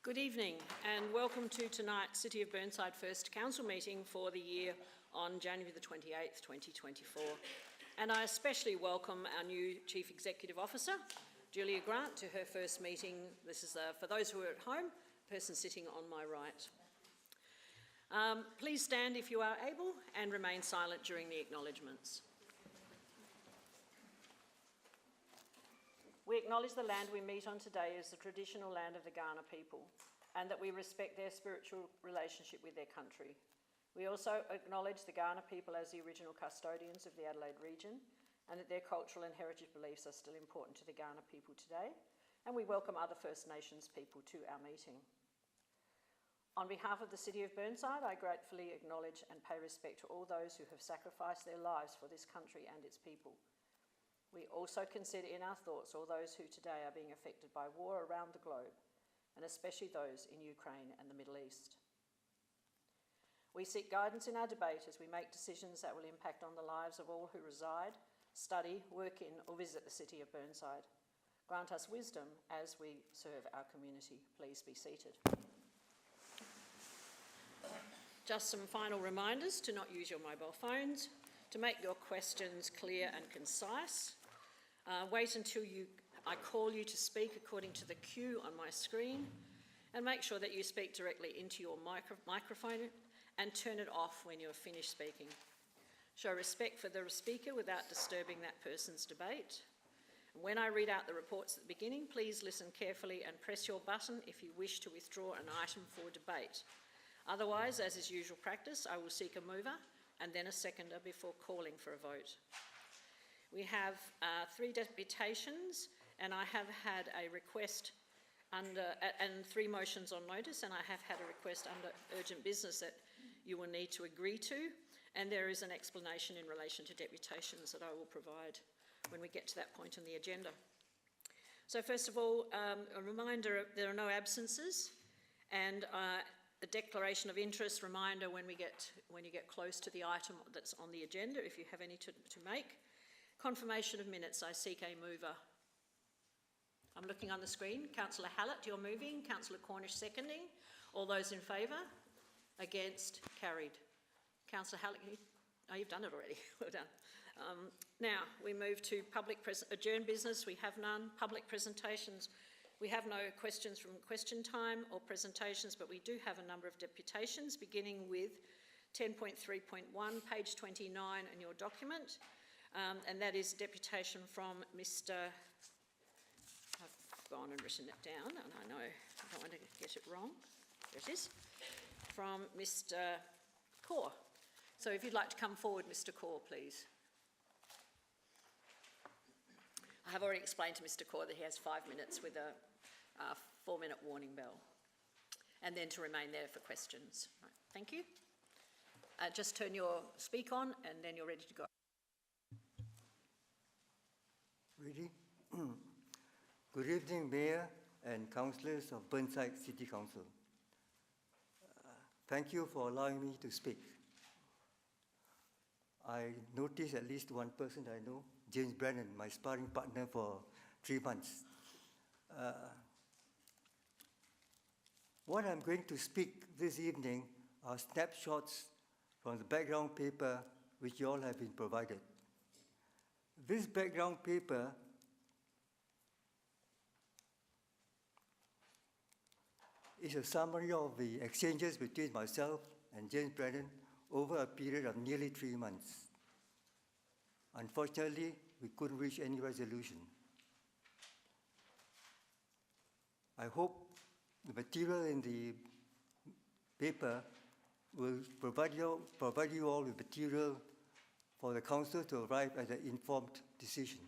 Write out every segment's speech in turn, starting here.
Good evening and welcome to tonight's City of Burnside First Council meeting for the year on January the 28th, 2024. And I especially welcome our new Chief Executive Officer, Julia Grant, to her first meeting. This is, for those who are at home, the person sitting on my right. Please stand if you are able and remain silent during the acknowledgements. We acknowledge the land we meet on today is the traditional land of the Kaurna people, and that we respect their spiritual relationship with their country. We also acknowledge the Kaurna people as the original custodians of the Adelaide region, and that their cultural and heritage beliefs are still important to the Kaurna people today, and we welcome other First Nations people to our meeting. On behalf of the City of Burnside, I gratefully acknowledge and pay respect to all those who have sacrificed their lives for this country and its people. We also consider in our thoughts all those who today are being affected by war around the globe, and especially those in Ukraine and the Middle East. We seek guidance in our debate as we make decisions that will impact on the lives of all who reside, study, work in or visit the City of Burnside. Grant us wisdom as we serve our community. Please be seated. Just some final reminders to not use your mobile phones, to make your questions clear and concise. Wait until I call you to speak according to the cue on my screen, and make sure that you speak directly into your microphone and turn it off when you're finished speaking. Show respect for the speaker without disturbing that person's debate. When I read out the reports at the beginning, please listen carefully and press your button if you wish to withdraw an item for debate. Otherwise, as is usual practice, I will seek a mover and then a seconder before calling for a vote. We have 3 deputations, and I have had a request under, and 3 motions on notice, and I have had a request under urgent business that you will need to agree to, and there is an explanation in relation to deputations that I will provide when we get to that point on the agenda. So first of all, a reminder, there are no absences, and a declaration of interest reminder when you get close to the item that's on the agenda, if you have any to make. Confirmation of minutes, I seek a mover. I'm looking on the screen. Councillor Hallett, you're moving. Councillor Cornish seconding. All those in favour? Against? Carried. Councillor Hallett, you've done it already. Well done. Now, we move to adjourned business. We have none. Public presentations. We have no questions from question time or presentations, but we do have a number of deputations, beginning with 10.3.1, page 29 in your document, and that is deputation from Mr. I've gone and written it down, and I know I don't want to get it wrong. There it is. From Mr. Kaur. So if you'd like to come forward, Mr. Kaur, please. I have already explained to Mr. Kaur that he has 5 minutes with a 4-minute warning bell, and then to remain there for questions. Right, thank you. Just turn your speak on and then you're ready to go. Ready? Good evening, Mayor and Councillors of Burnside City Council. Thank you for allowing me to speak. I noticed at least one person I know, James Brennan, my sparring partner for 3 months. What I'm going to speak this evening are snapshots from the background paper which you all have been provided. This background paper is a summary of the exchanges between myself and James Brennan over a period of nearly 3 months. Unfortunately, we couldn't reach any resolution. I hope the material in the paper will provide you all with material for the Council to arrive at an informed decision.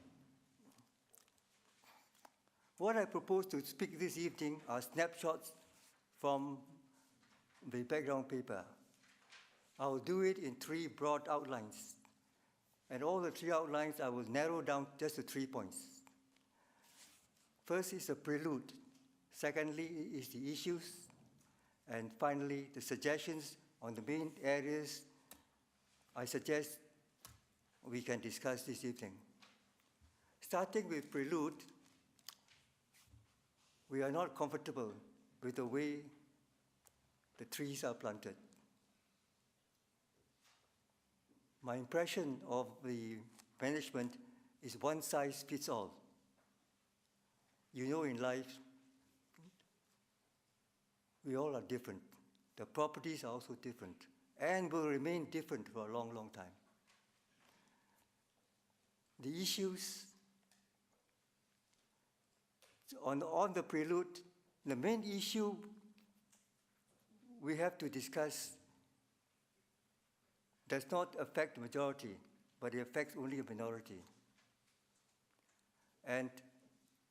What I propose to speak this evening are snapshots from the background paper. I will do it in 3 broad outlines, and all the 3 outlines I will narrow down just to 3 points. First is a prelude. Secondly is the issues, and finally the suggestions on the main areas I suggest we can discuss this evening. Starting with prelude, we are not comfortable with the way the trees are planted. My impression of the management is one size fits all. You know, in life, we all are different. The properties are also different and will remain different for a long, long time. The issues on the prelude, the main issue we have to discuss does not affect the majority, but it affects only a minority. And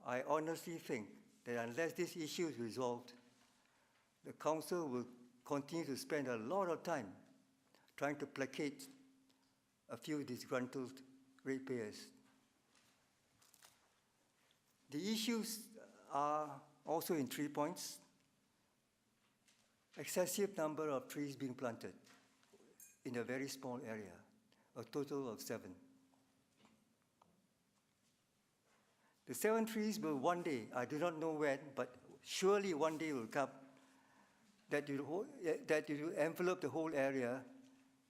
I honestly think that unless this issue is resolved, the council will continue to spend a lot of time trying to placate a few disgruntled ratepayers. The issues are also in 3 points. Excessive number of trees being planted in a very small area, a total of 7. The 7 trees will one day, I do not know when, but surely one day will come, that will envelop the whole area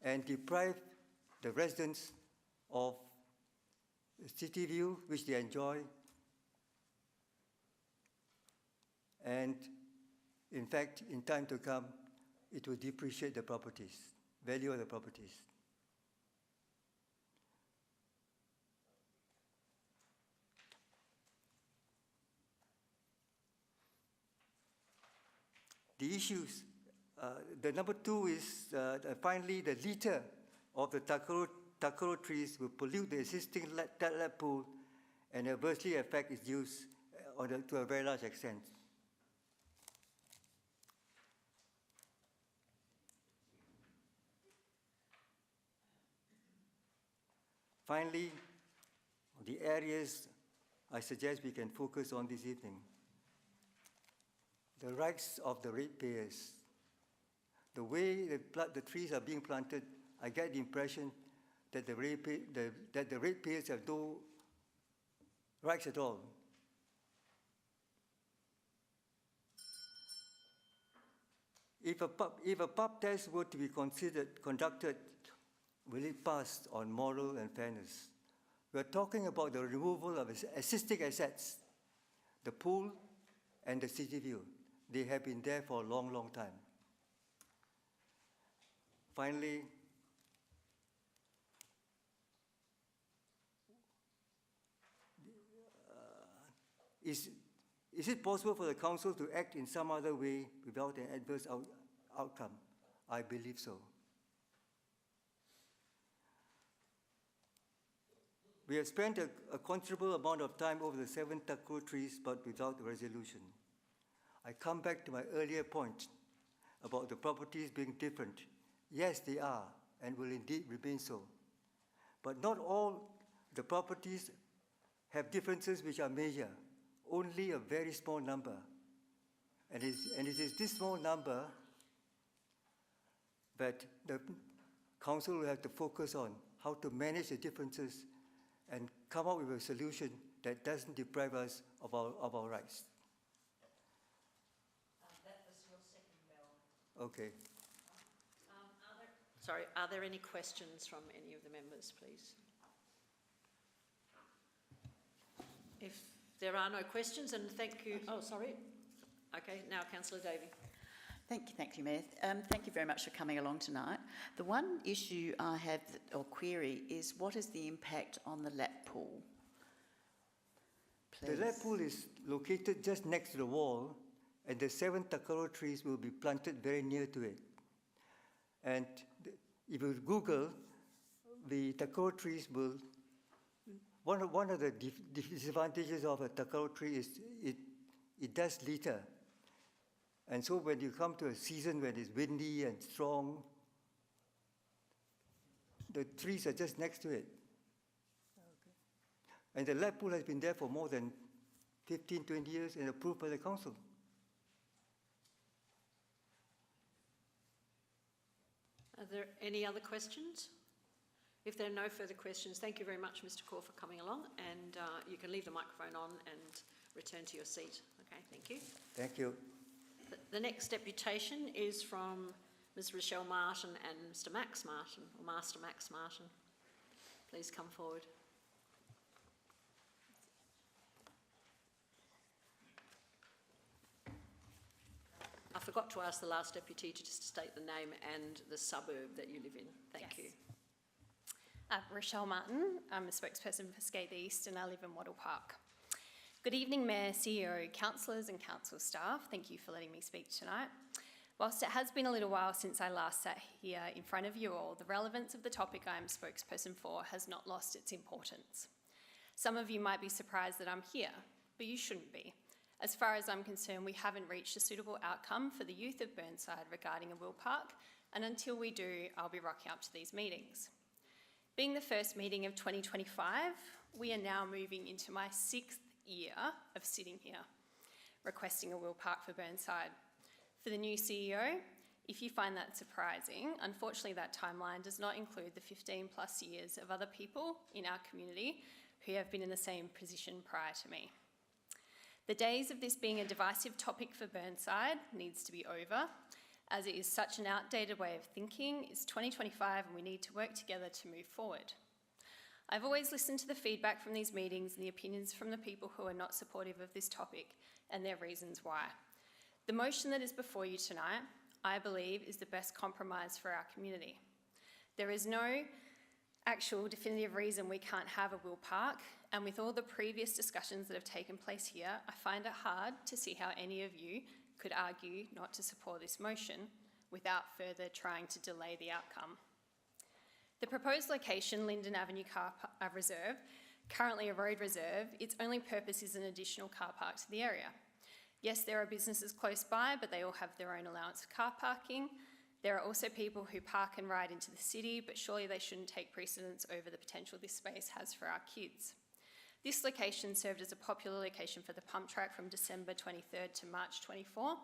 and deprive the residents of the city view, which they enjoy, and in fact, in time to come, it will depreciate the properties, value of the properties. The issues, the number 2 is finally the litter of the takaro trees will pollute the existing lap pool and adversely affect its use to a very large extent. Finally, the areas I suggest we can focus on this evening. The rights of the ratepayers. The way the trees are being planted, I get the impression that the ratepayers have no rights at all. If a pub test were to be conducted, will it pass on moral and fairness? We're talking about the removal of existing assets, the pool and the city view. They have been there for a long, long time. Finally, is it possible for the council to act in some other way without an adverse outcome? I believe so. We have spent a considerable amount of time over the 7 takaro trees, but without a resolution. I come back to my earlier point about the properties being different. Yes, they are, and will indeed remain so. But not all the properties have differences which are major, only a very small number. And it is this small number that the council will have to focus on, how to manage the differences and come up with a solution that doesn't deprive us of our rights. That was your second bell. Okay. Are there any questions from any of the members, please? If there are no questions, and thank you. Oh, sorry. Okay, now Councillor Davey. Thank you, Mayor. Thank you very much for coming along tonight. The one issue I have or query is what is the impact on the lap pool? Please. The lap pool is located just next to the wall, and the 7 takaro trees will be planted very near to it. And if you Google, the takaro trees will. One of the disadvantages of a takaro tree is it does litter. And so when you come to a season when it's windy and strong, the trees are just next to it. Okay. And the lap pool has been there for more than 15, 20 years and approved by the council. Are there any other questions? If there are no further questions, thank you very much, Mr. Kaur, for coming along, and you can leave the microphone on and return to your seat. Okay, thank you. Thank you. The next deputation is from Ms Rochelle Martin and Mr Max Martin, or Master Max Martin. Please come forward. I forgot to ask the last deputy to just state the name and the suburb that you live in. Thank you. Rochelle Martin, I'm a spokesperson for Skate East and I live in Wattle Park. Good evening, Mayor, CEO, councillors and council staff. Thank you for letting me speak tonight. Whilst it has been a little while since I last sat here in front of you all, the relevance of the topic I am spokesperson for has not lost its importance. Some of you might be surprised that I'm here, but you shouldn't be. As far as I'm concerned, we haven't reached a suitable outcome for the youth of Burnside regarding a will park, and until we do, I'll be rocking up to these meetings. Being the first meeting of 2025, we are now moving into my 6th year of sitting here, requesting a will park for Burnside. For the new CEO, if you find that surprising, unfortunately that timeline does not include the 15 plus years of other people in our community who have been in the same position prior to me. The days of this being a divisive topic for Burnside needs to be over, as it is such an outdated way of thinking. It's 2025 and we need to work together to move forward. I've always listened to the feedback from these meetings and the opinions from the people who are not supportive of this topic and their reasons why. The motion that is before you tonight, I believe, is the best compromise for our community. There is no actual definitive reason we can't have a will park, and with all the previous discussions that have taken place here, I find it hard to see how any of you could argue not to support this motion without further trying to delay the outcome. The proposed location, Linden Avenue Car Reserve, currently a road reserve, its only purpose is an additional car park to the area. Yes, there are businesses close by, but they all have their own allowance for car parking. There are also people who park and ride into the city, but surely they shouldn't take precedence over the potential this space has for our kids. This location served as a popular location for the pump track from December 23rd to March 24.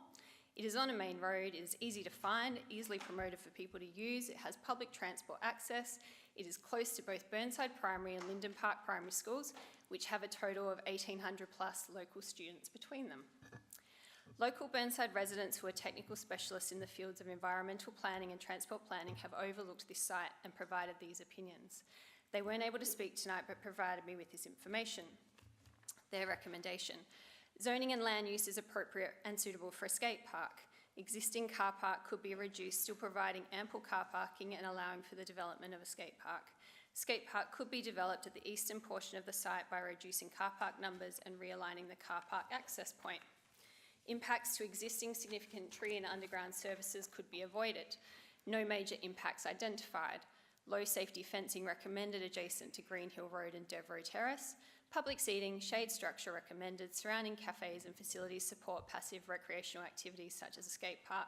It is on a main road, it is easy to find, easily promoted for people to use, it has public transport access, it is close to both Burnside Primary and Linden Park Primary Schools, which have a total of 1,800 plus local students between them. Local Burnside residents who are technical specialists in the fields of environmental planning and transport planning have overlooked this site and provided these opinions. They weren't able to speak tonight but provided me with this information. Their recommendation: zoning and land use is appropriate and suitable for a skate park. Existing car park could be reduced, still providing ample car parking and allowing for the development of a skate park. Skate park could be developed at the eastern portion of the site by reducing car park numbers and realigning the car park access point. Impacts to existing significant tree and underground services could be avoided. No major impacts identified. Low safety fencing recommended adjacent to Green Hill Road and Devereux Terrace. Public seating, shade structure recommended. Surrounding cafes and facilities support passive recreational activities such as a skate park.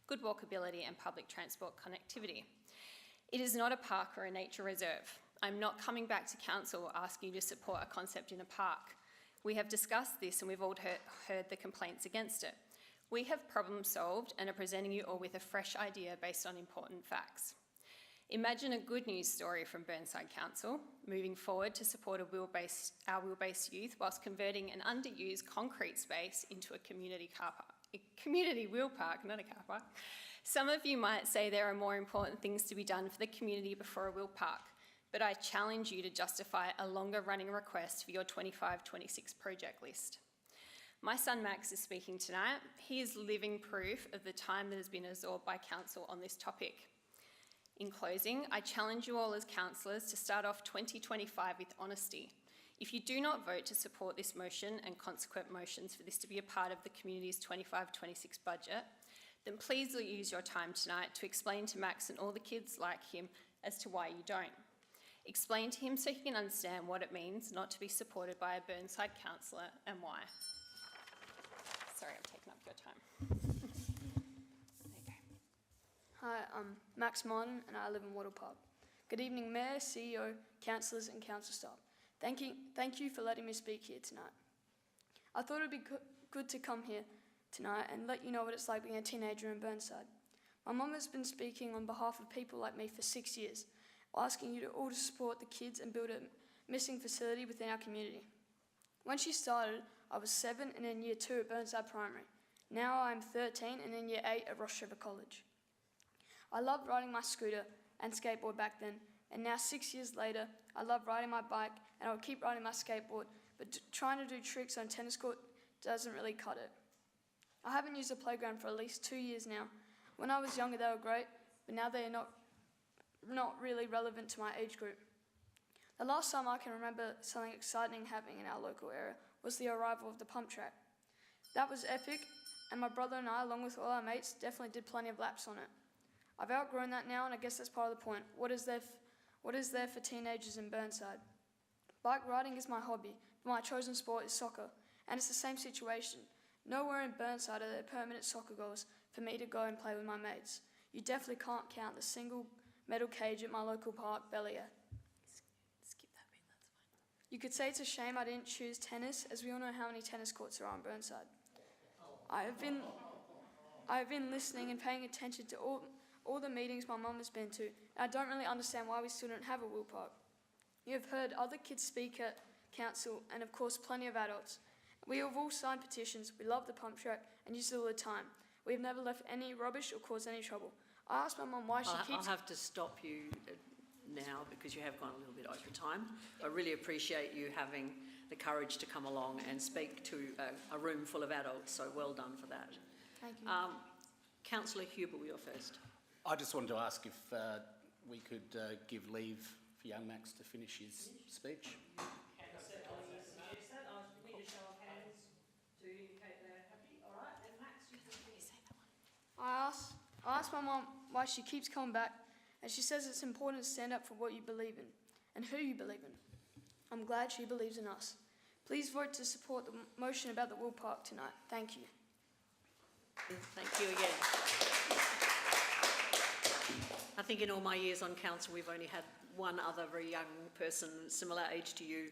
Good walkability and public transport connectivity. It is not a park or a nature reserve. I'm not coming back to council asking you to support a concept in a park. We have discussed this and we've all heard the complaints against it. We have problem solved and are presenting you all with a fresh idea based on important facts. Imagine a good news story from Burnside Council, moving forward to support our wheel-based youth whilst converting an underused concrete space into a community car park, a community wheel park, not a car park. Some of you might say there are more important things to be done for the community before a wheel park, but I challenge you to justify a longer running request for your 25-26 project list. My son Max is speaking tonight. He is living proof of the time that has been absorbed by council on this topic. In closing, I challenge you all as councillors to start off 2025 with honesty. If you do not vote to support this motion and consequent motions for this to be a part of the community's 25-26 budget, then please use your time tonight to explain to Max and all the kids like him as to why you don't. Explain to him so he can understand what it means not to be supported by a Burnside councillor and why. Sorry, I've taken up your time. There you go. Hi, I'm Max Martin and I live in Wattle Park. Good evening, Mayor, CEO, councillors and council staff. Thank you for letting me speak here tonight. I thought it would be good to come here tonight and let you know what it's like being a teenager in Burnside. My mum has been speaking on behalf of people like me for 6 years, asking you all to support the kids and build a missing facility within our community. When she started, I was 7 and in year 2 at Burnside Primary. Now I'm 13 and in year 8 at Ross River College. I loved riding my scooter and skateboard back then, and now 6 years later, I love riding my bike and I'll keep riding my skateboard, but trying to do tricks on a tennis court doesn't really cut it. I haven't used a playground for at least 2 years now. When I was younger, they were great, but now they are not really relevant to my age group. The last time I can remember something exciting happening in our local area was the arrival of the pump track. That was epic, and my brother and I, along with all our mates, definitely did plenty of laps on it. I've outgrown that now, and I guess that's part of the point. What is there for teenagers in Burnside? Bike riding is my hobby, but my chosen sport is soccer, and it's the same situation. Nowhere in Burnside are there permanent soccer goals for me to go and play with my mates. You definitely can't count the single metal cage at my local park, Bellier. Skip that bit, that's fine. You could say it's a shame I didn't choose tennis, as we all know how many tennis courts there are in Burnside. I have been listening and paying attention to all the meetings my mum has been to, and I don't really understand why we still don't have a wheel park. You have heard other kids speak at council, and of course plenty of adults. We have all signed petitions, we love the pump track, and use it all the time. We have never left any rubbish or caused any trouble. I asked my mum why she keeps... I'll have to stop you now because you have gone a little bit over time. I really appreciate you having the courage to come along and speak to a room full of adults, so well done for that. Thank you. Councillor Hubel, you're first. I just wanted to ask if we could give leave for young Max to finish his speech. Can certainly suggest that. I need a show of hands to indicate they're happy. All right, and Max, you can say that one. I asked my mum why she keeps coming back, and she says it's important to stand up for what you believe in and who you believe in. I'm glad she believes in us. Please vote to support the motion about the Will Park tonight. Thank you. Thank you again. I think in all my years on council, we've only had one other very young person, similar age to you.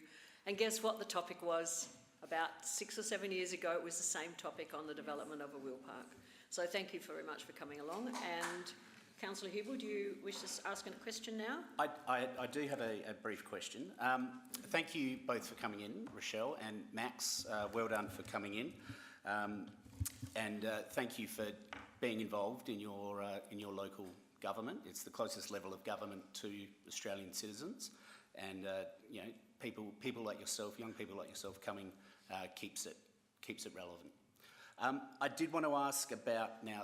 And guess what the topic was? About 6 or 7 years ago, it was the same topic on the development of a wheel park. So thank you very much for coming along. And Councillor Hubel, do you wish to ask a question now? I do have a brief question. Thank you both for coming in, Rochelle and Max. Well done for coming in. And thank you for being involved in your local government. It's the closest level of government to Australian citizens, and you know, people like yourself, young people like yourself, coming keeps it relevant. I did want to ask about, now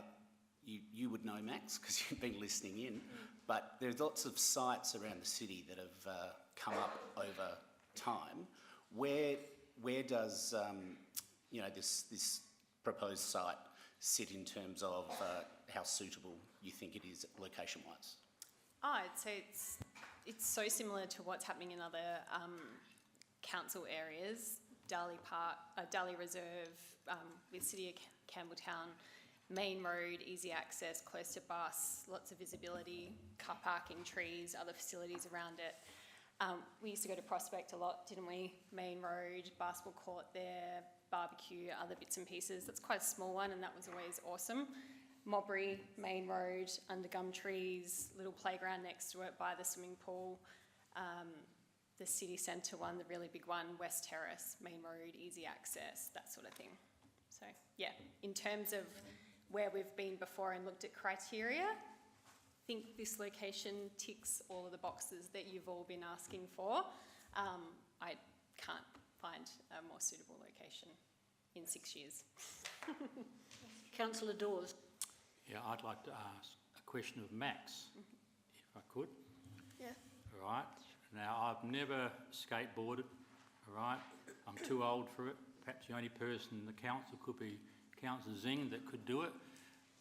you would know Max because you've been listening in, but there's lots of sites around the city that have come up over time. Where does you know, this proposed site sit in terms of how suitable you think it is location-wise? I'd say it's so similar to what's happening in other council areas. Darley Reserve, with City of Campbelltown, main road, easy access, close to bus, lots of visibility, car parking, trees, other facilities around it. We used to go to Prospect a lot, didn't we? Main road, basketball court there, barbecue, other bits and pieces. That's quite a small one, and that was always awesome. Mobbery, main road, under gum trees, little playground next to it by the swimming pool. The city centre one, the really big one, West Terrace, main road, easy access, that sort of thing. So yeah, in terms of where we've been before and looked at criteria, I think this location ticks all of the boxes that you've all been asking for. I can't find a more suitable location in 6 years. Councillor Dawes. Yeah, I'd like to ask a question of Max, if I could. Yeah. All right. Now, I've never skateboarded, all right. I'm too old for it. Perhaps the only person in the council could be Councillor Zing that could do it.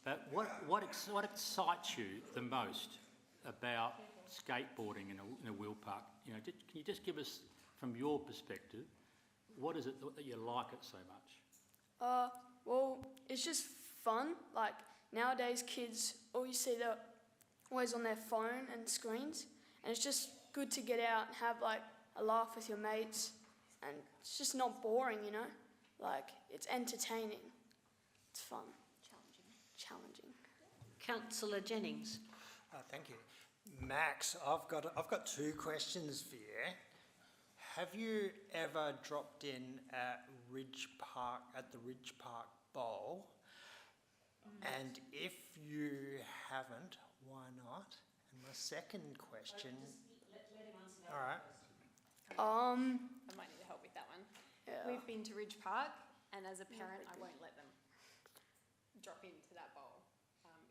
But what excites you the most about skateboarding in a wheel park? You know, can you just give us, from your perspective, what is it that you like it so much? Well, it's just fun. Like, nowadays kids, all you see, they're always on their phone and screens, and it's just good to get out and have like a laugh with your mates, and it's just not boring, you know? Like, it's entertaining. It's fun. Challenging. Councillor Jennings. Thank you. Max, I've got two questions for you. Have you ever dropped in at the Ridge Park Bowl And if you haven't, why not? And my second question. All right. I might need help with that one. Yeah. We've been to Ridge Park, and as a parent, I won't let them drop into that bowl.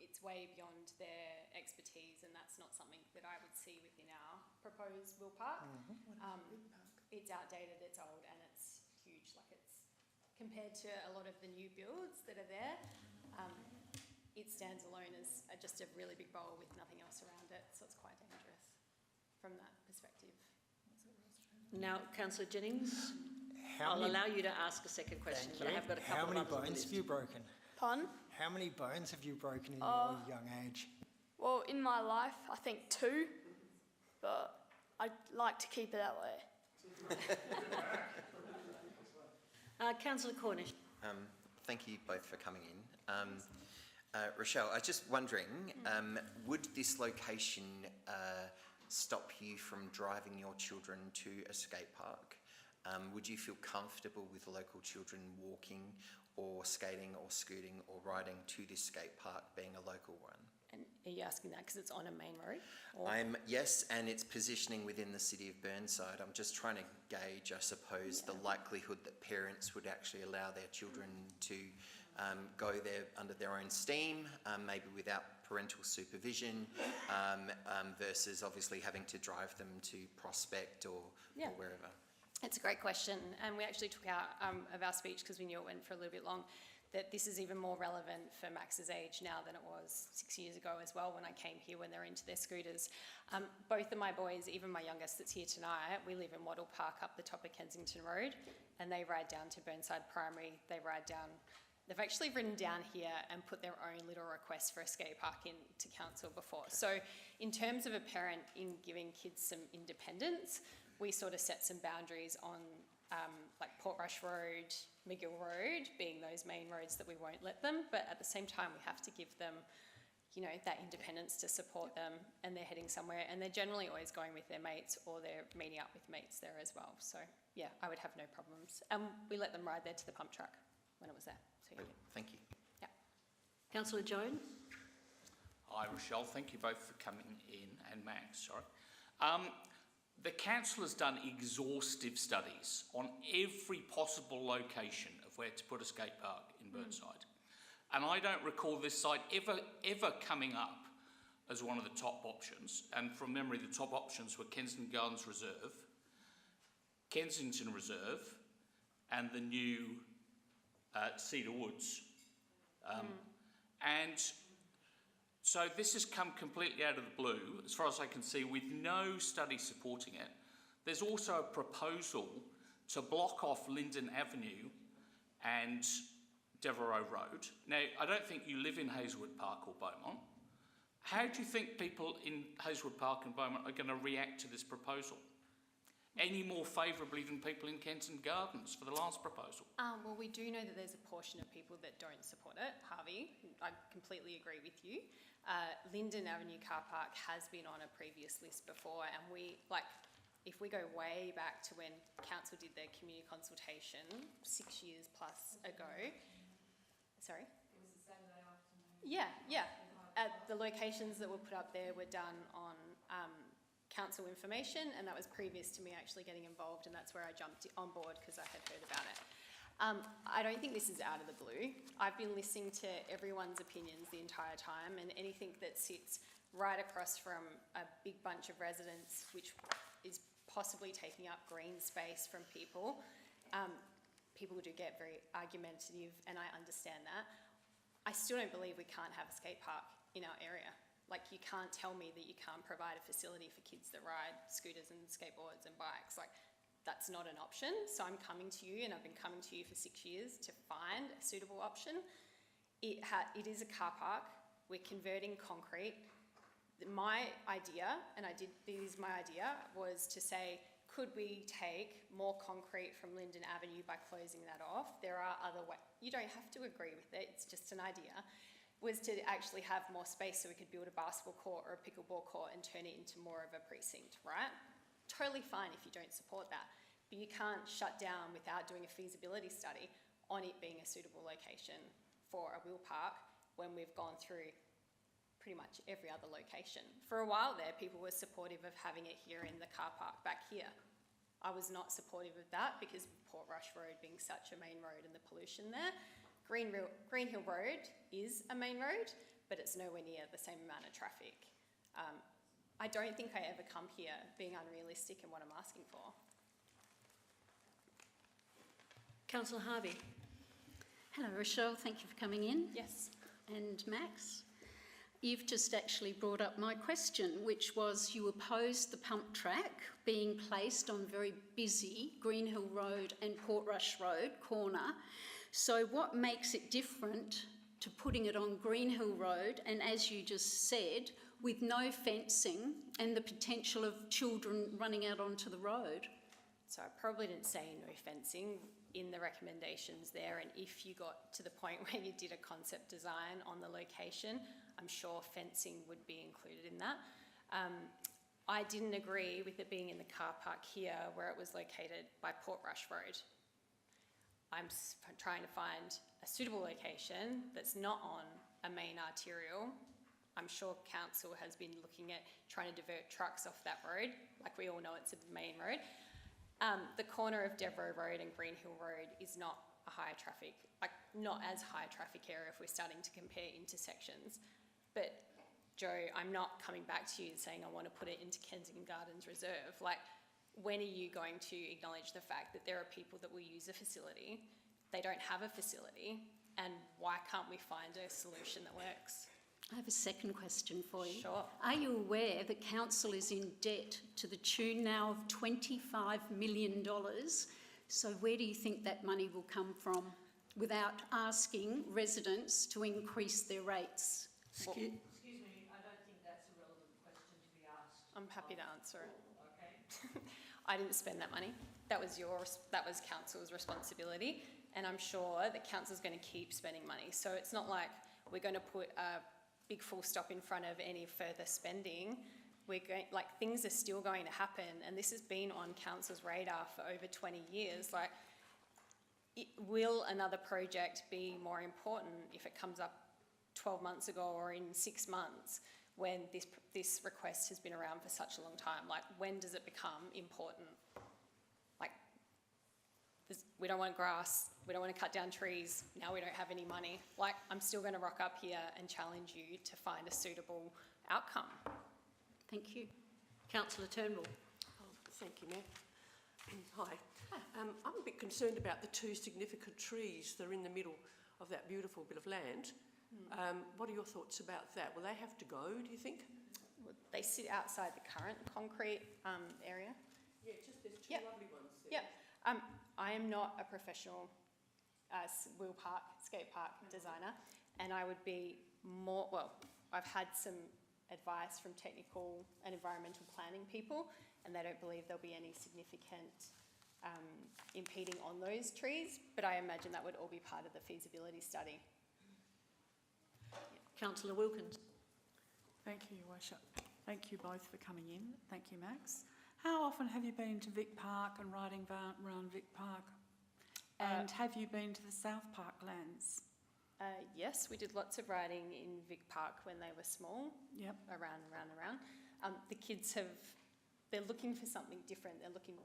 It's way beyond their expertise, and that's not something that I would see within our proposed Will Park. It's outdated, it's old, and it's huge. Like, it's compared to a lot of the new builds that are there. It stands alone as just a really big bowl with nothing else around it, so it's quite dangerous from that perspective. Now, Councillor Jennings, How I'll many, allow you to ask a second question, thank but I you. have got a How couple many of others on the bones list. have you broken? Pardon? How many bones have you broken in your young age? Well, in my life, I think 2, but I'd like to keep it that way. Councillor Cornish. Thank you both for coming in. Rochelle, I was just wondering, would this location stop you from driving your children to a skate park? Would you feel comfortable with local children walking or skating or scooting or riding to this skate park being a local one? And are you asking that because it's on a main road? Or? Yes, and it's positioning within the city of Burnside. I'm just trying to gauge, I suppose, the likelihood that parents would actually allow their children to go there under their own steam, maybe without parental supervision, versus obviously having to drive them to Prospect or wherever. It's a great question, and we actually took out of our speech, because we knew it went for a little bit long, that this is even more relevant for Max's age now than it was 6 years ago as well, when I came here, when they're into their scooters. Both of my boys, even my youngest that's here tonight, we live in Wattle Park up the top of Kensington Road, and they ride down to Burnside Primary. They ride down, they've actually ridden down here and put their own little request for a skate park into council before. So in terms of a parent in giving kids some independence, we sort of set some boundaries on like Portrush Road, McGill Road being those main roads that we won't let them, but at the same time we have to give them, you know, that independence to support them, and they're heading somewhere, and they're generally always going with their mates, or they're meeting up with mates there as well. So yeah, I would have no problems. And we let them ride there to the pump truck when it was there. So yeah. Thank you. Yeah. Councillor Jones. Hi, Rochelle. Thank you both for coming in, and Max, sorry. The council has done exhaustive studies on every possible location of where to put a skate park in Burnside. And I don't recall this site ever coming up as one of the top options. And from memory, the top options were Kensington Gardens Reserve, Kensington Reserve, and the new Cedar Woods. And so this has come completely out of the blue, as far as I can see, with no study supporting it. There's also a proposal to block off Linden Avenue and Devereux Road. Now, I don't think you live in Hazelwood Park or Beaumont. How do you think people in Hazelwood Park and Beaumont are going to react to this proposal? Any more favourably than people in Kensington Gardens for the last proposal? Well, we do know that there's a portion of people that don't support it, Harvey. I completely agree with you. Linden Avenue car park has been on a previous list before, and if we go way back to when council did their community consultation 6 years plus ago. Sorry? It was a Saturday afternoon. Yeah. The locations that were put up there were done on council information, and that was previous to me actually getting involved, and that's where I jumped on board because I had heard about it. I don't think this is out of the blue. I've been listening to everyone's opinions the entire time, and anything that sits right across from a big bunch of residents, which is possibly taking up green space from people, people do get very argumentative, and I understand that. I still don't believe we can't have a skate park in our area. Like, you can't tell me that you can't provide a facility for kids that ride scooters and skateboards and bikes. Like, that's not an option. So I'm coming to you, and I've been coming to you for 6 years to find a suitable option. It is a car park. We're converting concrete. My idea, was to say, could we take more concrete from Linden Avenue by closing that off? There are other ways. You don't have to agree with it. It's just an idea. Was to actually have more space so we could build a basketball court or a pickleball court and turn it into more of a precinct, right? Totally fine if you don't support that, but you can't shut down without doing a feasibility study on it being a suitable location for a wheel park when we've gone through pretty much every other location. For a while there, people were supportive of having it here in the car park back here. I was not supportive of that because of Portrush Road being such a main road and the pollution there. Green Hill Road is a main road, but it's nowhere near the same amount of traffic. I don't think I ever come here being unrealistic in what I'm asking for. Councillor Harvey. Hello, Rochelle. Thank you for coming in. Yes. And Max, you've just actually brought up my question, which was you opposed the pump track being placed on very busy Green Hill Road and Portrush Road corner. So what makes it different to putting it on Green Hill Road and, as you just said, with no fencing and the potential of children running out onto the road? So I probably didn't say no fencing in the recommendations there, and if you got to the point where you did a concept design on the location, I'm sure fencing would be included in that. I didn't agree with it being in the car park here where it was located by Portrush Road. I'm trying to find a suitable location that's not on a main arterial. I'm sure council has been looking at trying to divert trucks off that road, like we all know it's a main road. The corner of Devereux Road and Green Hill Road is not a high traffic, like not as high traffic area if we're starting to compare intersections. But Joe, I'm not coming back to you saying I want to put it into Kensington Gardens Reserve. Like, when are you going to acknowledge the fact that there are people that will use a facility, they don't have a facility, and why can't we find a solution that works? I have a second question for you. Sure. Are you aware that council is in debt to the tune now of $25 million? So where do you think that money will come from without asking residents to increase their rates? Excuse me, I don't think that's a relevant question to be asked. I'm happy to answer it. Okay. I didn't spend that money. That was council's responsibility, and I'm sure that council's going to keep spending money. So it's not like we're going to put a big full stop in front of any further spending. Things are still going to happen, and this has been on council's radar for over 20 years. Will another project be more important if it comes up 12 months ago or in 6 months when this request has been around for such a long time? When does it become important? We don't want grass, we don't want to cut down trees, now we don't have any money. I'm still going to rock up here and challenge you to find a suitable outcome. Thank you. Councillor Turnbull. Thank you, Matt. Hi. I'm a bit concerned about the two significant trees that are in the middle of that beautiful bit of land. What are your thoughts about that? Will they have to go, do you think? They sit outside the current concrete area. Yeah, there's two lovely ones there. Yep. I am not a professional skate park designer, and I would be more, I've had some advice from technical and environmental planning people, and they don't believe there'll be any significant impeding on those trees, but I imagine that would all be part of the feasibility study. Councillor Wilkins. Thank you, Your Worship. Thank you both for coming in. Thank you, Max. How often have you been to Vic Park and riding around Vic Park? And have you been to the South Park lands? Yes, we did lots of riding in Vic Park when they were small. Yep. Around. The kids they're looking for something different. They're looking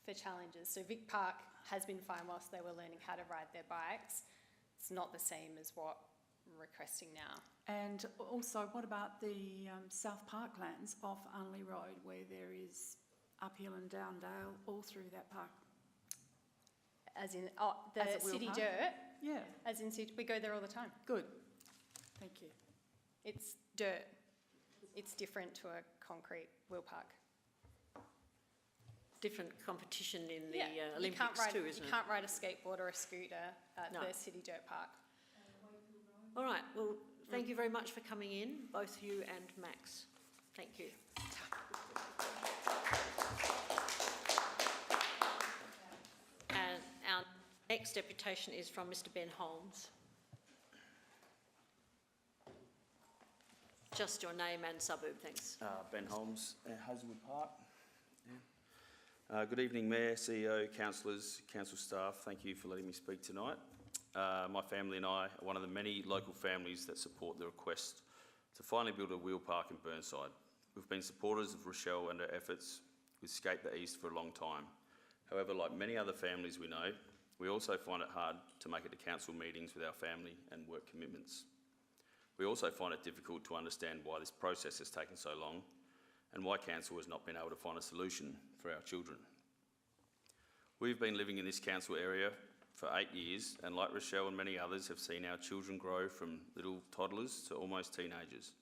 for challenges. So Vic Park has been fine whilst they were learning how to ride their bikes. It's not the same as what we're requesting now. And also, what about the South Park lands off Unley Road, where there is uphill and down dale all through that park? As in, As a wheel city park? dirt? Yeah. As in, we go there all the time. Good. Thank you. It's dirt. It's different to a concrete wheel park. Different competition in the You Olympics can't ride, too, isn't you it? can't ride a skateboard or a scooter at No. the city dirt park. All right, well, thank you very much for coming in, both you and Max. Thank you. And our next deputation is from Mr. Ben Holmes. Just your name and suburb, thanks. Ben Holmes, Hazelwood Park. Yeah. Good evening, Mayor, CEO, councillors, council staff. Thank you for letting me speak tonight. my family and I are one of the many local families that support the request to finally build a wheel park in Burnside. We've been supporters of Rochelle and her efforts with Skate the East for a long time. However, like many other families we know, we also find it hard to make it to council meetings with our family and work commitments. We also find it difficult to understand why this process has taken so long and why council has not been able to find a solution for our children. We've been living in this council area for 8 years, and like Rochelle and many others, have seen our children grow from little toddlers to almost teenagers.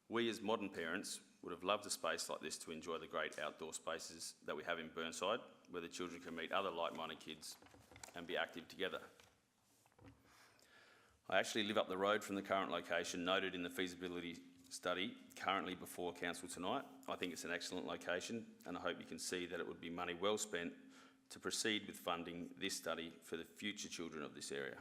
We as modern parents would have loved a space like this to enjoy the great outdoor spaces that we have in Burnside, where the children can meet other like-minded kids and be active together. I actually live up the road from the current location noted in the feasibility study currently before council tonight. I think it's an excellent location, and I hope you can see that it would be money well spent to proceed with funding this study for the future children of this area.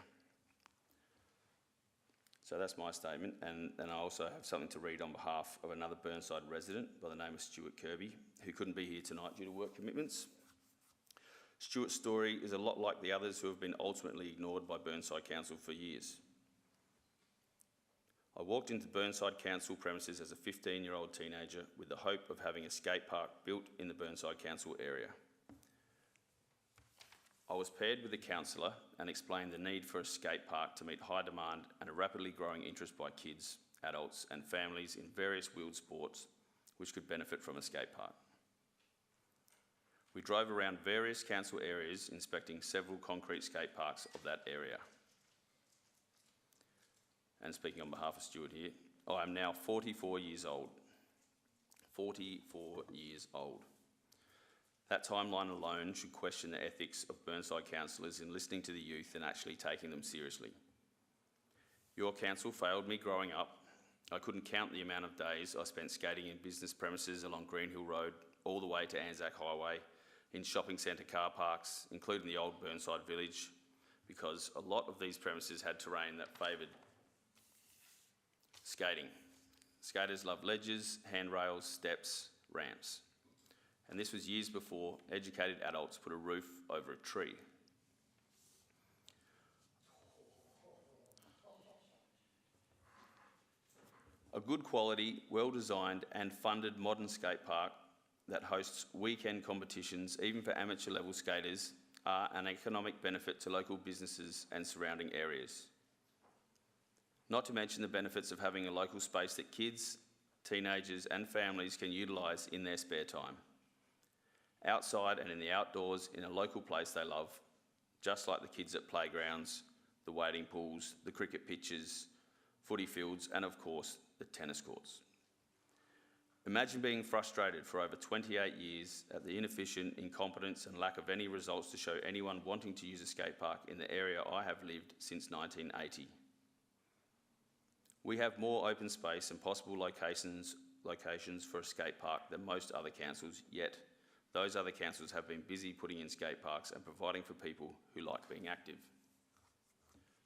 So that's my statement, and I also have something to read on behalf of another Burnside resident by the name of Stuart Kirby, who couldn't be here tonight due to work commitments. Stuart's story is a lot like the others who have been ultimately ignored by Burnside Council for years. I walked into Burnside Council premises as a 15-year-old teenager with the hope of having a skate park built in the Burnside Council area. I was paired with a councillor and explained the need for a skate park to meet high demand and a rapidly growing interest by kids, adults and families in various wheeled sports which could benefit from a skate park. We drove around various council areas inspecting several concrete skate parks of that area. And speaking on behalf of Stuart here, I am now 44 years old. 44 years old. That timeline alone should question the ethics of Burnside councillors in listening to the youth and actually taking them seriously. Your council failed me growing up. I couldn't count the amount of days I spent skating in business premises along Greenhill Road, all the way to Anzac Highway, in shopping centre car parks, including the old Burnside Village, because a lot of these premises had terrain that favoured skating. Skaters love ledges, handrails, steps, ramps. And this was years before educated adults put a roof over a tree. A good quality, well-designed and funded modern skate park that hosts weekend competitions, even for amateur level skaters, are an economic benefit to local businesses and surrounding areas. Not to mention the benefits of having a local space that kids, teenagers and families can utilise in their spare time. Outside and in the outdoors in a local place they love, just like the kids at playgrounds, the wading pools, the cricket pitches, footy fields and of course the tennis courts. Imagine being frustrated for over 28 years at the inefficient, incompetence and lack of any results to show anyone wanting to use a skate park in the area I have lived since 1980. We have more open space and possible locations for a skate park than most other councils, yet those other councils have been busy putting in skate parks and providing for people who like being active.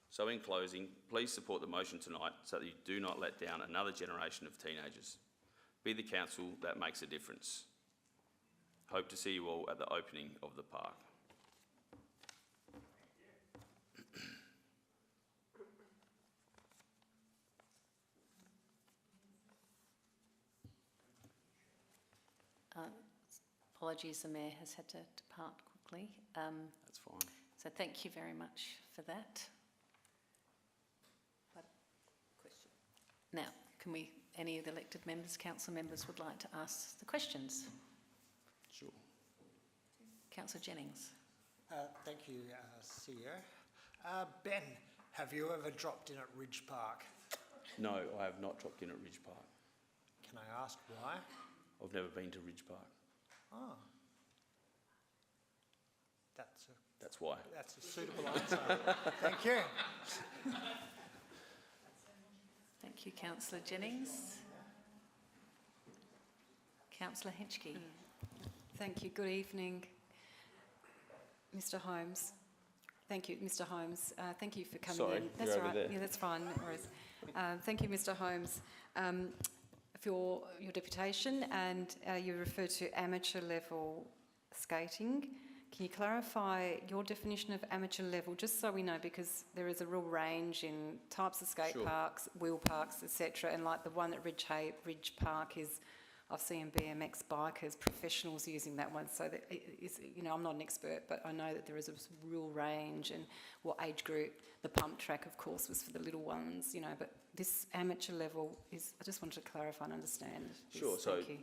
So in closing, please support the motion tonight so that you do not let down another generation of teenagers. Be the council that makes a difference. Hope to see you all at the opening of the park. Apologies, the Mayor has had to depart quickly. That's fine. So thank you very much for that. Question. Now, can we, any of the elected members, council members would like to ask the questions? Sure. Councillor Jennings. Thank you, CEO. Ben, have you ever dropped in at Ridge Park? No, I have not dropped in at Ridge Park. Can I ask why? I've never been to Ridge Park. Oh. That's why. That's a suitable answer. Thank you. Thank you, Councillor Jennings. Councillor Henschke. Thank you. Good evening, Mr. Holmes. Thank you, Mr. Holmes. Thank you for coming Sorry, in. That's you're all over right. there. Yeah, that's fine. No worries. Thank you, Mr. Holmes, for your deputation, and you referred to amateur level skating. Can you clarify your definition of amateur level, just so we know, because there is a real range in types of skate Sure. parks, wheel parks, etc. And like the one at Ridge Park is, I've seen BMX bikers, professionals using that one. So that is, you know, I'm not an expert, but I know that there is a real range and what age group. The pump track, of course, was for the little ones, you know, but this amateur level is, I just wanted to clarify and understand. this. Sure, so Thank you.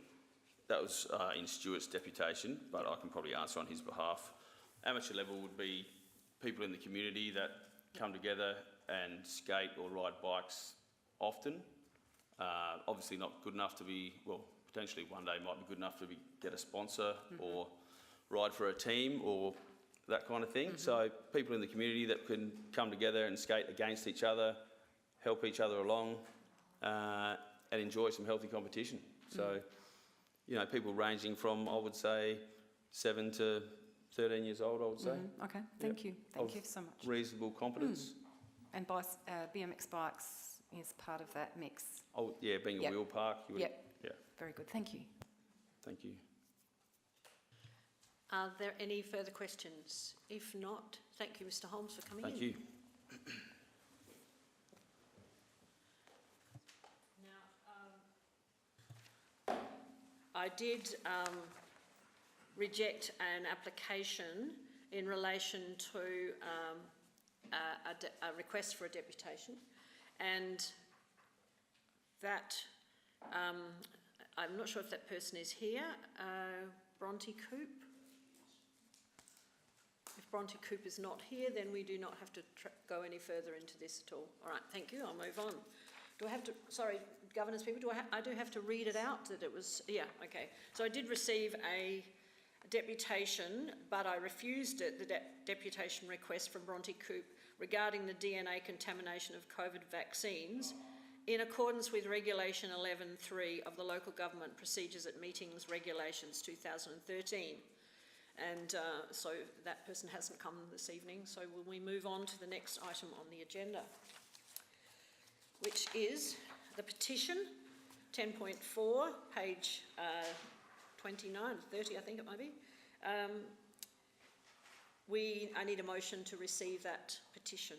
that was in Stuart's deputation, but I can probably answer on his behalf. Amateur level would be people in the community that come together and skate or ride bikes often. Obviously not good enough to be, well, potentially one day might be good enough to get a sponsor or ride for a team or that kind of thing. So people in the community that can come together and skate against each other, help each other along, and enjoy some healthy competition. So, you know, people ranging from, I would say, 7 to 13 years old, I would say. Okay, thank you. Thank you so much. Reasonable competence. And BMX bikes is part of that mix. Oh, yeah, being Yep. a wheel park. You would, Yep. Yeah, Very good, thank you. thank you. Are there any further questions? If not, thank you, Mr Holmes, for coming in. Thank you. Now, I did reject an application in relation to a request for a deputation, and that I'm not sure if that person is here. Bronte Coop. If Bronte Coop is not here, then we do not have to go any further into this at all. All right, thank you. I'll move on. Do I have to, sorry, governance people, I do have to read it out that it was, yeah, okay. So I did receive a deputation, but I refused it, the deputation request from Bronte Coop regarding the DNA contamination of COVID vaccines in accordance with Regulation 11.3 of the Local Government Procedures at Meetings Regulations 2013. And so that person hasn't come this evening, so will we move on to the next item on the agenda, which is the petition, 10.4, page 29, 30 I think it might be. I need a motion to receive that petition.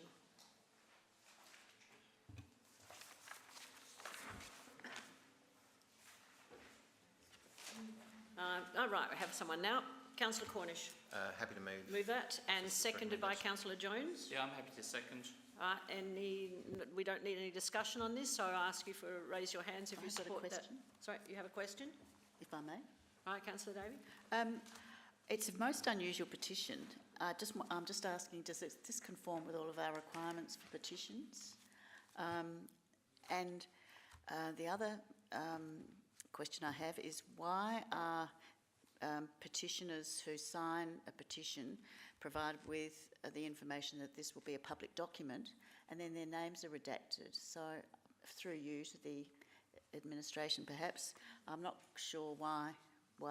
All right, we have someone now. Councillor Cornish. Happy to move. Move that, and seconded by Councillor Jones. Yeah, I'm happy to second. We don't need any discussion on this, so I ask you to raise your hands if you have a support that. question. Sorry, you have a question? If I may. All right, Councillor Davey. It's a most unusual petition. I'm just asking, does this conform with all of our requirements for petitions? And the other question I have is, why are petitioners who sign a petition provided with the information that this will be a public document, and then their names are redacted? So through you to the administration perhaps, I'm not sure why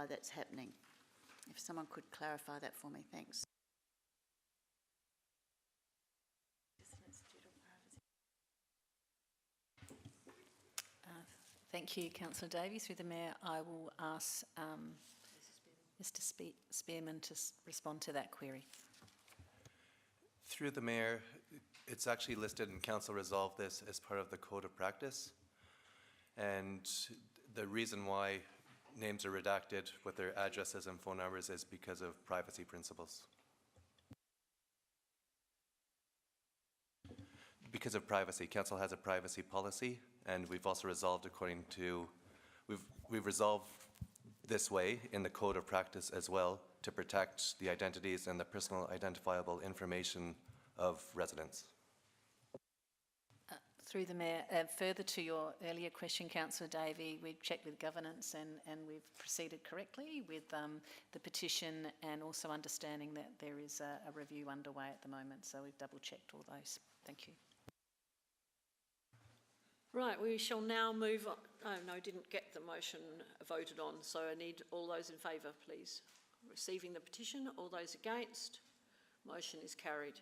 that's happening. If someone could clarify that for me, thanks. Thank you, Councillor Davies. Through the Mayor, I will ask Mr Spearman to respond to that query. Through the Mayor, it's actually listed in Council Resolve this as part of the Code of Practice. And the reason why names are redacted with their addresses and phone numbers is because of privacy principles. Because of privacy, Council has a privacy policy, and we've also resolved according to, we've resolved this way in the Code of Practice as well to protect the identities and the personal identifiable information of residents. Through the Mayor, further to your earlier question, Councillor Davey, we've checked with governance and we've proceeded correctly with the petition, and also understanding that there is a review underway at the moment, so we've double checked all those. Thank you. Right, we shall now move on. Oh, no, didn't get the motion voted on, so I need all those in favour, please. Receiving the petition, all those against. Motion is carried.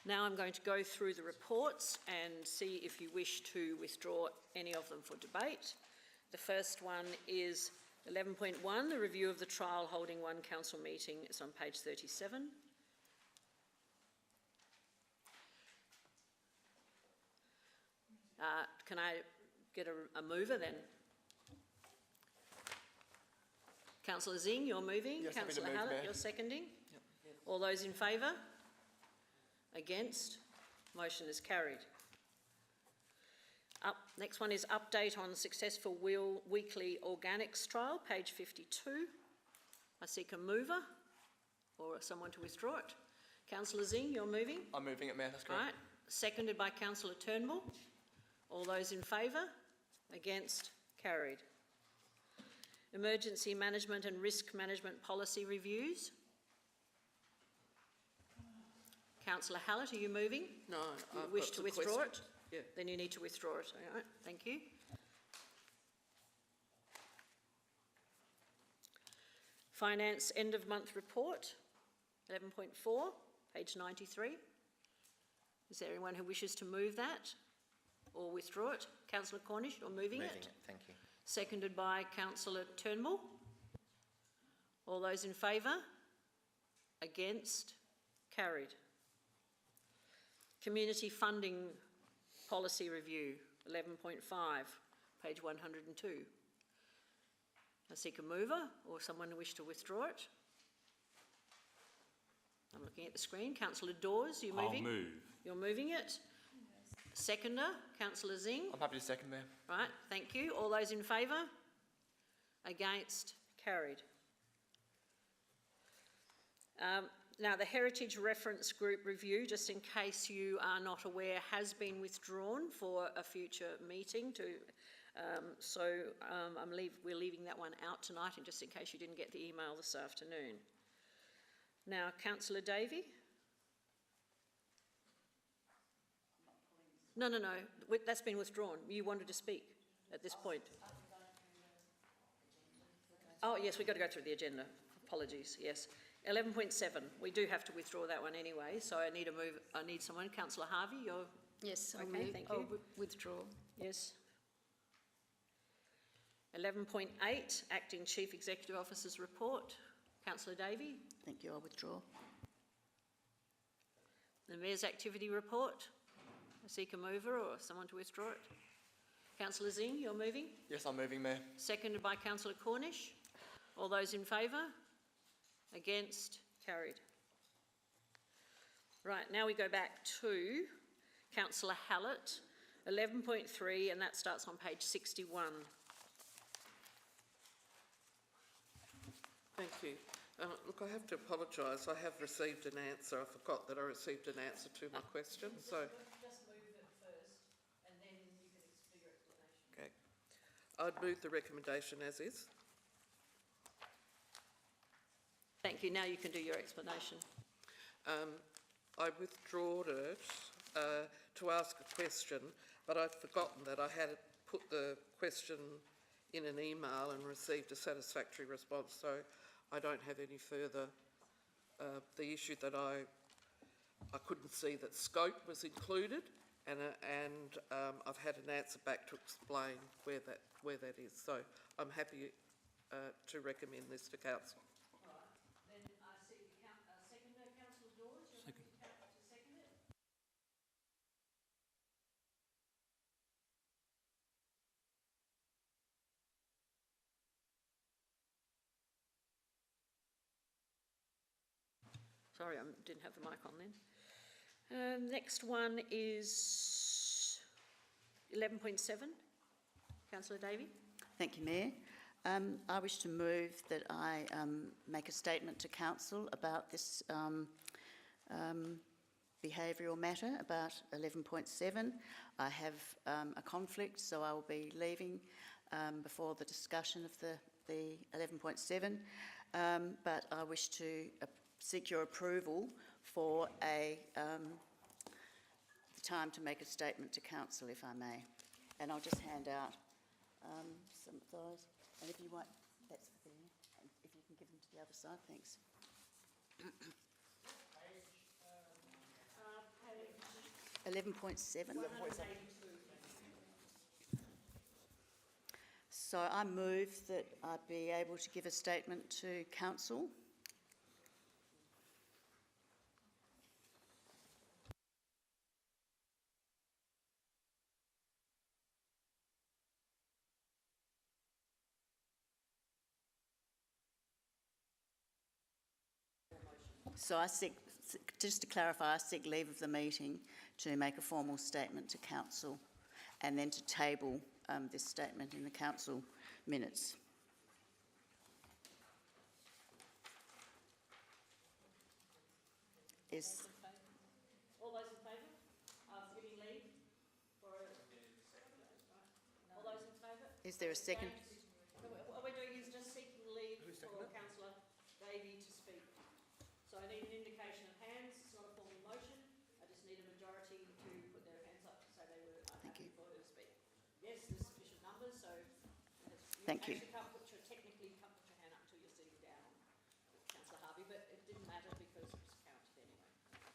Now I'm going to go through the reports and see if you wish to withdraw any of them for debate. The first one is 11.1, the review of the trial holding one council meeting is on page 37. Can I get a mover then? Councillor Zing, you're moving. Yes, happy to Councillor move, Hallett, Mayor. you're seconding. All those in favour? Against? Motion is carried. Next one is update on successful weekly organics trial, page 52. I seek a mover or someone to withdraw it. Councillor Zing, you're moving. I'm moving it, Mayor, that's correct. Right, seconded by Councillor Turnbull. All those in favour? Against? Carried. Emergency management and risk management policy reviews. Councillor Hallett, are you moving? No, You I've wish got to some withdraw it? questions. Yeah. Then you need to withdraw it. All right, thank you. Finance end of month report, 11.4, page 93. Is there anyone who wishes to move that or withdraw it? Councillor Cornish, you're moving it? Thank you. Seconded by Councillor Turnbull. All those in favour? Against? Carried. Community funding policy review, 11.5, page 102. I seek a mover or someone who wish to withdraw it. I'm looking at the screen. Councillor Dawes, you moving? I'll move. You're moving it? Seconder, Councillor Zing. I'm happy to second, Mayor. Right, thank you. All those in favour? Against? Carried. Now, the Heritage Reference Group review, just in case you are not aware, has been withdrawn for a future meeting. We're leaving that one out tonight, and just in case you didn't get the email this afternoon. Now, Councillor Davey. No, that's been withdrawn. You wanted to speak at this point. Oh, yes, we've got to go through the agenda. Apologies, yes. 11.7, we do have to withdraw that one anyway, so I need someone. Councillor Harvey, you're... Yes, I'll Okay, move. thank I'll you. withdraw. Yes. 11.8, Acting Chief Executive Officer's report. Councillor Davey. Thank you, I'll withdraw. The Mayor's activity report. I seek a mover or someone to withdraw it. Councillor Zing, you're moving. Yes, I'm moving, Mayor. Seconded by Councillor Cornish. All those in favour? Against? Carried. Right, now we go back to Councillor Hallett, 11.3, and that starts on page 61. Thank you. Look, I have to apologise. I have received an answer. I forgot that I received an answer to my question, so... Just move it first, and then you can explain your explanation. Okay. I'd move the recommendation as is. Thank you. Now you can do your explanation. I withdrew it to ask a question, but I'd forgotten that I had put the question in an email and received a satisfactory response, so I don't have any further. The issue that I couldn't see that scope was included, and I've had an answer back to explain where that is. So I'm happy to recommend this to council. Then I see seconder, Councillor Dawes. You're happy to second it? Sorry, I didn't have the mic on then. Next one is 11.7. Councillor Davey. Thank you, Mayor. I wish to move that I make a statement to council about this behavioural matter about 11.7. I have a conflict, so I will be leaving before the discussion of the 11.7, but I wish to seek your approval for the time to make a statement to council, if I may. And I'll just hand out some of those. And if you want, that's the thing. And if you can give them to the other side, thanks. Page 11.7. So I move that I be able to give a statement to council. So I seek, just to clarify, I seek leave of the meeting to make a formal statement to council and then to table this statement in the council minutes. Is All those in favour of giving leave for all those in favour? Is there a second? What we're doing is just seeking leave for Councillor Davey to speak. So I need an indication of hands. It's not a formal motion. I just need a majority to put their hands up to say they were happy for her to speak. Yes, there's sufficient numbers, so Thank you. actually technically can't put your hand up until you're sitting down, Councillor Harvey, but it didn't matter because it was counted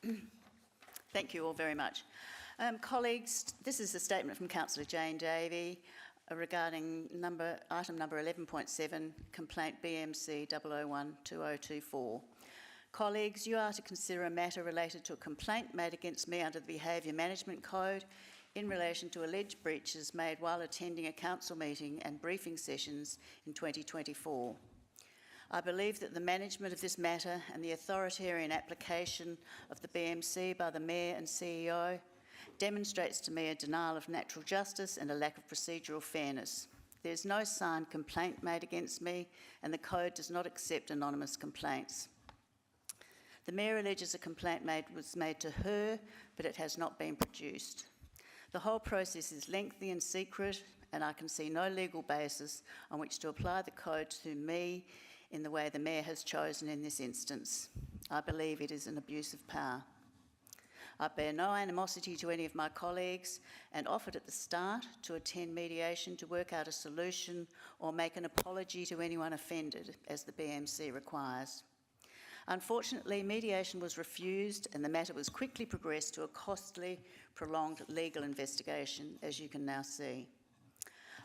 anyway. Thank you all very much. Colleagues, this is a statement from Councillor Jane Davey regarding item number 11.7, complaint BMC 001-2024. Colleagues, you are to consider a matter related to a complaint made against me under the Behaviour Management Code in relation to alleged breaches made while attending a council meeting and briefing sessions in 2024. I believe that the management of this matter and the authoritarian application of the BMC by the Mayor and CEO demonstrates to me a denial of natural justice and a lack of procedural fairness. There is no signed complaint made against me, and the Code does not accept anonymous complaints. The Mayor alleges a complaint was made to her, but it has not been produced. The whole process is lengthy and secret, and I can see no legal basis on which to apply the Code to me in the way the Mayor has chosen in this instance. I believe it is an abuse of power. I bear no animosity to any of my colleagues and offered at the start to attend mediation to work out a solution or make an apology to anyone offended, as the BMC requires. Unfortunately, mediation was refused and the matter was quickly progressed to a costly, prolonged legal investigation, as you can now see.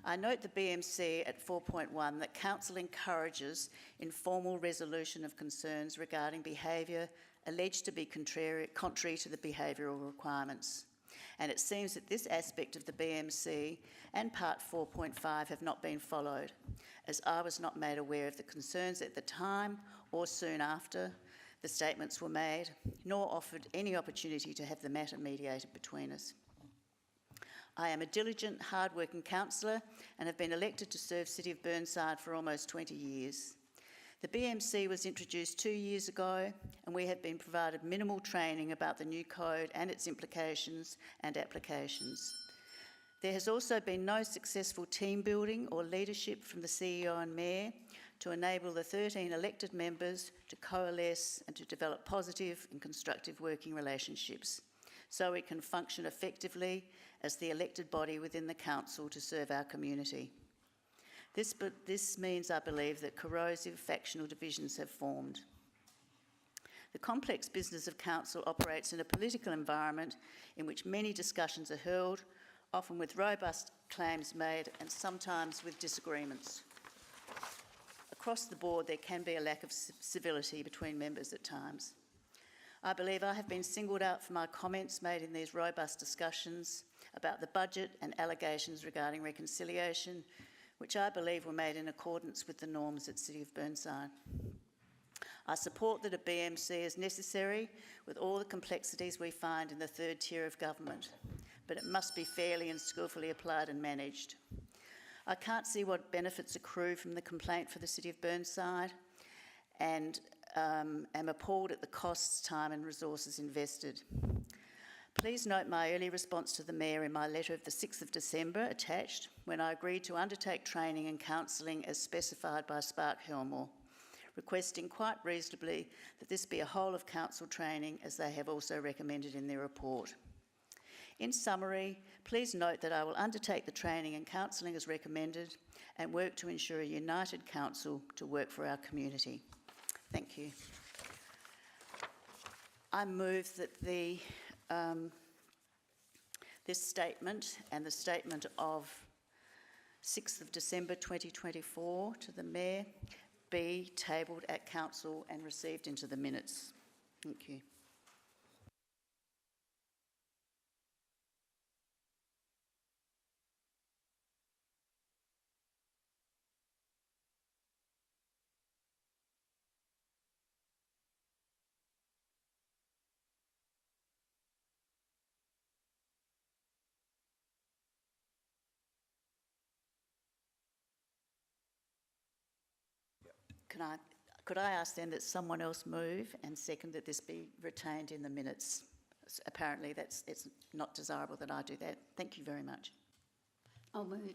I note the BMC at 4.1 that Council encourages informal resolution of concerns regarding behaviour alleged to be contrary to the behavioural requirements. And it seems that this aspect of the BMC and Part 4.5 have not been followed, as I was not made aware of the concerns at the time or soon after the statements were made, nor offered any opportunity to have the matter mediated between us. I am a diligent, hard-working councillor and have been elected to serve City of Burnside for almost 20 years. The BMC was introduced 2 years ago, and we have been provided minimal training about the new code and its implications and applications. There has also been no successful team building or leadership from the CEO and Mayor to enable the 13 elected members to coalesce and to develop positive and constructive working relationships, so we can function effectively as the elected body within the council to serve our community. This means, I believe, that corrosive factional divisions have formed. The complex business of council operates in a political environment in which many discussions are held, often with robust claims made and sometimes with disagreements. Across the board, there can be a lack of civility between members at times. I believe I have been singled out for my comments made in these robust discussions about the budget and allegations regarding reconciliation, which I believe were made in accordance with the norms at City of Burnside. I support that a BMC is necessary with all the complexities we find in the third tier of government, but it must be fairly and skillfully applied and managed. I can't see what benefits accrue from the complaint for the City of Burnside, and am appalled at the costs, time and resources invested. Please note my early response to the Mayor in my letter of the 6th of December attached, when I agreed to undertake training and counselling as specified by Spark Helmore, requesting quite reasonably that this be a whole of council training, as they have also recommended in their report. In summary, please note that I will undertake the training and counselling as recommended and work to ensure a united council to work for our community. Thank you. I move that this statement and the statement of 6th of December 2024 to the Mayor be tabled at Council and received into the minutes. Thank you. Could I ask then that someone else move and second that this be retained in the minutes? Apparently it's not desirable that I do that. Thank you very much. I'll move.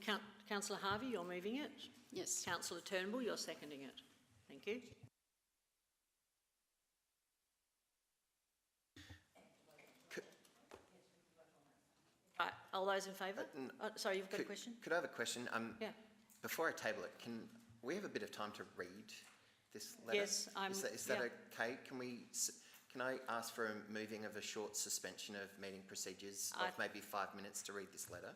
Councillor Harvey, you're moving it? Yes. Councillor Turnbull, you're seconding it. Thank you. Right, all those in favour? Sorry, you've got a question? Could I have a question? Yeah. Before I table it, can we have a bit of time to read this letter? Yes, Is that okay? Can I ask for a moving of a short suspension of meeting procedures of maybe 5 minutes to read this letter?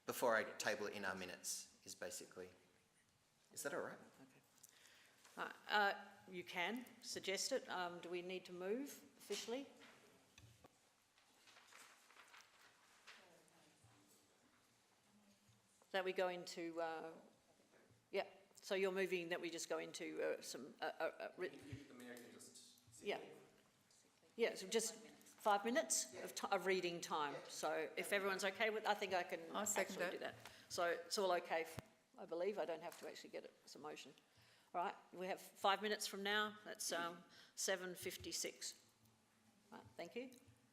Before I table it in our minutes, is that all right? Okay. You can suggest it. Do we need to move officially? That we go into, yeah, so you're moving that we just go into some, yeah. Yeah, so just 5 minutes of reading time. So if everyone's okay with, I think I can actually do that. So it's all okay, I believe. I don't have to actually get it as a motion. All right, we have 5 minutes from now. That's 7:56. Right, thank you.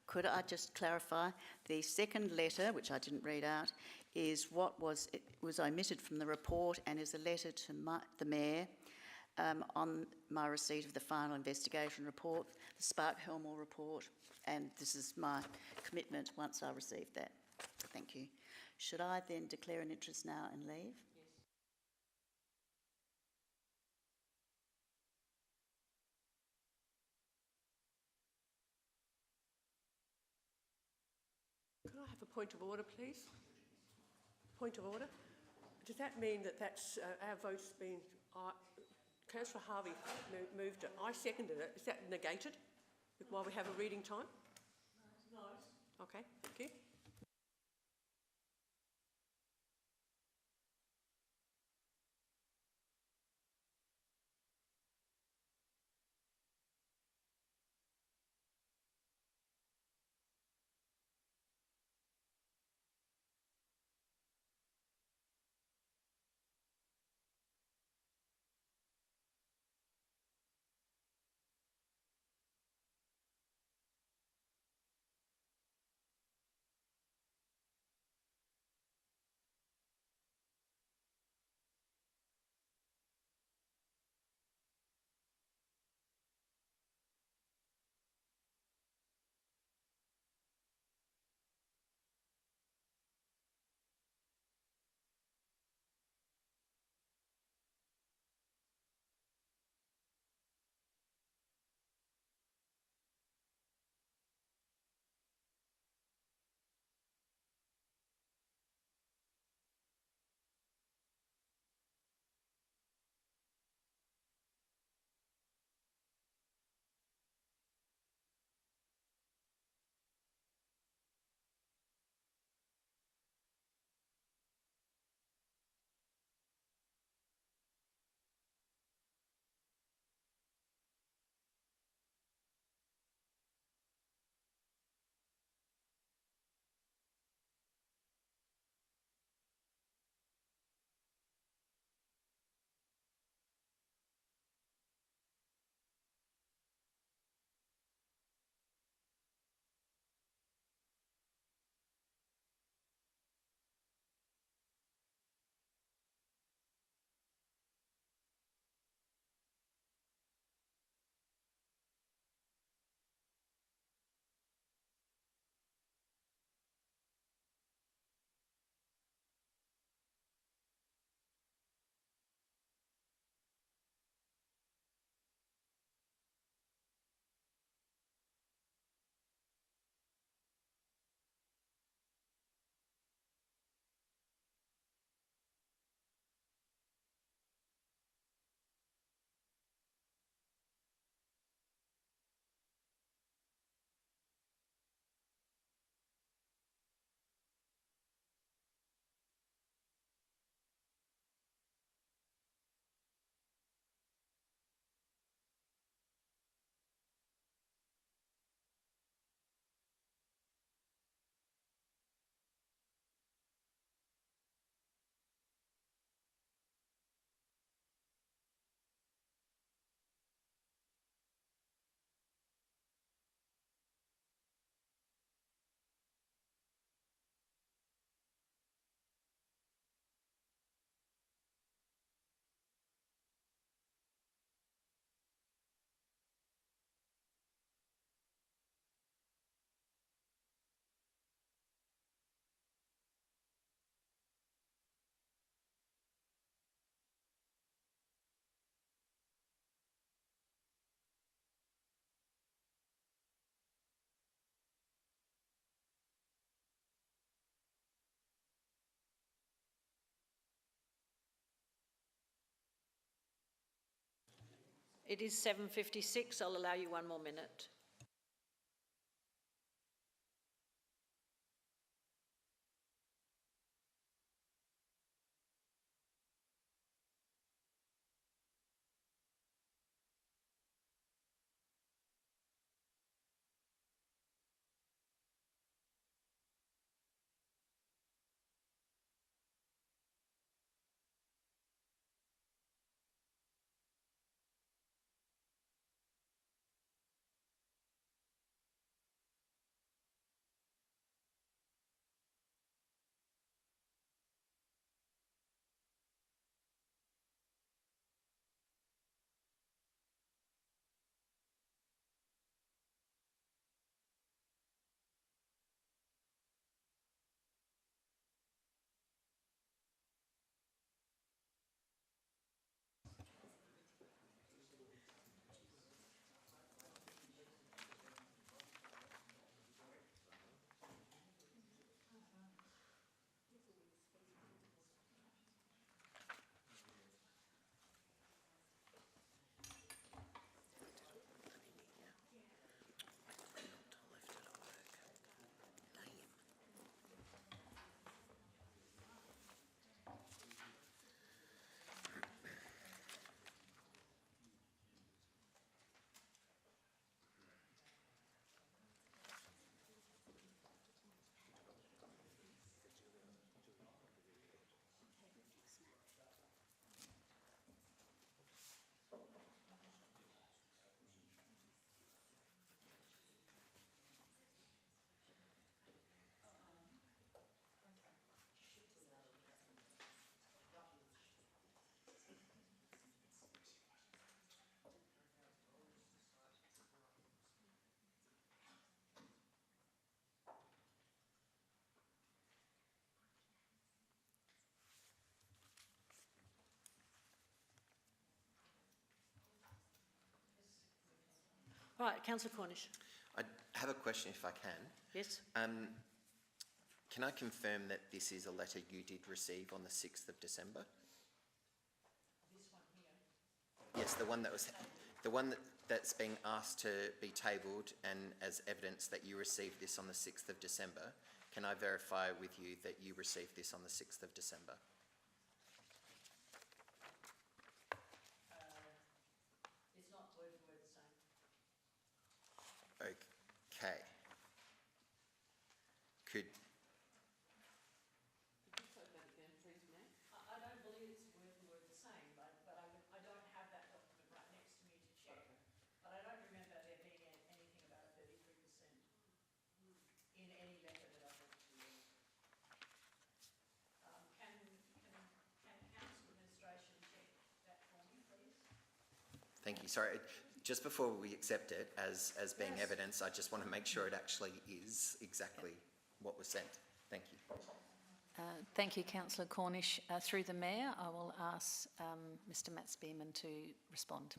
Could I just clarify? The second letter, which I didn't read out, is it was omitted from the report and is a letter to the Mayor on my receipt of the final investigation report, the Spark-Helmore report, and this is my commitment once I receive that. Thank you. Should I then declare an interest now and leave? Could I have a point of order, please? Point of order. Does that mean that that's our vote's been... Councillor Harvey moved it. I seconded it. Is that negated while we have a reading time? No. Okay, thank you. It is 7:56. I'll allow you one more minute. Right, Councillor Cornish. I have a question if I can. Yes. Can I confirm that this is a letter you did receive on the 6th of December? This one here. Yes, the one that's being asked to be tabled and as evidence that you received this on the 6th of December. Can I verify with you that you received this on the 6th of December? It's not word for word the same. Okay. Could I don't believe it's word for word the same, but I don't have that document right next to me to check. But I don't remember there being anything about a 33% in any letter that I've read to you. Can council administration check that for me, please? Thank you. Sorry, just before we accept it as being Yes. evidence, I just want to make sure it actually is exactly what was sent. Thank you. Thank you, Councillor Cornish. Through the Mayor, I will ask Mr Matt Spearman to respond.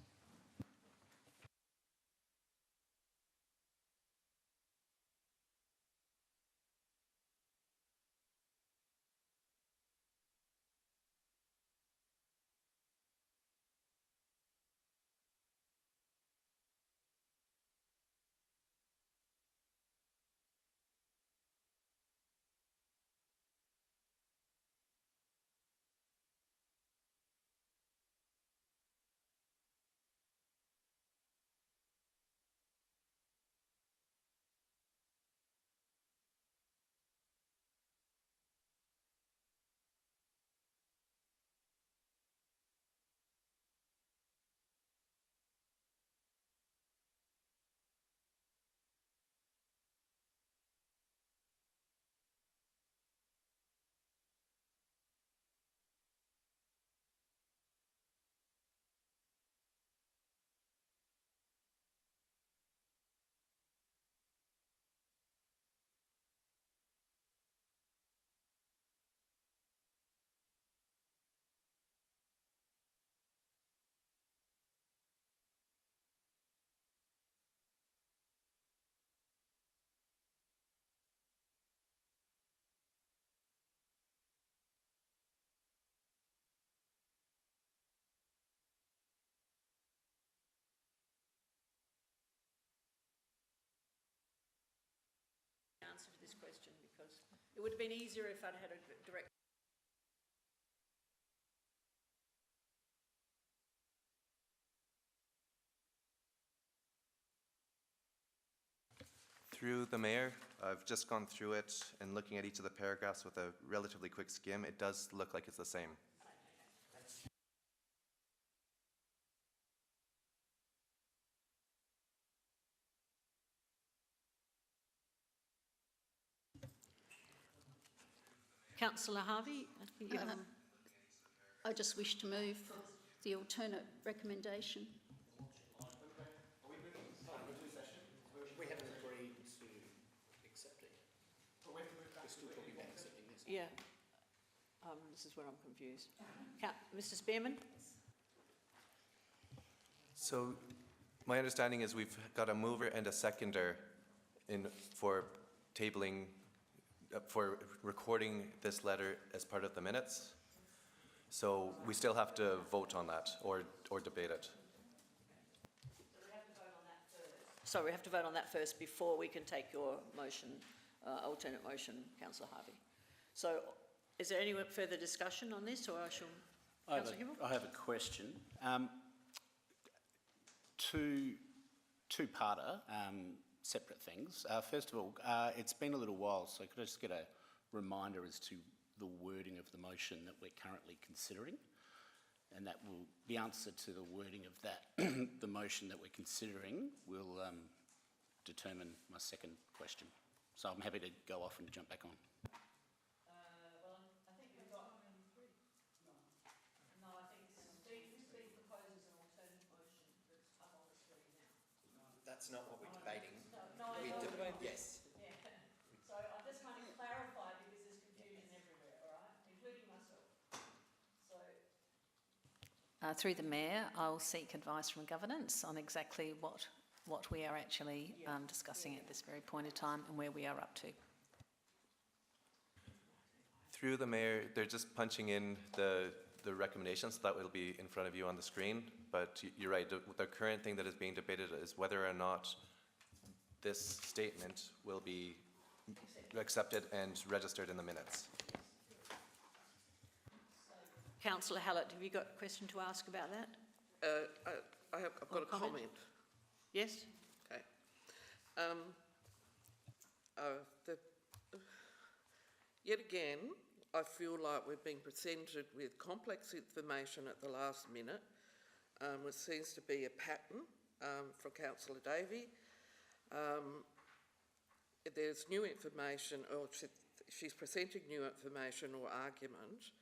question because it would have been easier if I'd had a direct. Through the Mayor, I've just gone through it and looking at each of the paragraphs with a relatively quick skim. It does look like it's the same. Councillor Harvey, I think you have. I just wish to move the alternate recommendation. We haven't agreed to accept it. We're still talking about accepting this. Yeah. This is where I'm confused. Mr. Spearman? So my understanding is we've got a mover and a seconder for tabling, for recording this letter as part of the minutes. So we still have to vote on that or debate it. So we have to vote on that first before we can take your motion, alternate motion, Councillor Harvey. So is there any further discussion on this, or I shall... I have a question. Two-parter, separate things. First of all, it's been a little while, so could I just get a reminder as to the wording of the motion that we're currently considering? And that will, the answer to the wording of that, the motion that we're considering, will determine my second question. So I'm happy to go off and jump back on. Well, I think we've got... No, I think this is being proposed as an alternate motion that's up on the screen now. That's not what we're debating. Yes. Yeah. So I'm just trying to clarify because there's confusion everywhere, all right, including myself. So... Through the Mayor, I'll seek advice from governance on exactly what we are actually discussing at this very point in time and where we are up to. Through the Mayor, they're just punching in the recommendations that will be in front of you on the screen. But you're right, the current thing that is being debated is whether or not this statement will be accepted and registered in the minutes. Councillor Hallett, have you got a question to ask about that? I've got a comment. Yes? Okay. Yet again, I feel like we've been presented with complex information at the last minute, which seems to be a pattern from Councillor Davey. There's new information, or she's presenting new information or argument.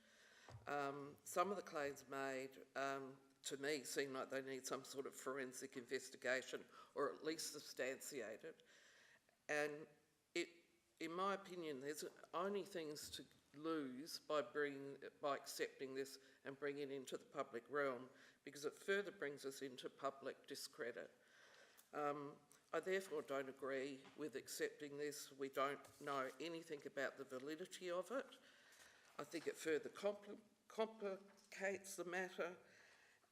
Some of the claims made, to me, seem like they need some sort of forensic investigation or at least substantiated. And in my opinion, there's only things to lose by accepting this and bringing it into the public realm, because it further brings us into public discredit. I therefore don't agree with accepting this. We don't know anything about the validity of it. I think it further complicates the matter,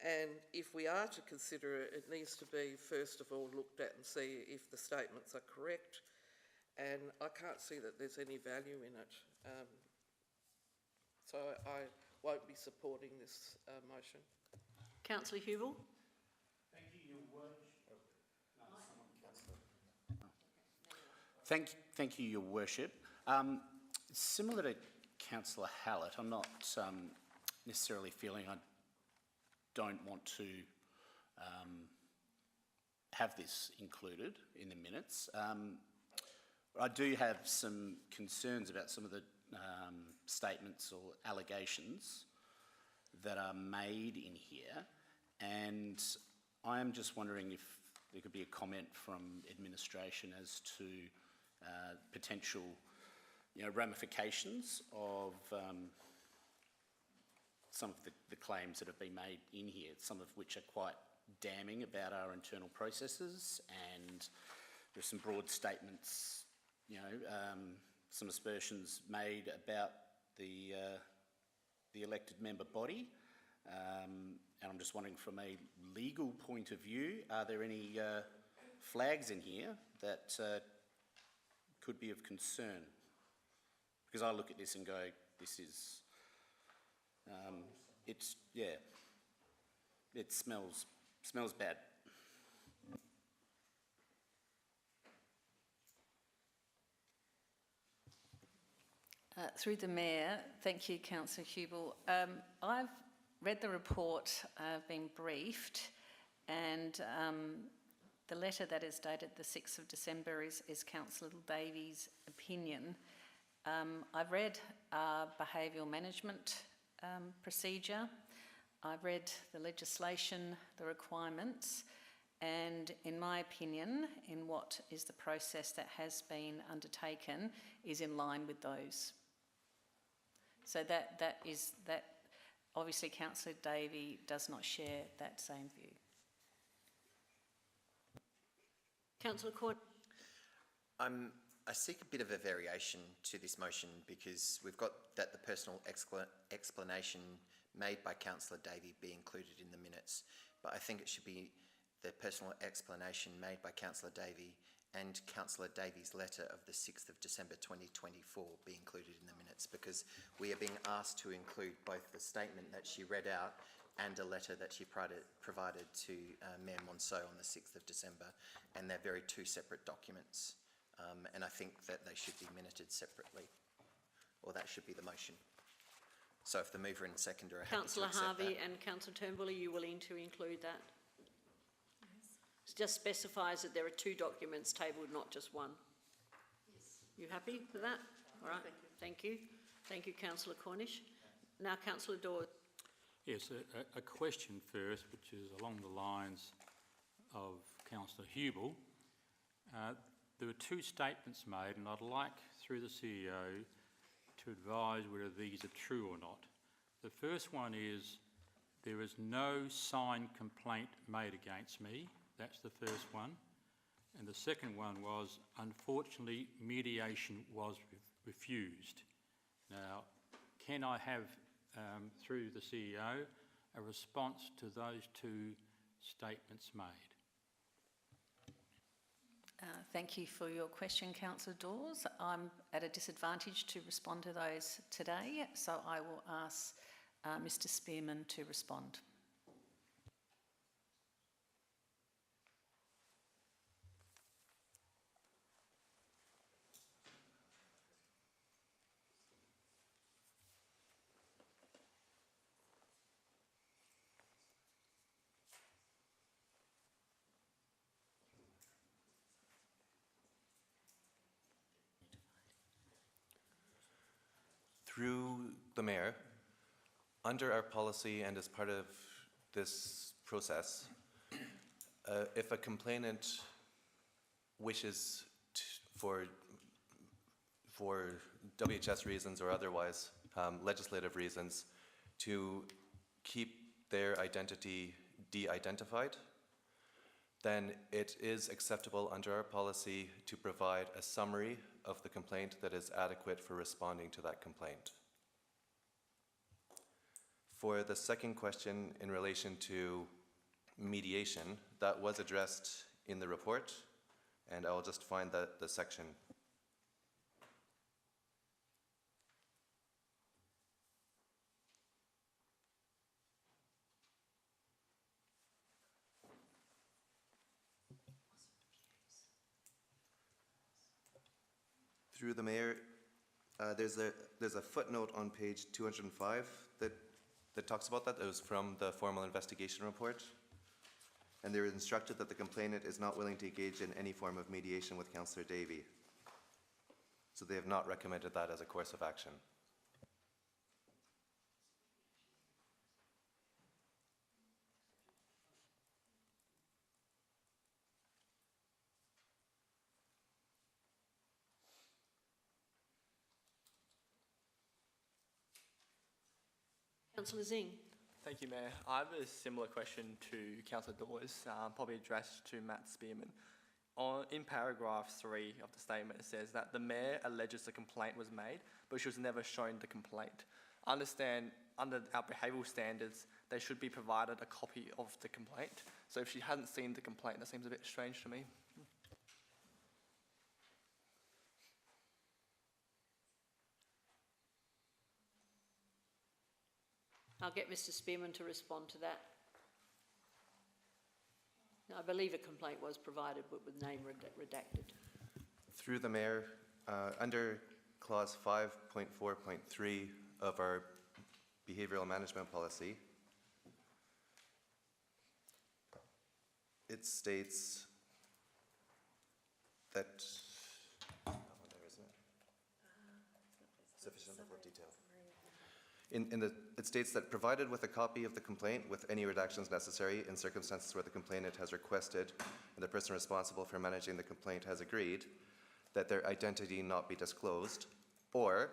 and if we are to consider it, it needs to be first of all looked at and see if the statements are correct, and I can't see that there's any value in it. So I won't be supporting this motion. Councillor Hubel? Thank you, Your Worship. Thank you, Your Worship. Similar to Councillor Hallett, I'm not necessarily feeling I don't want to have this included in the minutes. I do have some concerns about some of the statements or allegations that are made in here, and I am just wondering if there could be a comment from administration as to potential ramifications of some of the claims that have been made in here, some of which are quite damning about our internal processes, and there's some broad statements, some aspersions made about the elected member body, and I'm just wondering, from a legal point of view, are there any flags in here that could be of concern Because I look at this and go, this is, it smells bad. Through the Mayor, thank you, Councillor Hubel. I've read the report, I've been briefed, and the letter that is dated the 6th of December is Councillor Davies' opinion. I've read our behavioural management procedure, I've read the legislation, the requirements, and in my opinion, in what is the process that has been undertaken, is in line with those. So that obviously Councillor Davey does not share that same view. Councillor Court. I seek a bit of a variation to this motion because we've got that the personal explanation made by Councillor Davey be included in the minutes, but I think it should be the personal explanation made by Councillor Davey and Councillor Davies' letter of the 6th of December 2024 be included in the minutes, because we are being asked to include both the statement that she read out and a letter that she provided to Mayor Monceau on the 6th of December, and they're two separate documents. And I think that they should be minuted separately, or that should be the motion. So if the mover and seconder are happy to Councillor accept Harvey that. and Councillor Turnbull, are you willing to include that? It just specifies that there are two documents tabled, not just one. Yes. You happy with that? All right, thank you. Thank you, Councillor Cornish. Now, Councillor Dawes. Yes, a question first, which is along the lines of Councillor Hubel. There were two statements made, and I'd like, through the CEO, to advise whether these are true or not. The first one is, there is no signed complaint made against me. That's the first one. And the second one was, unfortunately, mediation was refused. Now, can I have, through the CEO, a response to those two statements made? Thank you for your question, Councillor Dawes. I'm at a disadvantage to respond to those today, so I will ask Mr. Spearman to respond. Through the Mayor, under our policy and as part of this process, if a complainant wishes for WHS reasons or otherwise, legislative reasons, to keep their identity de-identified, then it is acceptable under our policy to provide a summary of the complaint that is adequate for responding to that complaint. For the second question in relation to mediation, that was addressed in the report, and I will just find the section. Through the Mayor, there's a footnote on page 205 that talks about that. It was from the formal investigation report. And they were instructed that the complainant is not willing to engage in any form of mediation with Councillor Davey. So they have not recommended that as a course of action. Councillor Zing. Thank you, Mayor. I have a similar question to Councillor Dawes, probably addressed to Matt Spearman. In paragraph 3 of the statement, it says that the Mayor alleges a complaint was made, but she was never shown the complaint. I understand under our behavioural standards, they should be provided a copy of the complaint. So if she hadn't seen the complaint, that seems a bit strange to me. I'll get Mr Spearman to respond to that. I believe a complaint was provided, but with name redacted. Through the Mayor, under clause 5.4.3 of our behavioural management policy, it states that sufficient level of detail. It states that provided with a copy of the complaint with any redactions necessary in circumstances where the complainant has requested and the person responsible for managing the complaint has agreed that their identity not be disclosed, or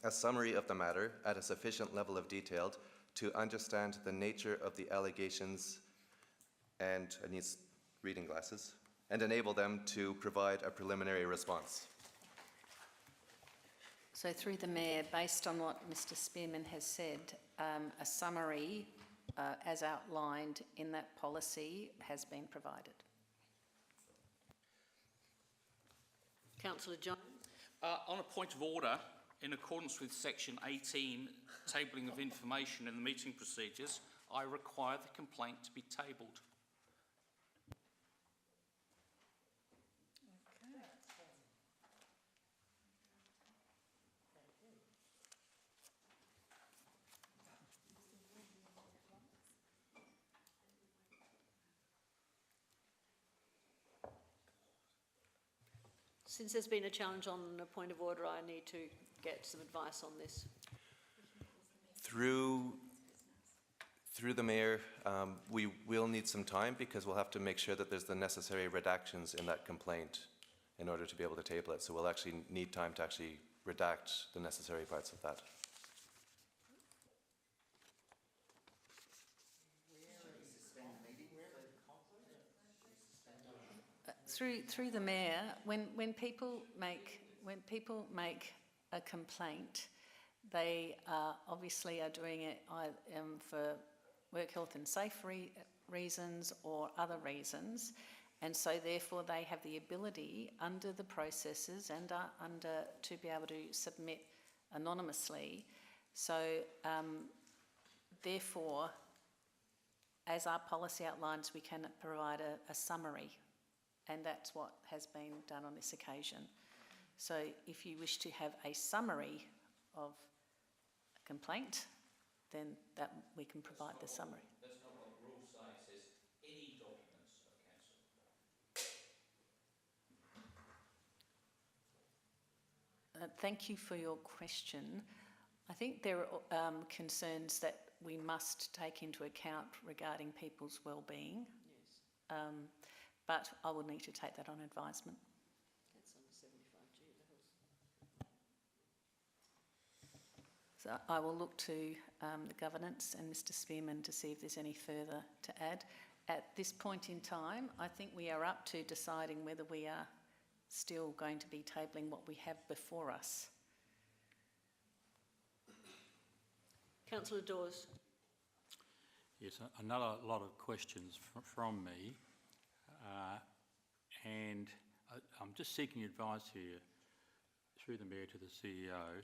a summary of the matter at a sufficient level of detail to understand the nature of the allegations and, it needs reading glasses, and enable them to provide a preliminary response. So through the Mayor, based on what Mr Spearman has said, a summary as outlined in that policy has been provided. Councillor John. On a point of order, in accordance with section 18, tabling of information in the meeting procedures, I require the complaint to be tabled. Since there's been a challenge on a point of order, I need to get some advice on this. Through the Mayor, we will need some time because we'll have to make sure that there's the necessary redactions in that complaint in order to be able to table it. So we'll actually need time to actually redact the necessary parts of that. Through the Mayor, when people make a complaint, they obviously are doing it for work health and safety reasons or other reasons, and so therefore they have the ability under the processes and under to be able to submit anonymously. So therefore, as our policy outlines, we can provide a summary. And that's what has been done on this occasion. So if you wish to have a summary of a complaint, then that we can provide the summary. That's not what the rules say. It says any documents of council. Thank you for your question. I think there are concerns that we must take into account regarding people's well-being. Yes. But I will need to take that on advisement. That's under 75G levels. So I will look to the governance and Mr Spearman to see if there's any further to add. At this point in time, I think we are up to deciding whether we are still going to be tabling what we have before us. Councillor Dawes. Yes, another lot of questions from me. And I'm just seeking advice here through the Mayor to the CEO.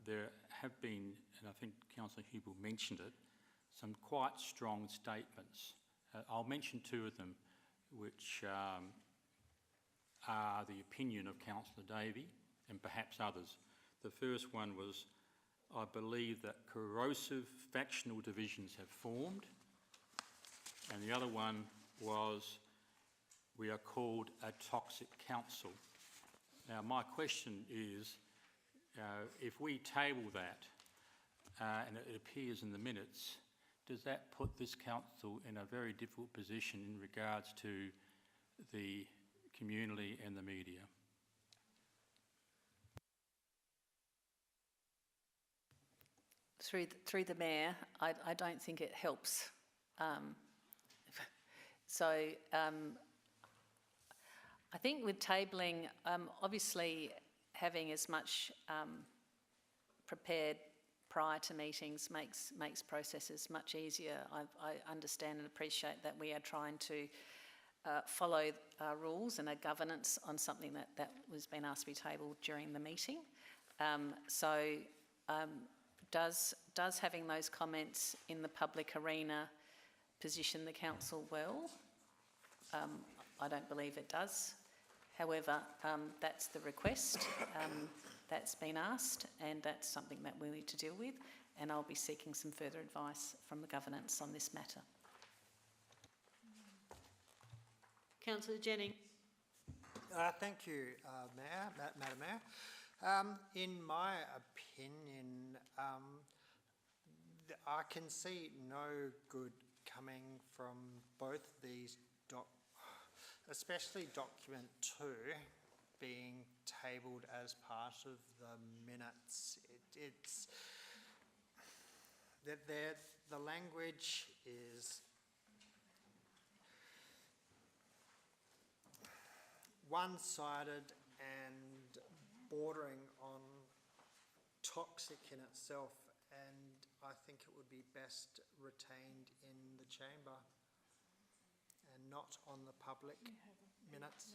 There have been, and I think Councillor Hubel mentioned it, some quite strong statements. I'll mention two of them, which are the opinion of Councillor Davey and perhaps others. The first one was, I believe that corrosive factional divisions have formed, and the other one was, we are called a toxic council. Now, my question is, if we table that and it appears in the minutes, does that put this council in a very difficult position in regards to the community and the media? Through the Mayor, I don't think it helps. I think with tabling, obviously having as much prepared prior to meetings makes processes much easier. I understand and appreciate that we are trying to follow our rules and our governance on something that was been asked to be tabled during the meeting. does having those comments in the public arena position the council well? I don't believe it does. However, that's the request that's been asked, and that's something that we need to deal with, and I'll be seeking some further advice from the governance on this matter. Councillor Jennings. Thank you, Madam Mayor. In my opinion, I can see no good coming from both these especially document 2 being tabled as part of the minutes. It's that the language is one-sided and bordering on toxic in itself, and I think it would be best retained in the chamber and not on the public minutes.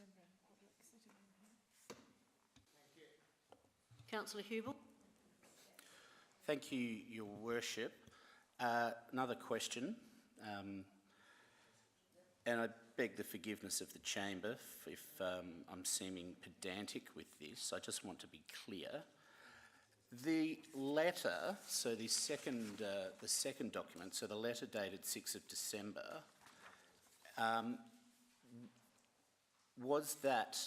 Councillor Hubel. Thank you, Your Worship. Another question, and I beg the forgiveness of the chamber if I'm seeming pedantic with this. I just want to be clear. The letter, so the second document, so the letter dated 6th of December, was that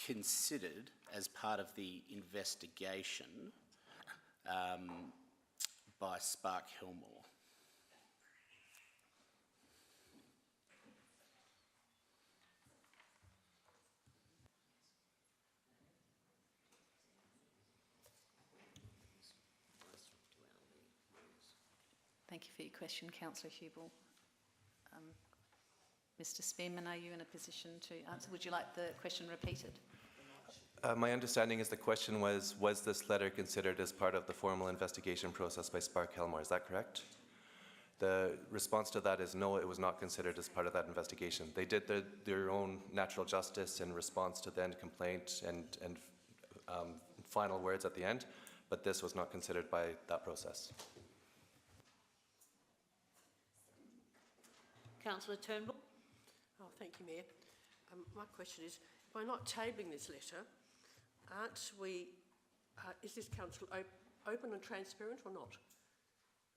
considered as part of the investigation by Spark Hillmore? Thank you for your question, Councillor Hubel. Mr. Spearman, are you in a position to answer? Would you like the question repeated? My understanding is the question was this letter considered as part of the formal investigation process by Spark Hillmore? Is that correct? The response to that is no, it was not considered as part of that investigation. They did their own natural justice in response to the end complaint and final words at the end, but this was not considered by that process. Councillor Turnbull. Oh, thank you, Mayor. My question is, by not tabling this letter, aren't we, is this council open and transparent or not?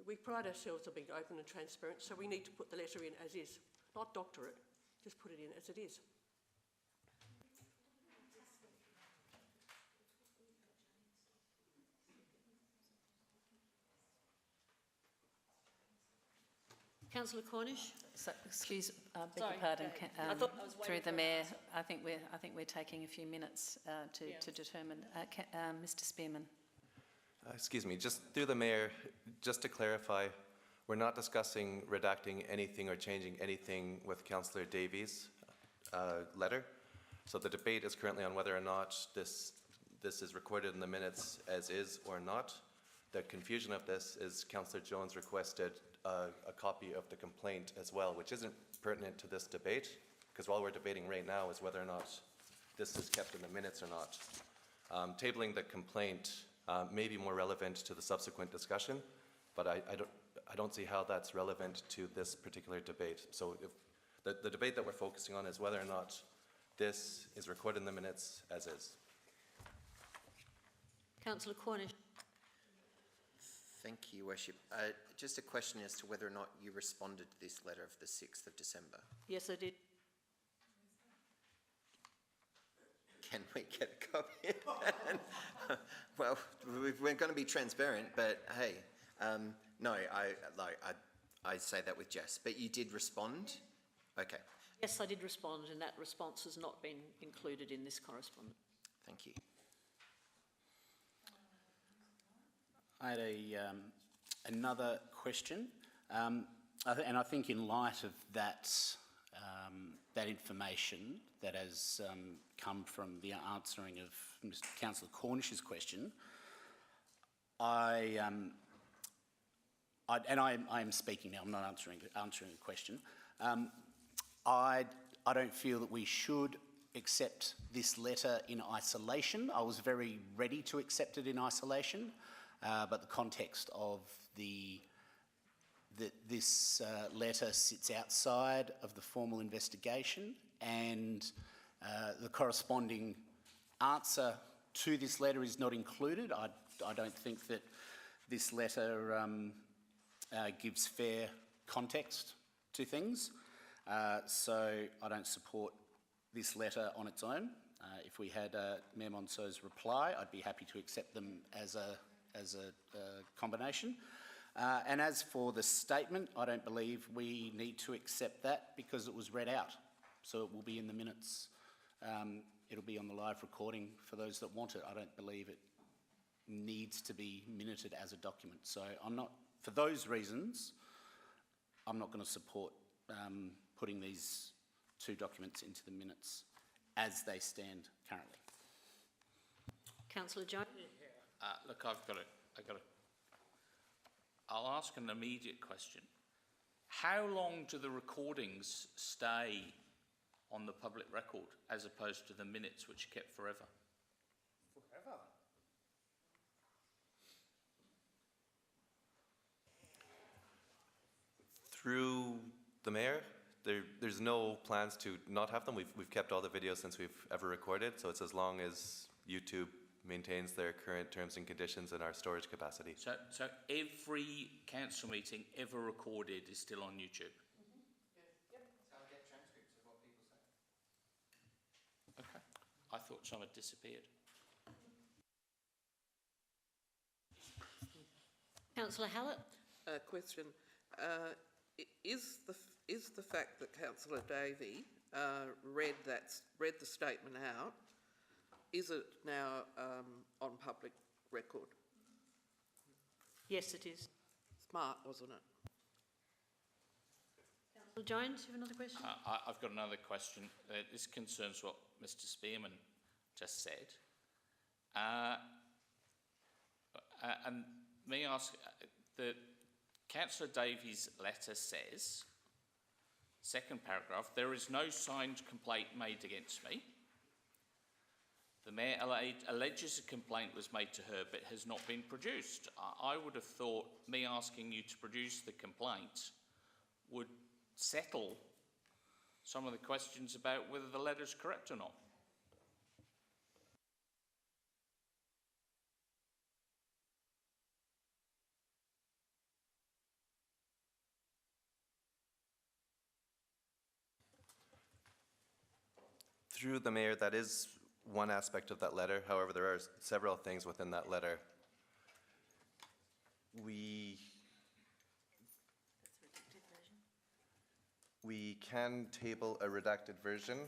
We pride ourselves on being open and transparent, so we need to put the letter in as is, not doctor it, just put it in as it is. Councillor Cornish. So, beg your Sorry, pardon, I thought I was through waiting the for an Mayor. answer. I think we're taking a few minutes to determine. Mr. Spearman. Excuse me, just through the Mayor, just to clarify, we're not discussing redacting anything or changing anything with Councillor Davies' letter. So the debate is currently on whether or not this is recorded in the minutes as is or not. The confusion of this is Councillor Jones requested a copy of the complaint as well, which isn't pertinent to this debate, because all we're debating right now is whether or not this is kept in the minutes or not. Tabling the complaint may be more relevant to the subsequent discussion, but I don't see how that's relevant to this particular debate. So if the debate that we're focusing on is whether or not this is recorded in the minutes as is. Councillor Cornish. Thank you, Your Worship. Just a question as to whether or not you responded to this letter of the 6th of December. Yes, I did. Can we get a copy? Well, we're going to be transparent, but hey, no, I say that with jest. But you did respond? Okay. Yes, I did respond, and that response has not been included in this correspondence. Thank you. I had another question, and I think in light of that information that has come from the answering of Mr. Councillor Cornish's question, I am speaking now. I'm not answering a question. I don't feel that we should accept this letter in isolation. I was very ready to accept it in isolation. but the context of that this letter sits outside of the formal investigation, and the corresponding answer to this letter is not included. I don't think that this letter gives fair context to things, so I don't support this letter on its own. If we had Mayor Monceau's reply, I'd be happy to accept them as a combination. And as for the statement, I don't believe we need to accept that because it was read out. So it will be in the minutes. It'll be on the live recording for those that want it. I don't believe it needs to be minuted as a document. So for those reasons, I'm not going to support putting these two documents into the minutes as they stand currently. Councillor Jones. Look, I'll ask an immediate question. How long do the recordings stay on the public record as opposed to the minutes which are kept forever? Forever. Through the mayor, there's no plans to not have them. We've kept all the videos since we've ever recorded, so it's as long as YouTube maintains their current terms and conditions and our storage capacity. So every council meeting ever recorded is still on YouTube? Yep. So I get transcripts of what people say. Okay. I thought some had disappeared. Councillor Hallett. Question. Is the fact that Councillor Davey read the statement out, is it now on public record? Yes, it is. Smart, wasn't it? Councillor Jones, you have another question? I've got another question. This concerns what Mr. Spearman just said. And may I ask, the Councillor Davies' letter says, second paragraph, there is no signed complaint made against me. The Mayor alleges a complaint was made to her but has not been produced. I would have thought me asking you to produce the complaint would settle some of the questions about whether the letter's correct or not. Through the mayor, that is one aspect of that letter. However, there are several things within that letter. We can table a redacted version.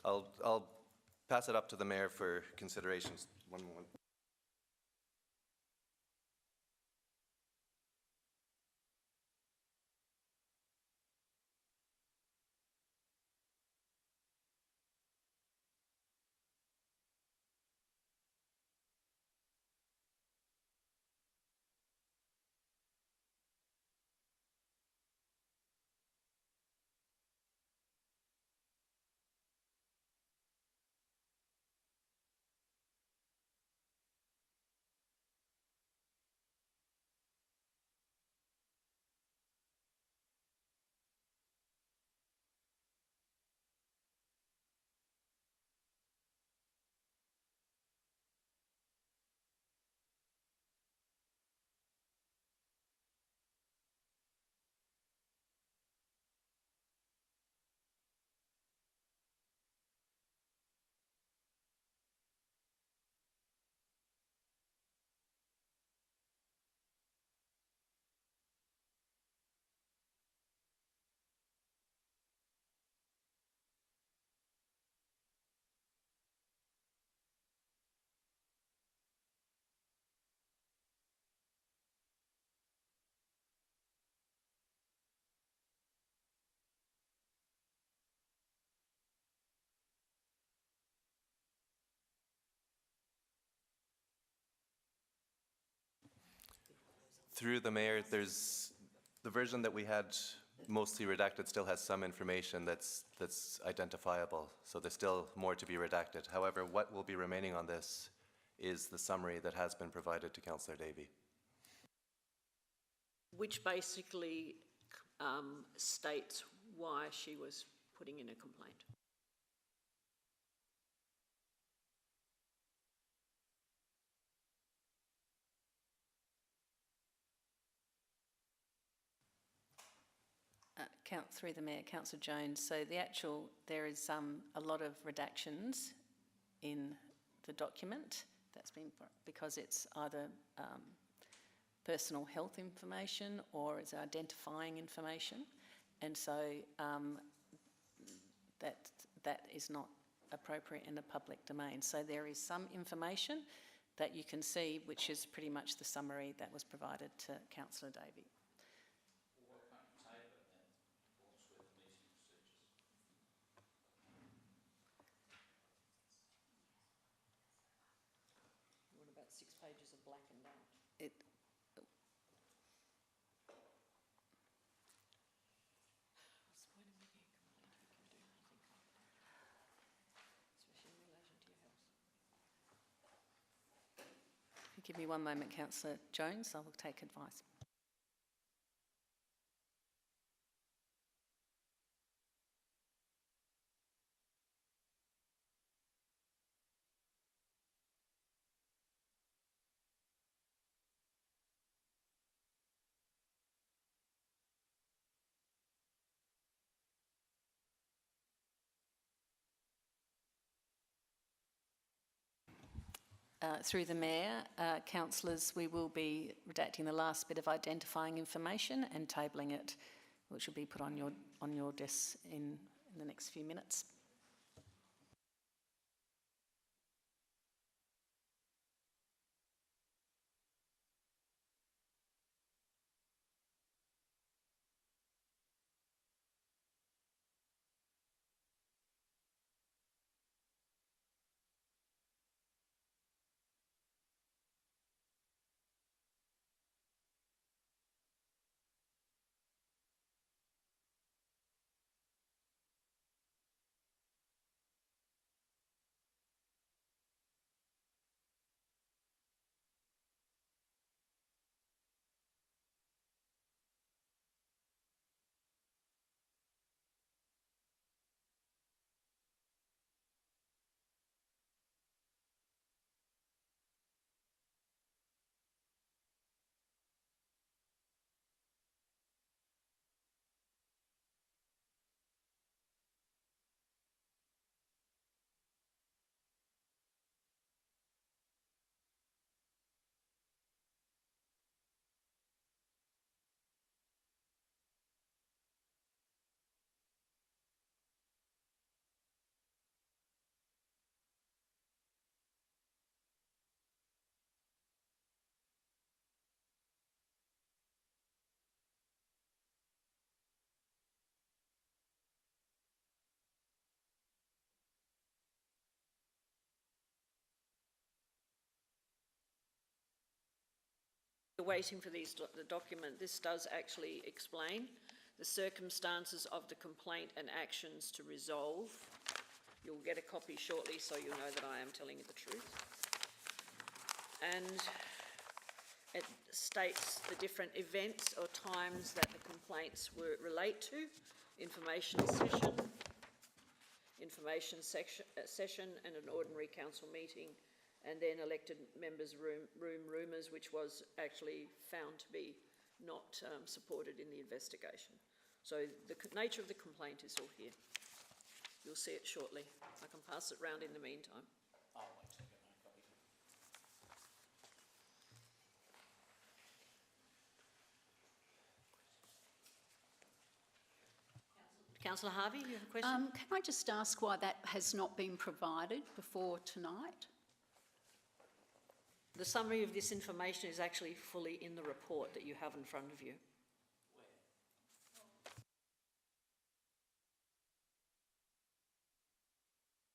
I'll pass it up to the mayor for considerations. One moment. Through the mayor, there's the version that we had mostly redacted still has some information that's identifiable, so there's still more to be redacted. However, what will be remaining on this is the summary that has been provided to Councillor Davey. Which basically states why she was putting in a complaint. Through the Mayor, Councillor Jones. So there is a lot of redactions in the document. That's been because it's either personal health information or it's identifying information, and so that is not appropriate in the public domain. So there is some information that you can see, which is pretty much the summary that was provided to Councillor Davey. What about 6 pages of black and white? Give me one moment, Councillor Jones. I will take advice. Through the Mayor, councillors, we will be redacting the last bit of identifying information and tabling it, which will be put on your desks in the next few minutes. You're waiting for the document. This does actually explain the circumstances of the complaint and actions to resolve. You'll get a copy shortly, so you'll know that I am telling you the truth. And it states the different events or times that the complaints relate to: information session and an ordinary council meeting, and then elected members' room rumours, which was actually found to be not supported in the investigation. So the nature of the complaint is all here. You'll see it shortly. I can pass it round in the meantime. I'll wait till I get my copy. Councillor Harvey, you have a question? Can I just ask why that has not been provided before tonight? The summary of this information is actually fully in the report that you have in front of you.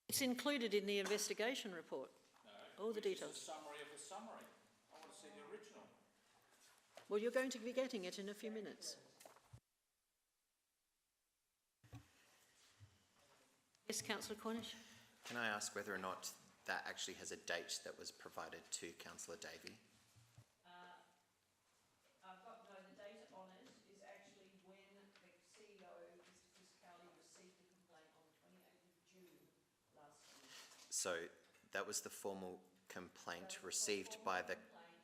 It's included in the investigation report. No. All the details. It's a summary of the summary. I want to see the original. Well, you're going to be getting it in a few minutes. Yes, Councillor Cornish? Can I ask whether or not that actually has a date that was provided to Councillor Davey? I've got, no, the date on it is actually when the CEO, Mr Fiscali, received a complaint on the 28th of June last year. So that was the formal complaint received by the...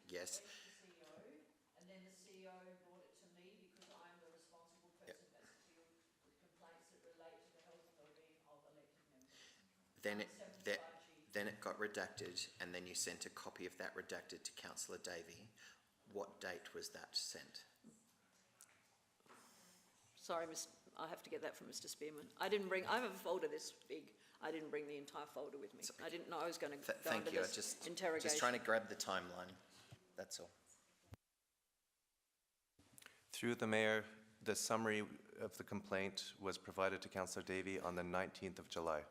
Yes. Went to the CEO, and then the CEO brought it to me because I'm the responsible person that's to deal with complaints that relate to the health and wellbeing of elected members. Then it got redacted, and then you sent a copy of that redacted to Councillor Davey. What date was that sent? Sorry, I have to get that from Mr Spearman. I have a folder this big. I didn't bring the entire folder with me. I didn't know I was going to go Thank into you. this interrogation. Just trying to grab the timeline. That's all. Through the Mayor, the summary of the complaint was provided to Councillor Davey on the 19th of July.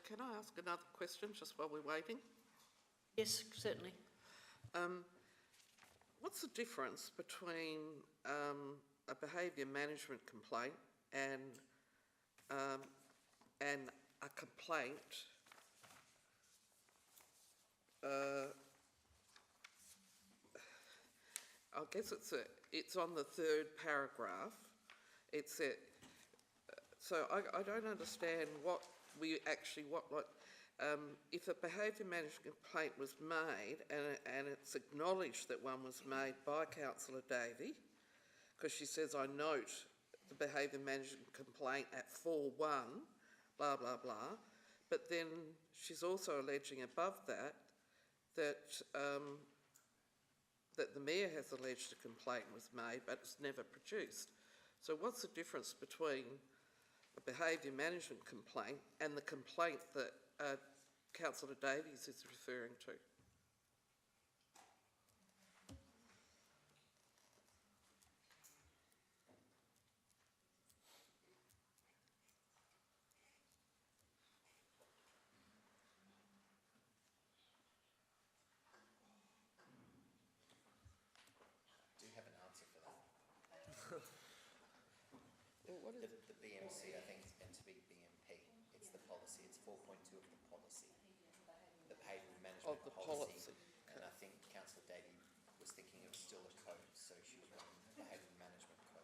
Can I ask another question just while we're waiting? Yes, certainly. What's the difference between a behaviour management complaint and a complaint? I guess it's on the third paragraph. It's it. So I don't understand what we actually if a behaviour management complaint was made and it's acknowledged that one was made by Councillor Davey, because she says, I note the behaviour management complaint at 4.1, blah, blah, blah, but then she's also alleging above that the Mayor has alleged a complaint was made but it's never produced. So what's the difference between a behaviour management complaint and the complaint that Councillor Davies is referring to? Do you have an answer for that? The BMC, I think, is meant to be BMP. It's the policy. It's 4.2 of the policy. The behaviour management policy. And I think Councillor Davey was thinking it was still a code, so she was running the behaviour management code.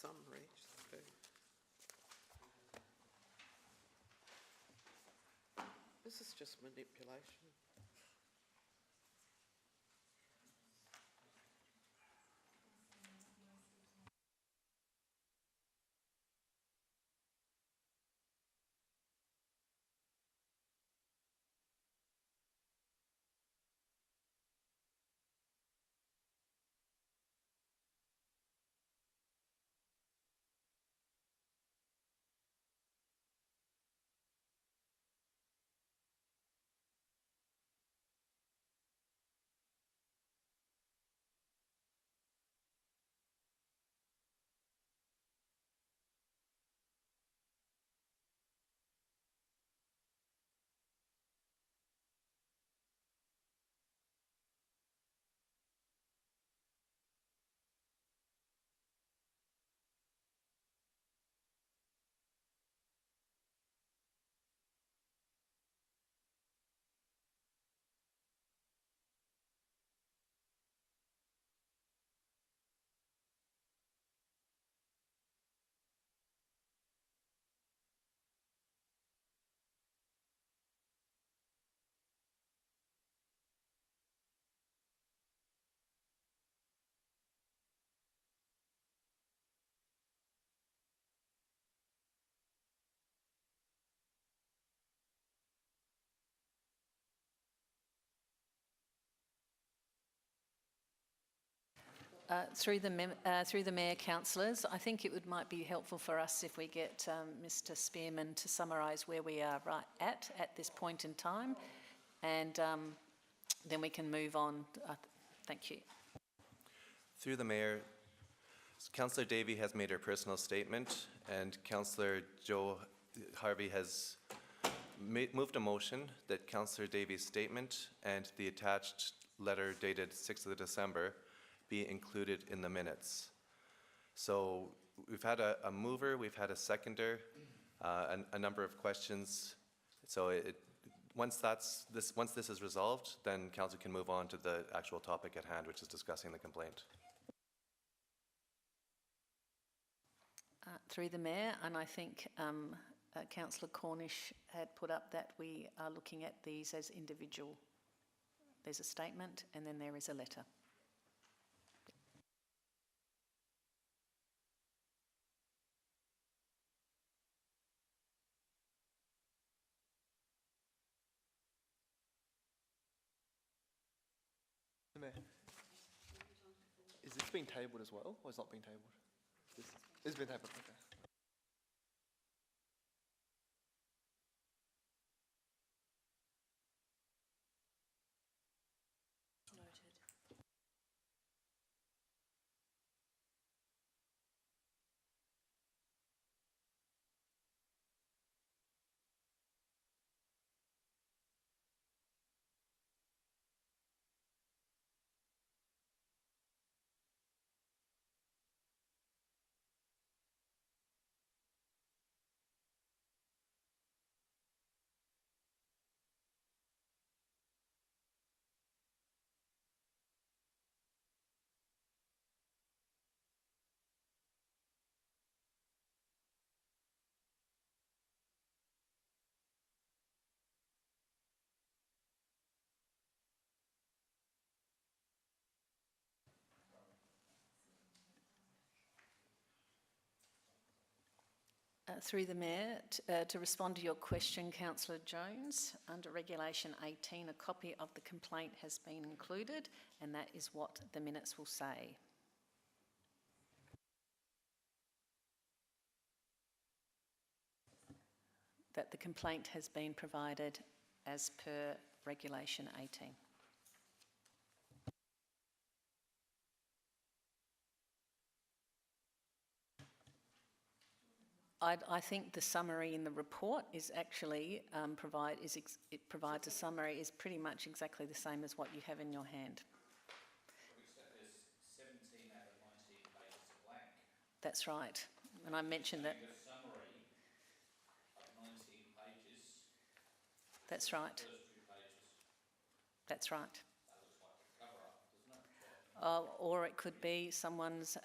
summary. So. This is just manipulation. Through the Mayor, councillors, I think it might be helpful for us if we get Mr Spearman to summarise where we are at this point in time, and then we can move on. Thank you. Through the Mayor, Councillor Davey has made her personal statement, and Councillor Joe Harvey has moved a motion that Councillor Davey's statement and the attached letter dated 6th of December be included in the minutes. So we've had a mover, we've had a seconder, a number of questions. So once this is resolved, then council can move on to the actual topic at hand, which is discussing the complaint. Through the Mayor, and I think Councillor Cornish had put up that we are looking at these as individual. There's a statement and then there is a letter. Is this being tabled as well, or is it not being tabled? It's been tabled, okay. Through the Mayor, to respond to your question, Councillor Jones, under Regulation 18, a copy of the complaint has been included, and that is what the minutes will say. That the complaint has been provided as per Regulation 18. I think the summary in the report is actually it provides a summary is pretty much exactly the same as what you have in your hand. Except there's 17 out of 19 pages are blank. That's right, and I mentioned that. A summary of 19 pages. That's right. The first 2 pages. That's right. That looks like a cover-up, doesn't it? or it could be someone's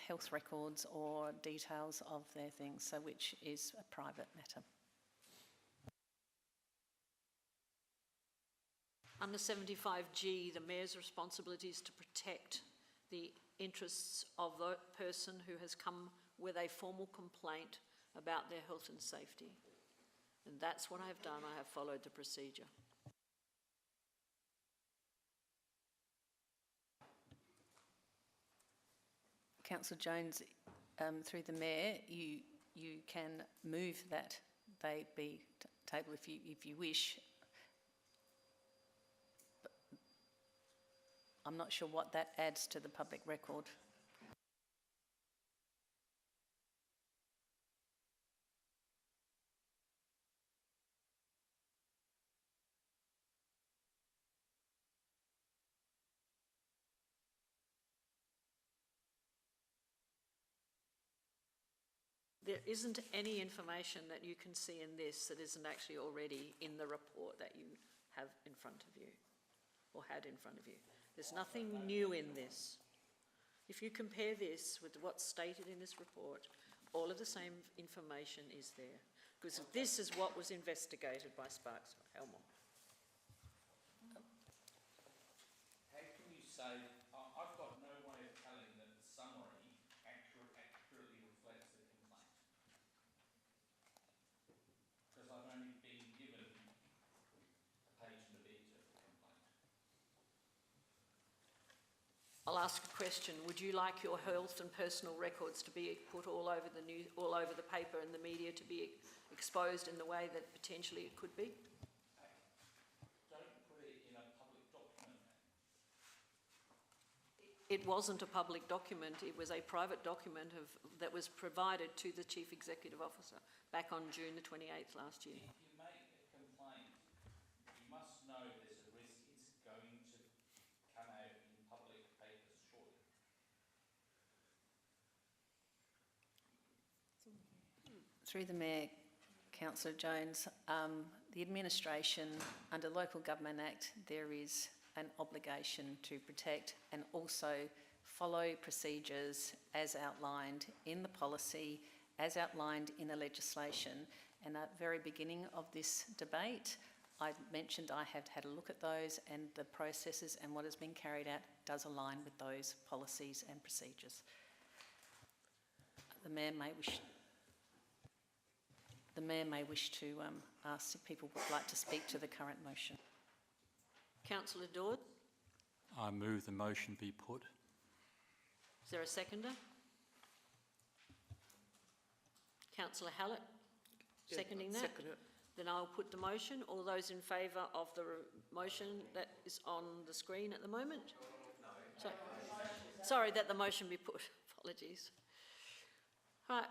health records or details of their things, so which is a private matter. Under 75G, the Mayor's responsibility is to protect the interests of the person who has come with a formal complaint about their health and safety. And that's what I have done. I have followed the procedure. Councillor Jones, through the Mayor, you can move that they be tabled if you wish. But I'm not sure what that adds to the public record. There isn't any information that you can see in this that isn't actually already in the report that you have in front of you, or had in front of you. There's nothing new in this. If you compare this with what's stated in this report, all of the same information is there, because this is what was investigated by Sparks Helmore. How can you say, I've got no way of telling that the summary accurately reflects the complaint? Because I've only been given a page and a bit of the complaint. I'll ask a question. Would you like your health and personal records to be put all over the news, all over the paper and the media, to be exposed in the way that potentially it could be? Don't put it in a public document. It wasn't a public document. It was a private document that was provided to the Chief Executive Officer back on June the 28th last year. If you make a complaint, you must know there's a risk it's going to come out in public papers shortly. Through the Mayor, Councillor Jones, the administration, under Local Government Act, there is an obligation to protect and also follow procedures as outlined in the policy, as outlined in the legislation. And at the very beginning of this debate, I mentioned I have had a look at those, and the processes and what has been carried out does align with those policies and procedures. The Mayor may wish to ask if people would like to speak to the current motion. Councillor Dord, I move the motion be put. is there a seconder? Councillor Hallett, seconding that? Second it. Then I'll put the motion. All those in favour of the motion that is on the screen at the moment? Sorry, that the motion be put. Apologies. Right.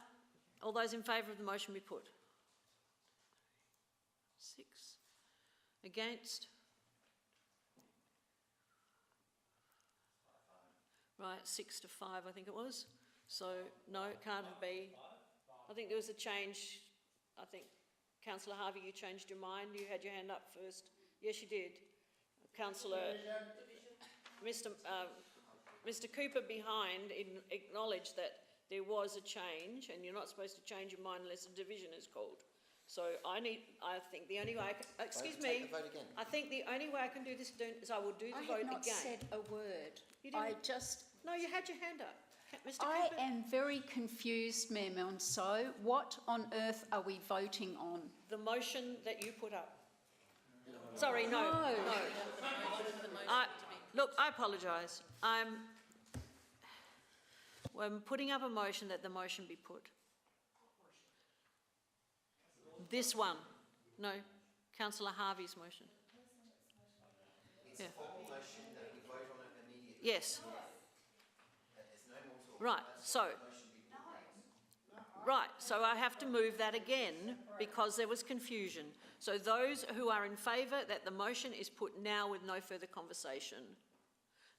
All those in favour of the motion be put? 6. Against? Right, 6 to 5 I think it was. So no, it can't be. I think there was a change. I think, Councillor Harvey, you changed your mind. You had your hand up first. Yes, you did. Councillor, Mr. Cooper behind acknowledged that there was a change, and you're not supposed to change your mind unless a division is called. So I think the only way I can, excuse me, Take the vote again. I think the only way I can do this is I will do the vote again. I have not said a word. You didn't. I just... No, you had your hand up. Mr. I Cooper? am very confused, Mayor Monceau. What on earth are we voting on? The motion that you put up. Sorry, no. Look, I apologise. We're putting up a motion that the motion be put. This one. No, Councillor Harvey's motion. It's a formal motion that we vote on it immediately. Yes. There's no more talk. Right, so I have to move that again because there was confusion. So those who are in favour that the motion is put now with no further conversation,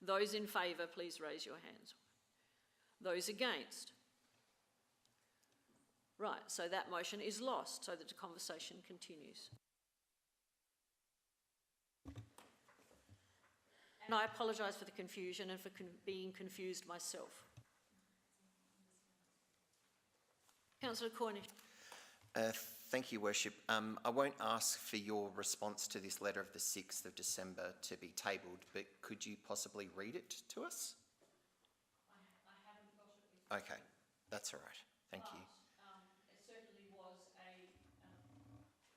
those in favour, please raise your hands. Those against? Right, so that motion is lost so that the conversation continues. And I apologise for the confusion and for being confused myself. Councillor Cornish. Thank you, Worship. I won't ask for your response to this letter of the 6th of December to be tabled, but could you possibly read it to us? I haven't got it with me. Okay, that's all right. Thank you.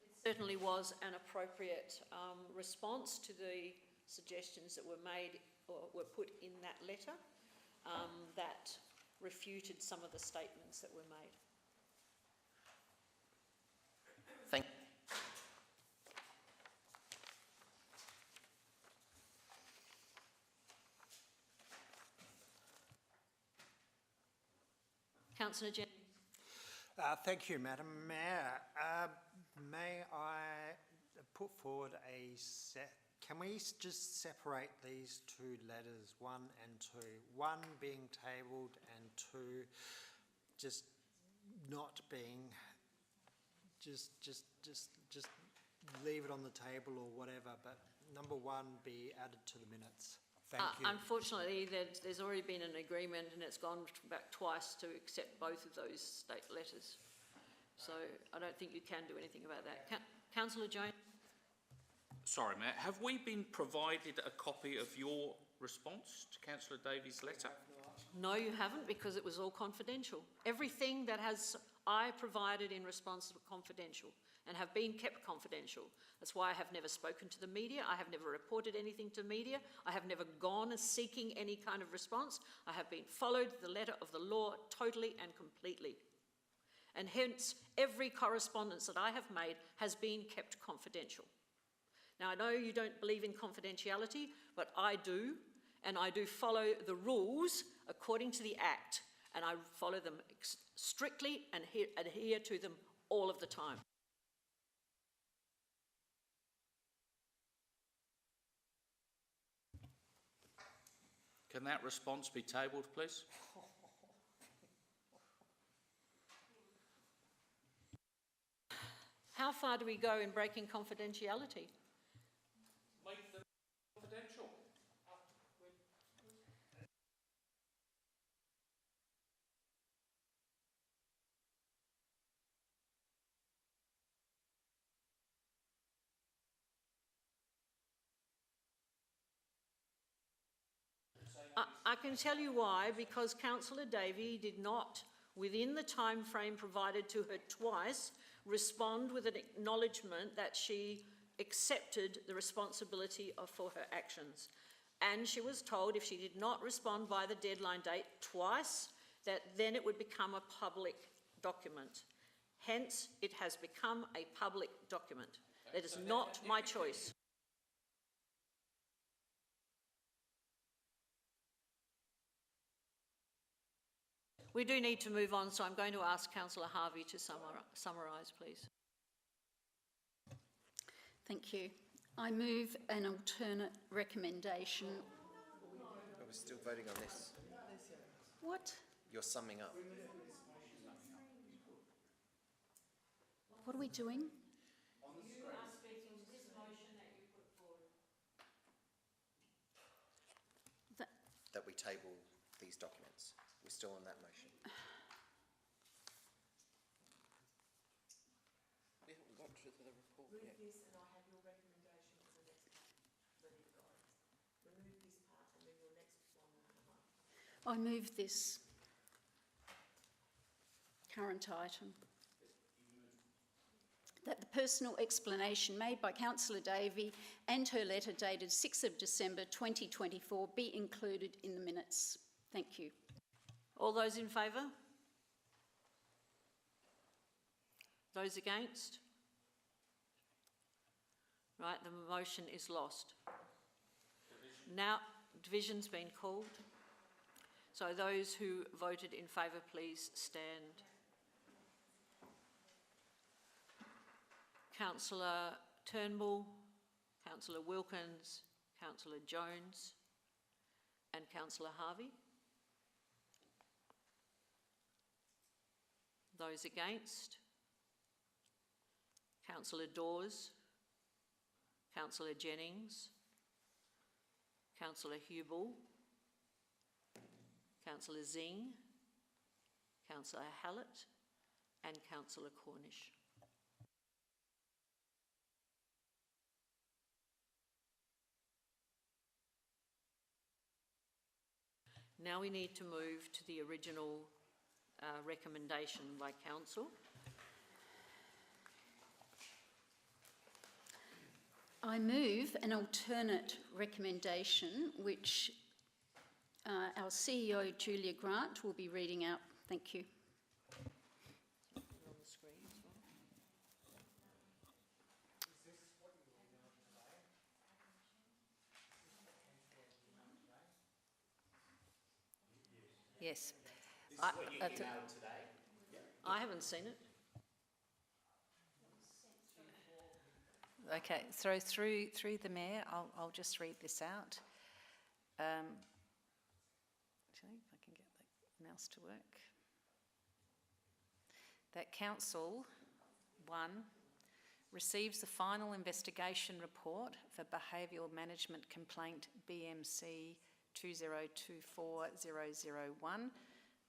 It certainly was an appropriate response to the suggestions that were made or were put in that letter that refuted some of the statements that were made. Thank Councillor Jennings. Thank you, Madam Mayor. May I put forward can we just separate these two letters, 1 and 2? 1 being tabled and 2 just not being, just leave it on the table or whatever, but number 1 be added to the minutes. Thank you. Unfortunately, there's already been an agreement and it's gone back twice to accept both of those state letters. So I don't think you can do anything about that. Councillor Jones? Sorry, Matt. Have we been provided a copy of your response to Councillor Davies' letter? No, you haven't, because it was all confidential. Everything that I provided in response was confidential and have been kept confidential. That's why I have never spoken to the media. I have never reported anything to media. I have never gone seeking any kind of response. I have been followed the letter of the law totally and completely. And hence, every correspondence that I have made has been kept confidential. Now, I know you don't believe in confidentiality, but I do, and I do follow the rules according to the Act, and I follow them strictly and adhere to them all of the time. Can that response be tabled, please? How far do we go in breaking confidentiality? Make them confidential. I can tell you why, because Councillor Davey did not, within the time frame provided to her twice, respond with an acknowledgement that she accepted the responsibility for her actions. And she was told if she did not respond by the deadline date twice, that then it would become a public document. Hence, it has become a public document. It is not my choice. We do need to move on, so I'm going to ask Councillor Harvey to summarise, please. Thank you. I move an alternate recommendation. We're still voting on this. What? You're summing up. What are we doing? You are speaking to this motion that you put forward. That we table these documents. We're still on that motion. We haven't got to the report yet. This, and I have your recommendation for the next part ready to go. Remove this part and then your next one. I move this current item. That the personal explanation made by Councillor Davey and her letter dated 6th of December 2024 be included in the minutes. Thank you. All those in favour? Those against? Right, the motion is lost. Now, division's been called. So those who voted in favour, please stand. Councillor Turnbull, Councillor Wilkins, Councillor Jones and Councillor Harvey. Those against? Councillor Dawes, Councillor Jennings, Councillor Hubel, Councillor Zing, Councillor Hallett and Councillor Cornish. Now we need to move to the original recommendation by council. I move an alternate recommendation which our CEO Julia Grant will be reading out. Thank you. On the screen as well. Yes. This is what you emailed today? I haven't seen it. Okay, so through the Mayor, I'll just read this out. Actually, if I can get the mouse to work. That Council, 1, receives the final investigation report for behavioural management complaint BMC 2024001,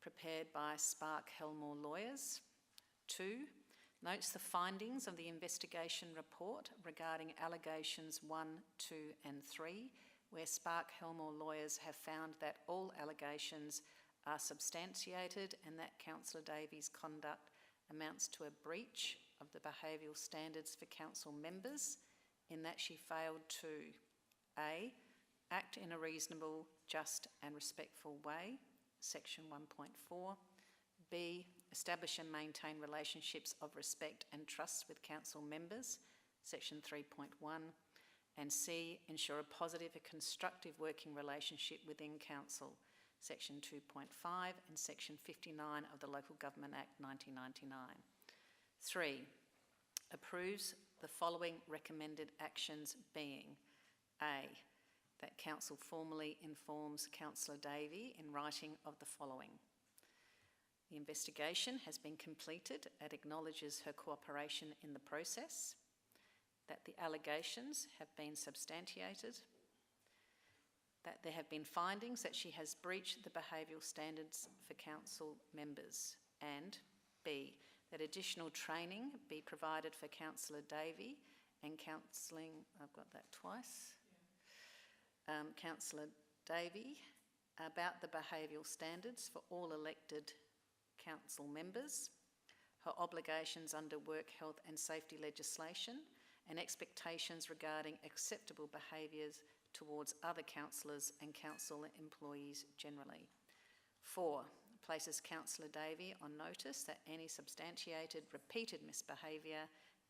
prepared by Spark Helmore Lawyers. 2, notes the findings of the investigation report regarding allegations 1, 2 and 3, where Spark Helmore Lawyers have found that all allegations are substantiated and that Councillor Davies' conduct amounts to a breach of the behavioural standards for council members in that she failed to A, act in a reasonable, just and respectful way, section 1.4, B, establish and maintain relationships of respect and trust with council members, section 3.1, and C, ensure a positive and constructive working relationship within council, section 2.5 and section 59 of the Local Government Act 1999. 3, approves the following recommended actions being A, that council formally informs Councillor Davey in writing of the following. The investigation has been completed and acknowledges her cooperation in the process, that the allegations have been substantiated, that there have been findings that she has breached the behavioural standards for council members, and B, that additional training be provided for Councillor Davey and counselling, I've got that twice, Councillor Davey about the behavioural standards for all elected council members, her obligations under work, health and safety legislation, and expectations regarding acceptable behaviours towards other councillors and council employees generally. 4, places Councillor Davey on notice that any substantiated repeated misbehaviour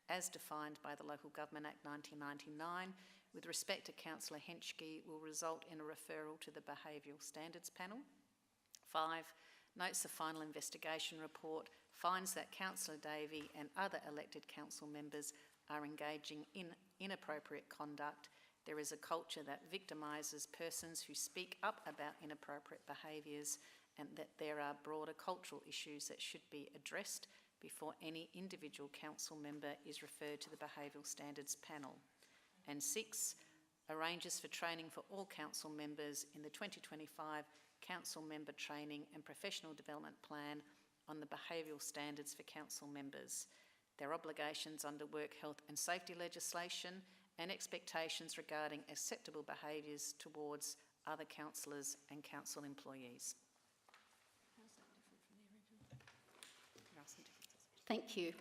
as defined by the Local Government Act 1999 with respect to Councillor Henschke will result in a referral to the Behavioural Standards Panel. 5, notes the final investigation report finds that Councillor Davey and other elected council members are engaging in inappropriate conduct. There is a culture that victimises persons who speak up about inappropriate behaviours and that there are broader cultural issues that should be addressed before any individual council member is referred to the Behavioural Standards Panel. And 6, arranges for training for all council members in the 2025 Council Member Training and Professional Development Plan on the behavioural standards for council members, their obligations under work, health and safety legislation, and expectations regarding acceptable behaviours towards other councillors and council employees. How's that different from the original? Thank you.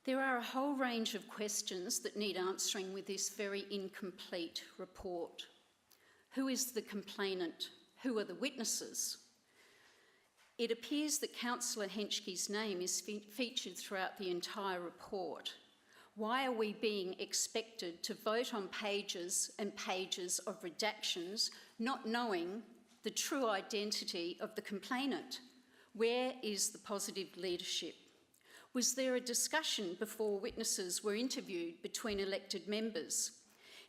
There are a whole range of questions that need answering with this very incomplete report. Who is the complainant? Who are the witnesses? It appears that Councillor Henschke's name is featured throughout the entire report. Why are we being expected to vote on pages and pages of redactions, not knowing the true identity of the complainant? Where is the positive leadership? Was there a discussion before witnesses were interviewed between elected members?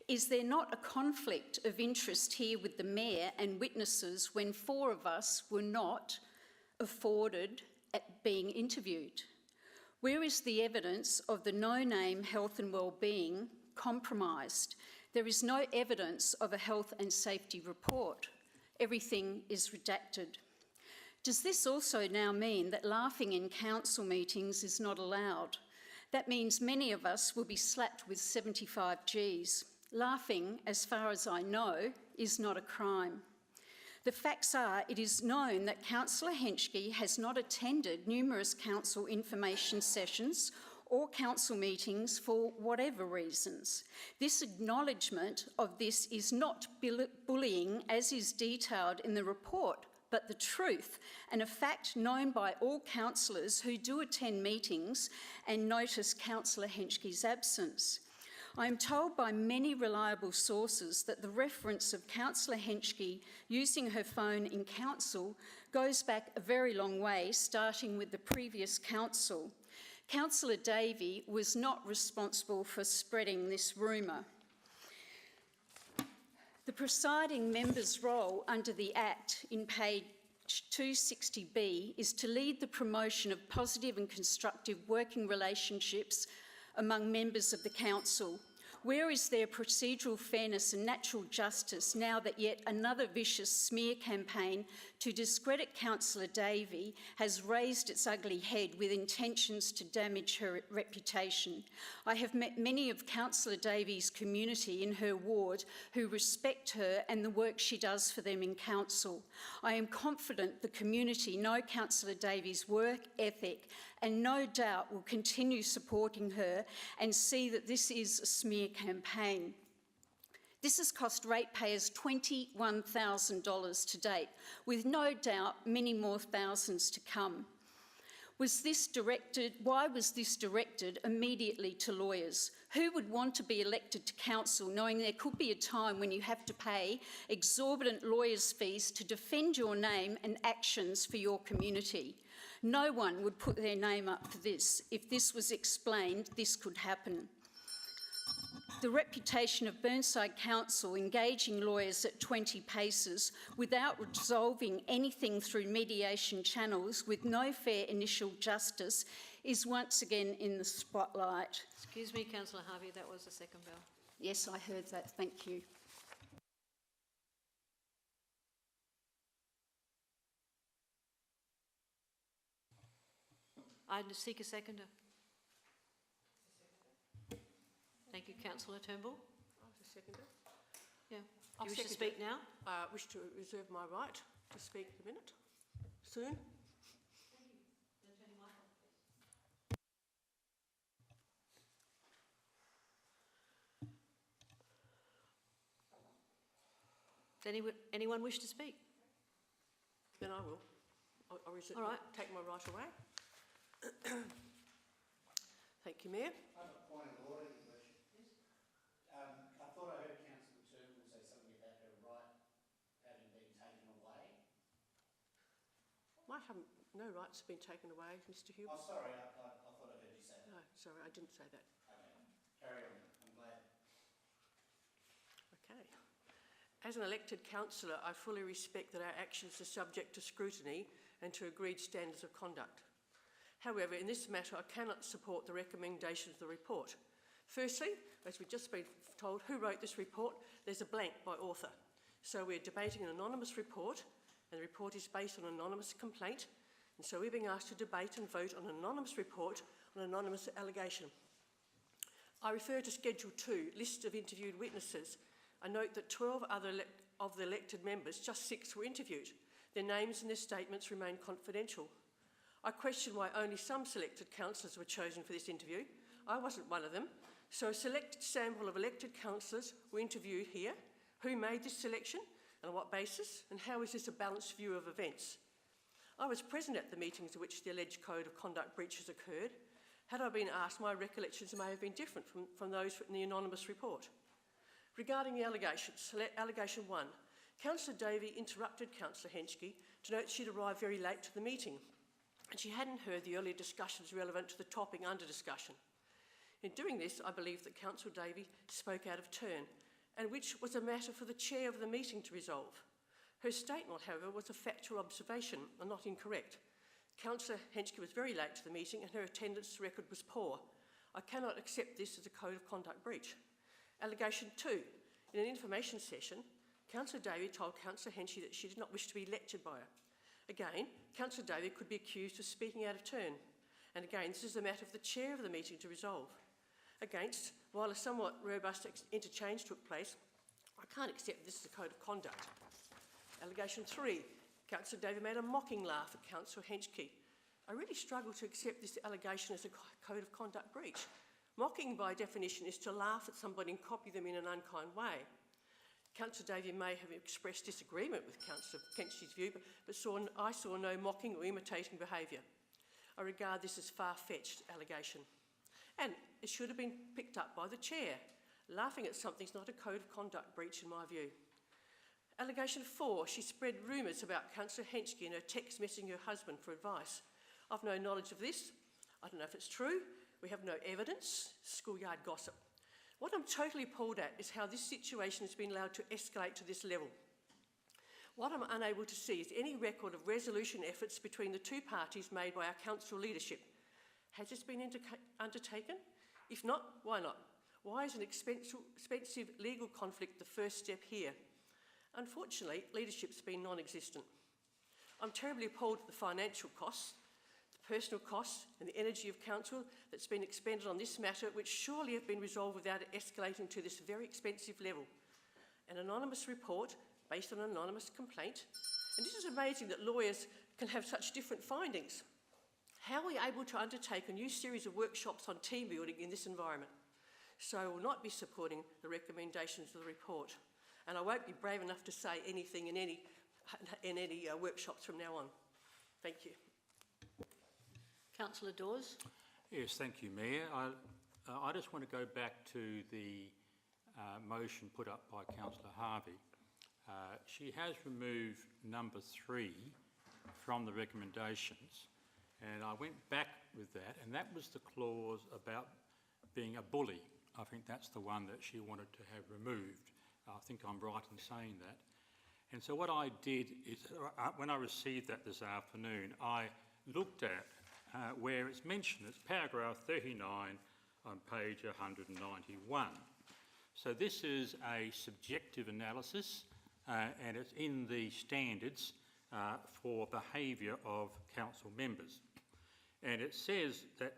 Is there not a conflict of interest here with the Mayor and witnesses when 4 of us were not afforded at being interviewed? Where is the evidence of the no-name health and wellbeing compromised? There is no evidence of a health and safety report. Everything is redacted. Does this also now mean that laughing in council meetings is not allowed? That means many of us will be slapped with 75 Gs. Laughing, as far as I know, is not a crime. The facts are, it is known that Councillor Henschke has not attended numerous council information sessions or council meetings for whatever reasons. This acknowledgement of this is not bullying as is detailed in the report, but the truth, and a fact known by all councillors who do attend meetings and notice Councillor Henschke's absence. I am told by many reliable sources that the reference of Councillor Henschke using her phone in council goes back a very long way, starting with the previous council. Councillor Davey was not responsible for spreading this rumour. The presiding member's role under the Act in page 260B is to lead the promotion of positive and constructive working relationships among members of the council. Where is there procedural fairness and natural justice now that yet another vicious smear campaign to discredit Councillor Davey has raised its ugly head with intentions to damage her reputation? I have met many of Councillor Davey's community in her ward who respect her and the work she does for them in council. I am confident the community know Councillor Davey's work ethic and no doubt will continue supporting her and see that this is a smear campaign. This has cost ratepayers $21,000 to date, with no doubt many more thousands to come. Why was this directed immediately to lawyers? Who would want to be elected to council knowing there could be a time when you have to pay exorbitant lawyers' fees to defend your name and actions for your community? No one would put their name up for this. If this was explained, this could happen. The reputation of Burnside Council engaging lawyers at 20 paces without resolving anything through mediation channels with no fair initial justice is once again in the spotlight. Excuse me, Councillor Harvey, that was the second bell. Yes, I heard that. Thank you. I seek a seconder. Thank you, Councillor Turnbull. I was a seconder. Yeah. Do you wish to speak now? I wish to reserve my right to speak in a minute. Soon. Does anyone wish to speak? Then I will. I'll reserve, All right. Take my right away. Thank you, Mayor. I have a point of order, Your Worship. I thought I heard Councillor Turnbull say something about her right having been taken away. No rights have been taken away, Mr. Hughes. Oh, sorry, I thought I heard you say that. No, sorry, I didn't say that. Okay, carry on. I'm glad. Okay. As an elected councillor, I fully respect that our actions are subject to scrutiny and to agreed standards of conduct. However, in this matter, I cannot support the recommendations of the report. Firstly, as we've just been told, who wrote this report? There's a blank by author. So we're debating an anonymous report, and the report is based on an anonymous complaint, and so we're being asked to debate and vote on an anonymous report on an anonymous allegation. I refer to Schedule 2, list of interviewed witnesses. I note that 12 of the elected members, just 6 were interviewed. Their names and their statements remain confidential. I question why only some selected councillors were chosen for this interview. I wasn't one of them. So a selected sample of elected councillors were interviewed here. Who made this selection and on what basis? And how is this a balanced view of events? I was present at the meetings in which the alleged code of conduct breaches occurred. Had I been asked, my recollections may have been different from those in the anonymous report. Regarding the allegations, allegation 1, Councillor Davey interrupted Councillor Henschke to note she'd arrived very late to the meeting and she hadn't heard the earlier discussions relevant to the topic under discussion. In doing this, I believe that Councillor Davey spoke out of turn, and which was a matter for the chair of the meeting to resolve. Her statement, however, was a factual observation and not incorrect. Councillor Henschke was very late to the meeting and her attendance record was poor. I cannot accept this as a code of conduct breach. Allegation 2, In an information session, Councillor Davey told Councillor Henchy that she did not wish to be lectured by her. Again, Councillor Davey could be accused of speaking out of turn. And again, this is a matter for the chair of the meeting to resolve. Against, while a somewhat robust interchange took place, I can't accept this as a code of conduct. Allegation 3, Councillor Davey made a mocking laugh at Councillor Henchke. I really struggle to accept this allegation as a code of conduct breach. Mocking, by definition, is to laugh at somebody and copy them in an unkind way. Councillor Davey may have expressed disagreement with Councillor Henchke's view, but I saw no mocking or imitating behaviour. I regard this as far-fetched allegation. And it should have been picked up by the chair. Laughing at something is not a code of conduct breach in my view. Allegation 4, she spread rumours about Councillor Henchke in her text messaging her husband for advice. I've no knowledge of this. I don't know if it's true. We have no evidence. Schoolyard gossip. What I'm totally appalled at is how this situation has been allowed to escalate to this level. What I'm unable to see is any record of resolution efforts between the two parties made by our council leadership. Has this been undertaken? If not, why not? Why is an expensive legal conflict the first step here? Unfortunately, leadership's been non-existent. I'm terribly appalled at the financial costs, the personal costs and the energy of council that's been expended on this matter, which surely have been resolved without it escalating to this very expensive level. An anonymous report based on an anonymous complaint. And this is amazing that lawyers can have such different findings. How are we able to undertake a new series of workshops on team building in this environment? So I will not be supporting the recommendations of the report. And I won't be brave enough to say anything in any workshops from now on. Thank you. Councillor Dawes. Yes, thank you, Mayor. I just want to go back to the motion put up by Councillor Harvey. She has removed number 3 from the recommendations, and I went back with that, and that was the clause about being a bully. I think that's the one that she wanted to have removed. I think I'm right in saying that. And so what I did is, when I received that this afternoon, I looked at where it's mentioned. It's paragraph 39 on page 191. So this is a subjective analysis, and it's in the standards for behaviour of council members. And it says that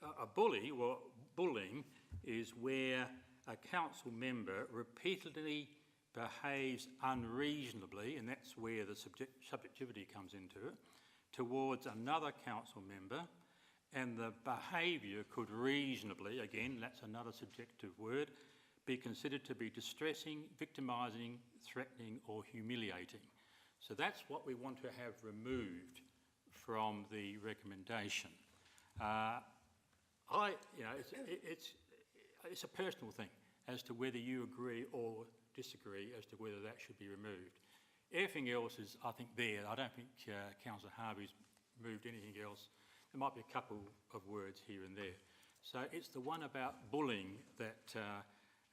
a bully, or bullying, is where a council member repeatedly behaves unreasonably, and that's where the subjectivity comes into it, towards another council member, and the behaviour could reasonably, again, that's another subjective word, be considered to be distressing, victimising, threatening or humiliating. So that's what we want to have removed from the recommendation. It's a personal thing as to whether you agree or disagree as to whether that should be removed. Everything else is, I think, there. I don't think Councillor Harvey's moved anything else. There might be a couple of words here and there. So it's the one about bullying that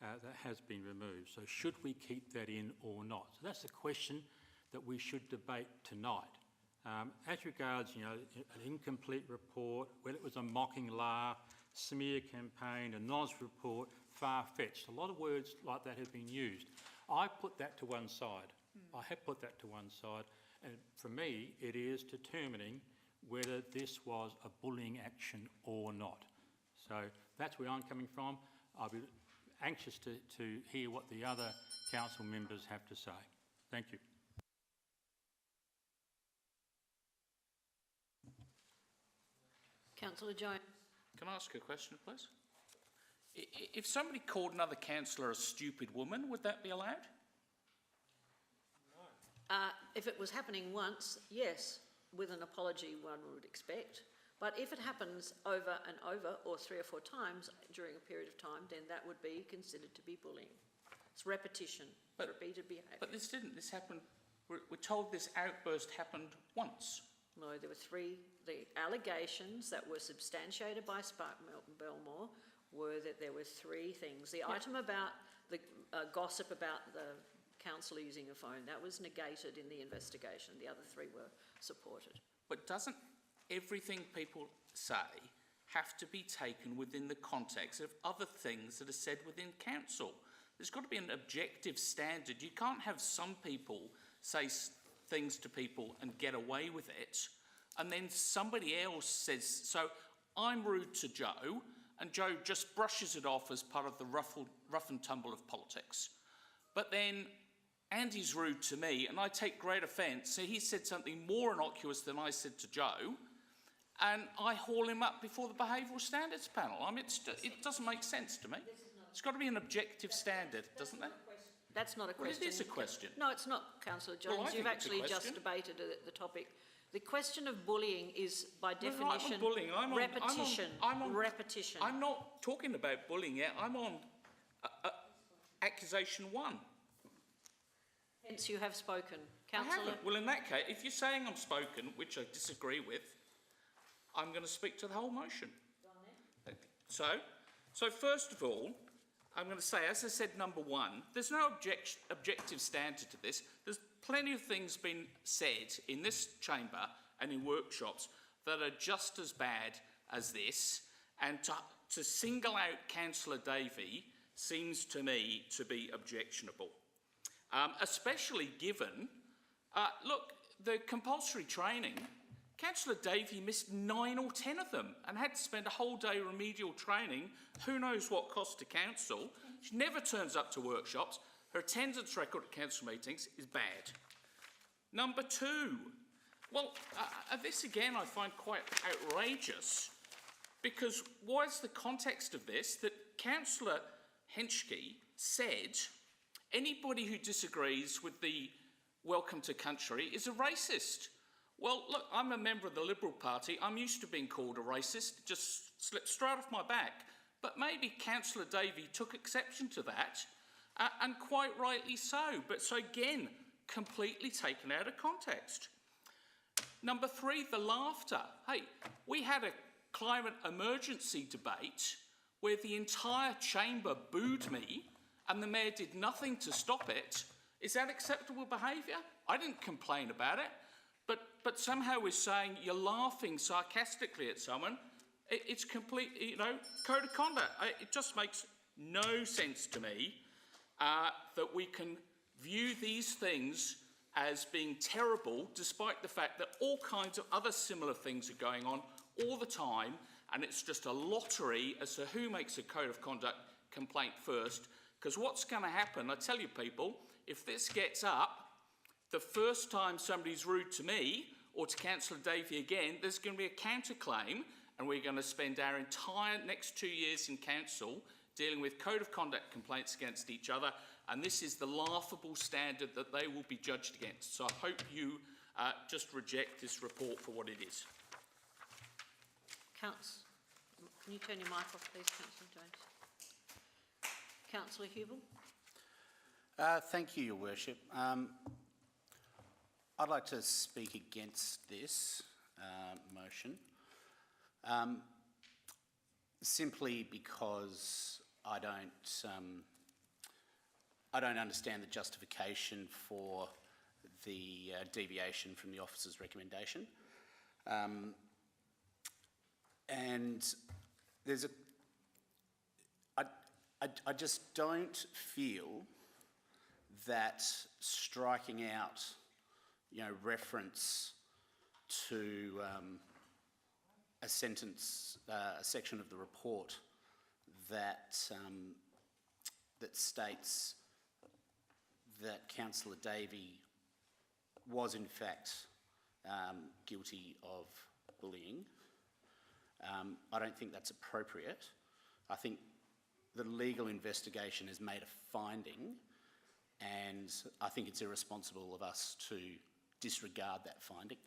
that has been removed. So should we keep that in or not? So that's the question that we should debate tonight. As regards, an incomplete report, whether it was a mocking laugh, smear campaign, a NOS report, far-fetched. A lot of words like that have been used. I put that to one side. I have put that to one side. And for me, it is determining whether this was a bullying action or not. So that's where I'm coming from. I'll be anxious to hear what the other council members have to say. Thank you. Councillor Jones. Can I ask a question, please? If somebody called another councillor a stupid woman, would that be allowed? If it was happening once, yes, with an apology one would expect. But if it happens over and over, or 3 or 4 times during a period of time, then that would be considered to be bullying. It's repetition, repeated behaviour. But this didn't. This happened. We're told this outburst happened once. No, there were 3. The allegations that were substantiated by Spark Belmore were that there were 3 things. The item about the gossip about the councillor using a phone, that was negated in the investigation. The other 3 were supported. But doesn't everything people say have to be taken within the context of other things that are said within council? There's got to be an objective standard. You can't have some people say things to people and get away with it, and then somebody else says, so I'm rude to Joe, and Joe just brushes it off as part of the rough and tumble of politics. But then Andy's rude to me, and I take great offence, so he said something more innocuous than I said to Joe, and I haul him up before the behavioural standards panel. I mean, it doesn't make sense to me. It's got to be an objective standard, doesn't it? That's not a question. Well, it is a question. No, it's not, Councillor Jones. Well, I You've think it's a actually just question. debated the topic. The question of bullying is, by definition, Well, I'm on bullying. repetition. Repetition. I'm not talking about bullying yet. I'm on accusation 1. Hence, you have spoken. I Councillor. haven't. Well, in that case, if you're saying I'm spoken, which I disagree with, I'm going to speak to the whole motion. So first of all, I'm going to say, as I said, number 1, there's no objective standard to this. There's plenty of things been said in this chamber and in workshops that are just as bad as this, and to single out Councillor Davey seems to me to be objectionable, especially given, look, the compulsory training, Councillor Davey missed 9 or 10 of them and had to spend a whole day remedial training, who knows what cost to council. She never turns up to workshops. Her attendance record at council meetings is bad. Number 2, well, this again I find quite outrageous, because what is the context of this? That Councillor Henschke said anybody who disagrees with the Welcome to Country is a racist. Well, look, I'm a member of the Liberal Party. I'm used to being called a racist. It just slipped straight off my back. But maybe Councillor Davey took exception to that, and quite rightly so. But so again, completely taken out of context. Number 3, the laughter. Hey, we had a climate emergency debate where the entire chamber booed me and the mayor did nothing to stop it. Is that acceptable behaviour? I didn't complain about it. But somehow we're saying you're laughing sarcastically at someone. It's complete, code of conduct. It just makes no sense to me that we can view these things as being terrible, despite the fact that all kinds of other similar things are going on all the time, and it's just a lottery as to who makes a code of conduct complaint first. Because what's going to happen, I tell you people, if this gets up, the first time somebody's rude to me or to Councillor Davey again, there's going to be a counterclaim, and we're going to spend our entire next 2 years in council dealing with code of conduct complaints against each other, and this is the laughable standard that they will be judged against. So I hope you just reject this report for what it is. Can you turn your mic off, please, Councillor Jones? Councillor Hubel. Thank you, Your Worship. I'd like to speak against this motion, simply because I don't understand the justification for the deviation from the officer's recommendation, and there's I just don't feel that striking out, reference to a sentence, a section of the report that that states that Councillor Davey was in fact guilty of bullying. I don't think that's appropriate. I think the legal investigation has made a finding, and I think it's irresponsible of us to disregard that finding.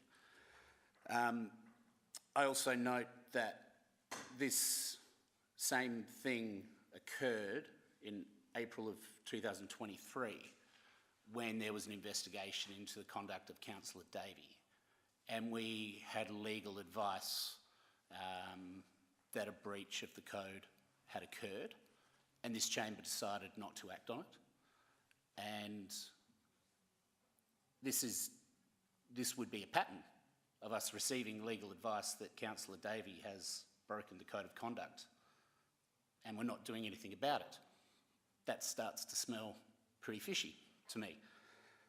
I also note that this same thing occurred in April of 2023 when there was an investigation into the conduct of Councillor Davey, and we had legal advice that a breach of the code had occurred, and this chamber decided not to act on it. And this would be a pattern of us receiving legal advice that Councillor Davey has broken the code of conduct, and we're not doing anything about it. that starts to smell pretty fishy to me.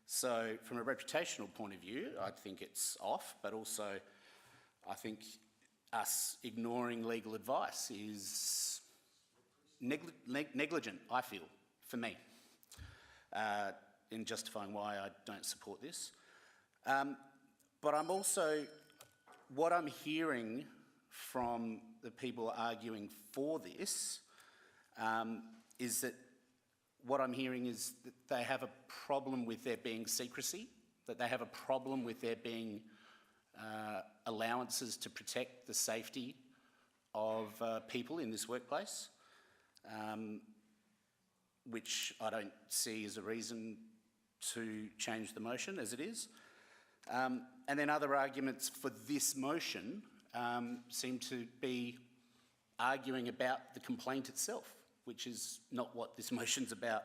So from a reputational point of view, I think it's off, but also I think us ignoring legal advice is negligent, I feel, for me, in justifying why I don't support this. But I'm also, what I'm hearing from the people arguing for this is that what I'm hearing is that they have a problem with there being secrecy, that they have a problem with there being allowances to protect the safety of people in this workplace, which I don't see as a reason to change the motion as it is. And then other arguments for this motion seem to be arguing about the complaint itself, which is not what this motion's about.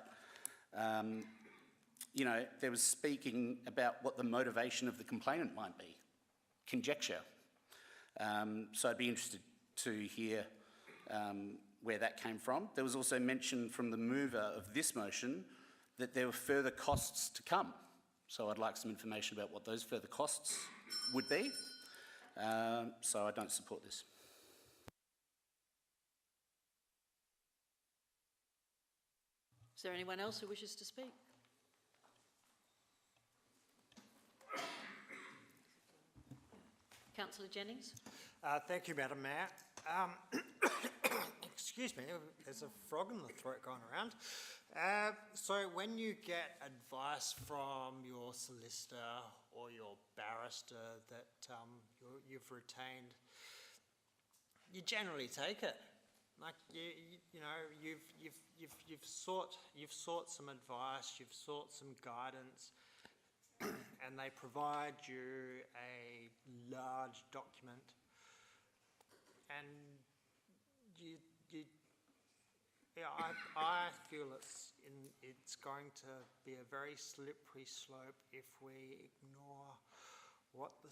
You know, there was speaking about what the motivation of the complainant might be, conjecture. So I'd be interested to hear where that came from. There was also mention from the mover of this motion that there were further costs to come. So I'd like some information about what those further costs would be. So I don't support this. Is there anyone else who wishes to speak? Councillor Jennings. Thank you, Madam Mayor. Excuse me, there's a frog in the throat going around. So when you get advice from your solicitor or your barrister that you've retained, you generally take it. Like you know, you've sought some advice, you've sought some guidance, and they provide you a large document, and yeah, I feel it's going to be a very slippery slope if we ignore what the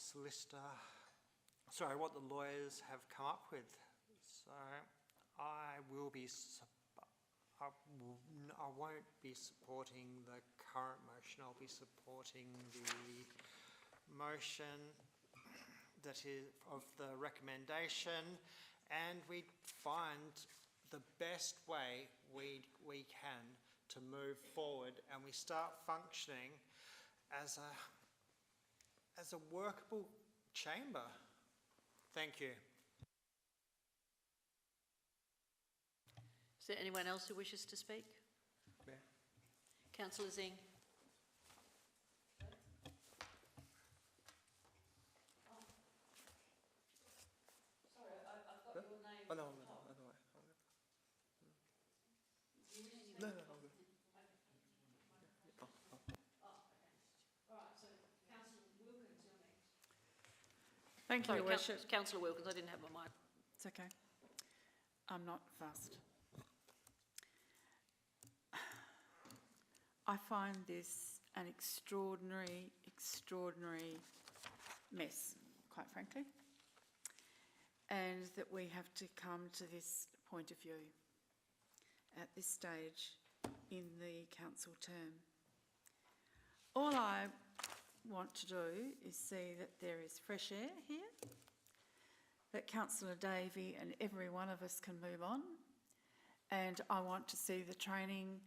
what the lawyers have come up with. So I won't be supporting the current motion. I'll be supporting the motion that is of the recommendation, and we find the best way we can to move forward, and we start functioning as a workable chamber. Thank you. Is there anyone else who wishes to speak? Yeah. Councillor Zing. Sorry, I've got your name. Oh, no. No, all good. All right, so Councillor Wilkins, you're next. Thank you, Your Worship. Councillor Wilkins, I didn't have my mic. It's okay. I'm not fussed. I find this an extraordinary mess, quite frankly, and that we have to come to this point of view at this stage in the council term. All I want to do is see that there is fresh air here, that Councillor Davey and every one of us can move on, and I want to see the training,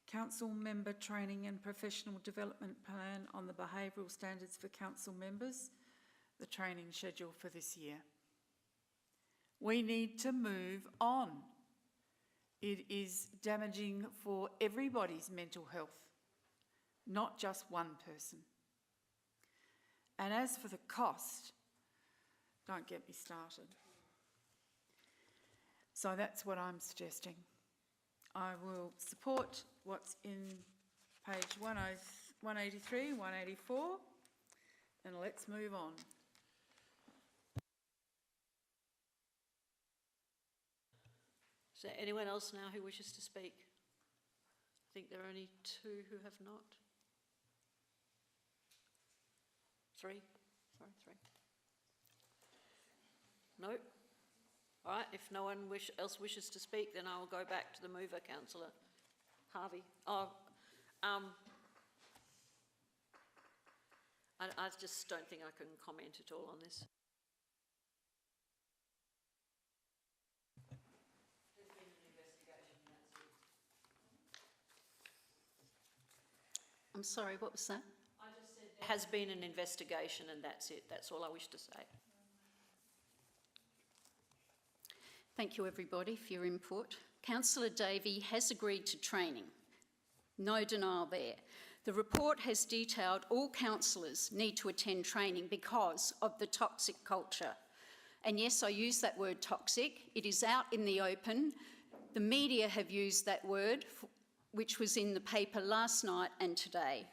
council member training and professional development plan on the behavioural standards for council members, the training schedule for this year. We need to move on. It is damaging for everybody's mental health, not just one person. And as for the cost, don't get me started. So that's what I'm suggesting. I will support what's in page 183, 184, and let's move on. Is there anyone else now who wishes to speak? I think there are only two who have not. Three? Sorry, three. No? All right, if no one else wishes to speak, then I will go back to the mover, Councillor Harvey. I just don't think I can comment at all on this. I'm sorry, what was that? I just said there has been an investigation and that's it. That's all I wish to say. Thank you, everybody, for your input. Councillor Davey has agreed to training. No denial there. The report has detailed all councillors need to attend training because of the toxic culture. And yes, I use that word toxic. It is out in the open. The media have used that word, which was in the paper last night and today.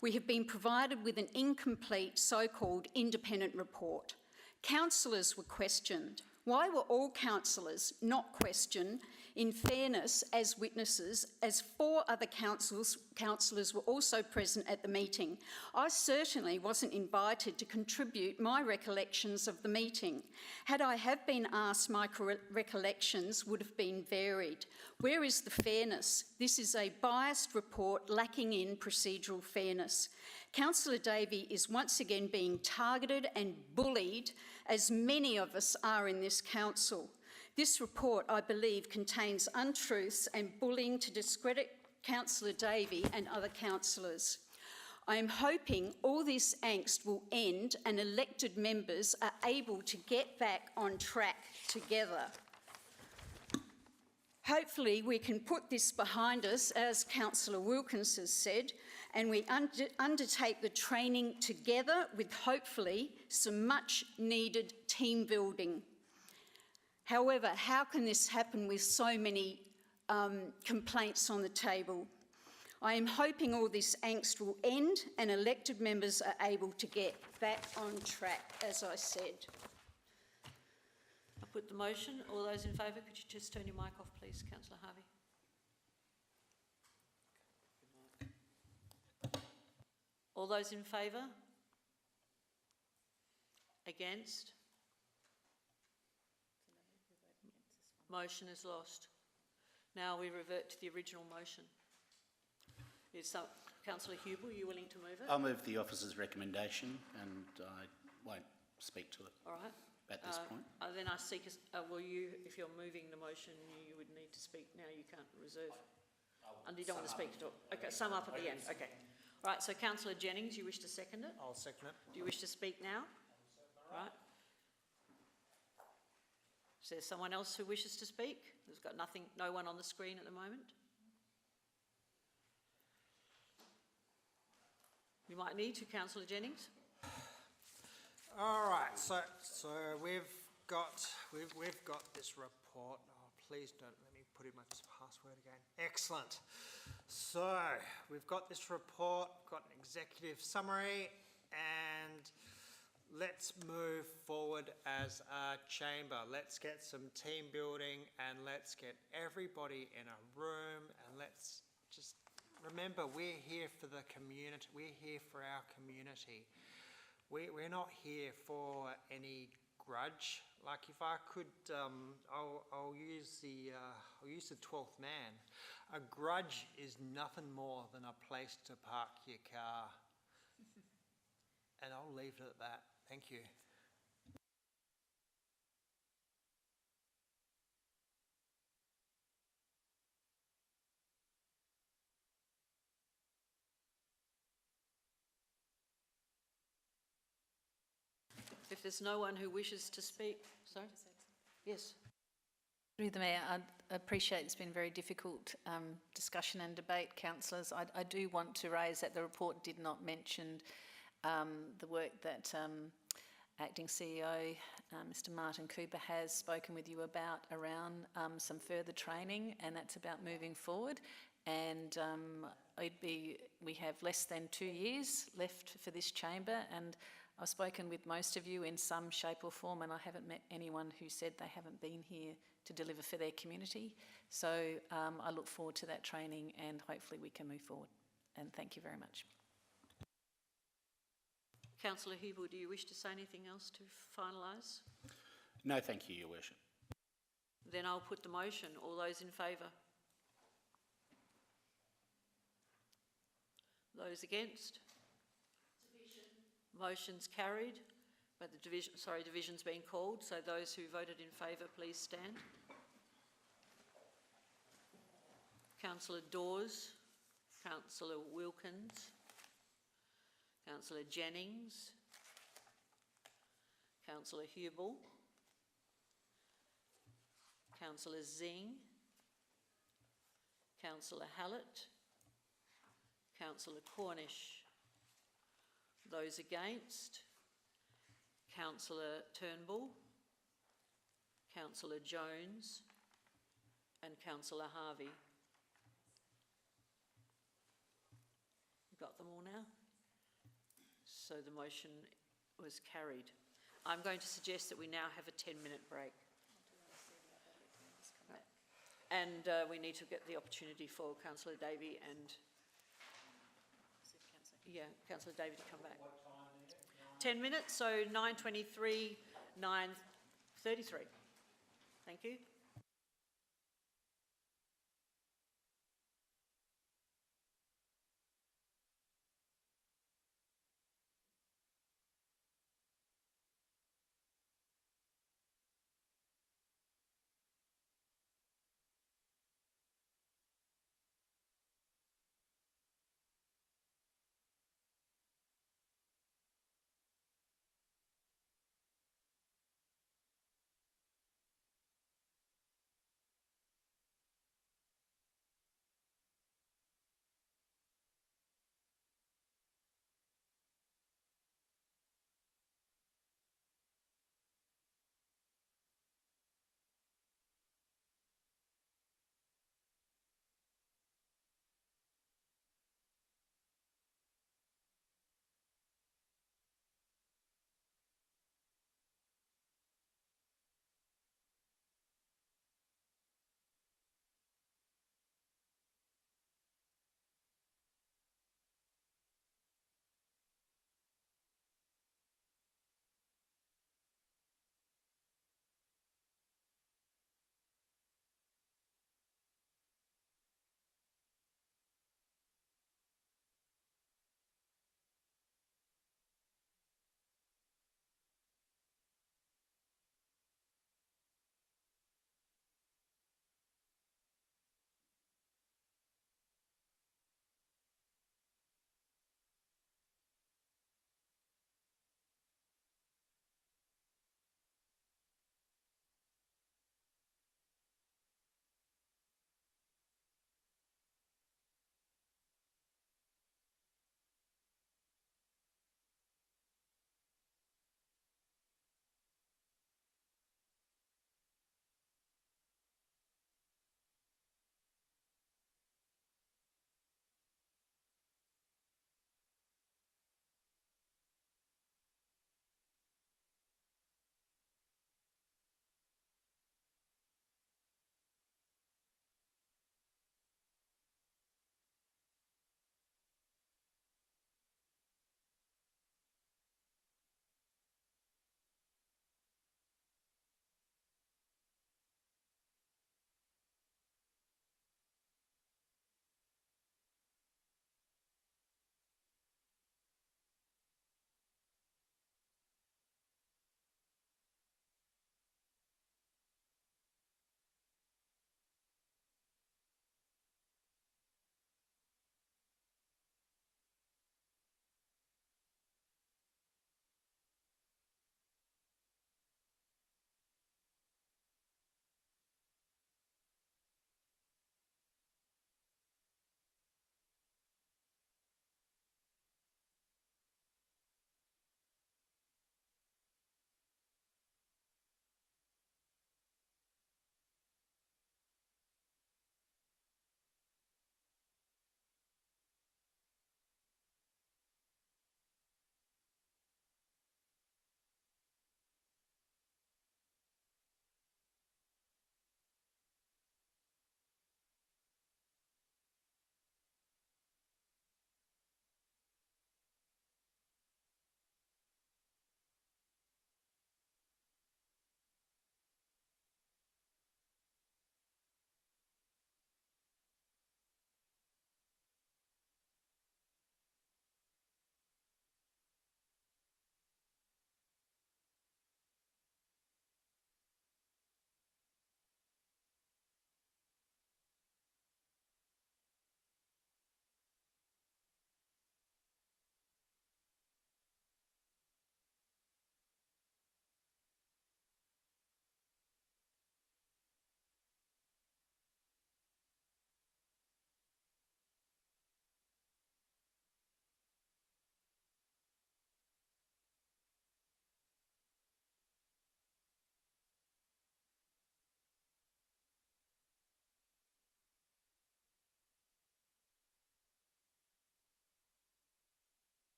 We have been provided with an incomplete so-called independent report. Councillors were questioned. Why were all councillors not questioned in fairness as witnesses, as 4 other councillors were also present at the meeting? I certainly wasn't invited to contribute my recollections of the meeting. Had I have been asked, my recollections would have been varied. Where is the fairness? This is a biased report lacking in procedural fairness. Councillor Davey is once again being targeted and bullied, as many of us are in this council. This report, I believe, contains untruths and bullying to discredit Councillor Davey and other councillors. I am hoping all this angst will end and elected members are able to get back on track together. Hopefully we can put this behind us, as Councillor Wilkins has said, and we undertake the training together with hopefully some much needed team building. However, how can this happen with so many complaints on the table? I am hoping all this angst will end and elected members are able to get back on track, as I said. I put the motion. All those in favour, could you just turn your mic off, please, Councillor Harvey? All those in favour? Against? Motion is lost. Now we revert to the original motion. Is Councillor Hubel, are you willing to move it? I'll move the officer's recommendation and I won't speak to it All right. at this point. Then I seek, will you, if you're moving the motion, you would need to speak now, you can't reserve. And you don't want to speak to it. Okay, sum up at the end, okay. All right, so Councillor Jennings, you wish to second it? I'll second it. Do you wish to speak now? Right. Is there someone else who wishes to speak? There's got nothing, no one on the screen at the moment. You might need to, Councillor Jennings. All right, so we've got this report. Oh, please don't let me put in my password again. Excellent. So we've got this report, got an executive summary, and let's move forward as a chamber. Let's get some team building and let's get everybody in a room and let's just remember we're here for the community. We're here for our community. We're not here for any grudge. Like if I could, I'll use the 12th man. A grudge is nothing more than a place to park your car. And I'll leave it at that. Thank you. If there's no one who wishes to speak, sorry? Yes. Through the Mayor, I appreciate it's been a very difficult discussion and debate, councillors. I do want to raise that the report did not mention the work that Acting CEO Mr Martin Cooper has spoken with you about around some further training, and that's about moving forward. And we have less than 2 years left for this chamber, and I've spoken with most of you in some shape or form, and I haven't met anyone who said they haven't been here to deliver for their community. So I look forward to that training and hopefully we can move forward. And thank you very much. Councillor Hubel, do you wish to say anything else to finalise? No, thank you, Your Worship. Then I'll put the motion. All those in favour? Those against? Motion's carried, but the division's been called, so those who voted in favour, please stand. Councillor Dawes, Councillor Wilkins, Councillor Jennings, Councillor Hubel, Councillor Zing, Councillor Hallett, Councillor Cornish. Those against? Councillor Turnbull, Councillor Jones and Councillor Harvey. Got them all now? So the motion was carried. I'm going to suggest that we now have a 10-minute break. And we need to get the opportunity for Councillor Davey and Councillor Davey to come back. 10 minutes, so 9:23, 9:33. Thank you.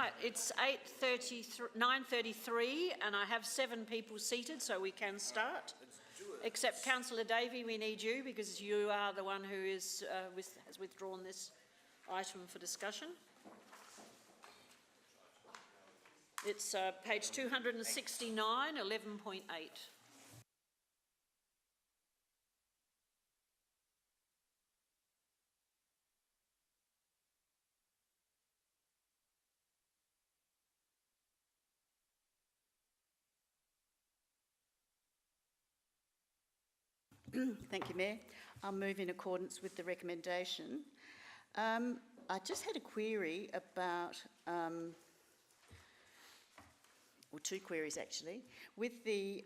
Right, it's 9:33 and I have 7 people seated, so we can start. Except Councillor Davey, we need you because you are the one who is, has withdrawn this item for discussion. It's page 269, 11.8. Thank you, Mayor. I'll move in accordance with the recommendation. I just had a query about, or 2 queries actually, with the,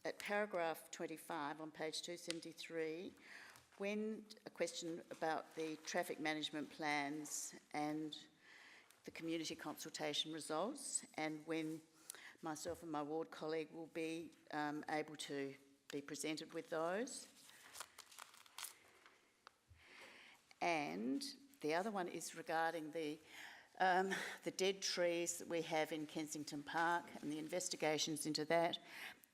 at paragraph 25 on page 273, when a question about the traffic management plans and the community consultation results, and when myself and my ward colleague will be able to be presented with those. And the other one is regarding the dead trees that we have in Kensington Park and the investigations into that,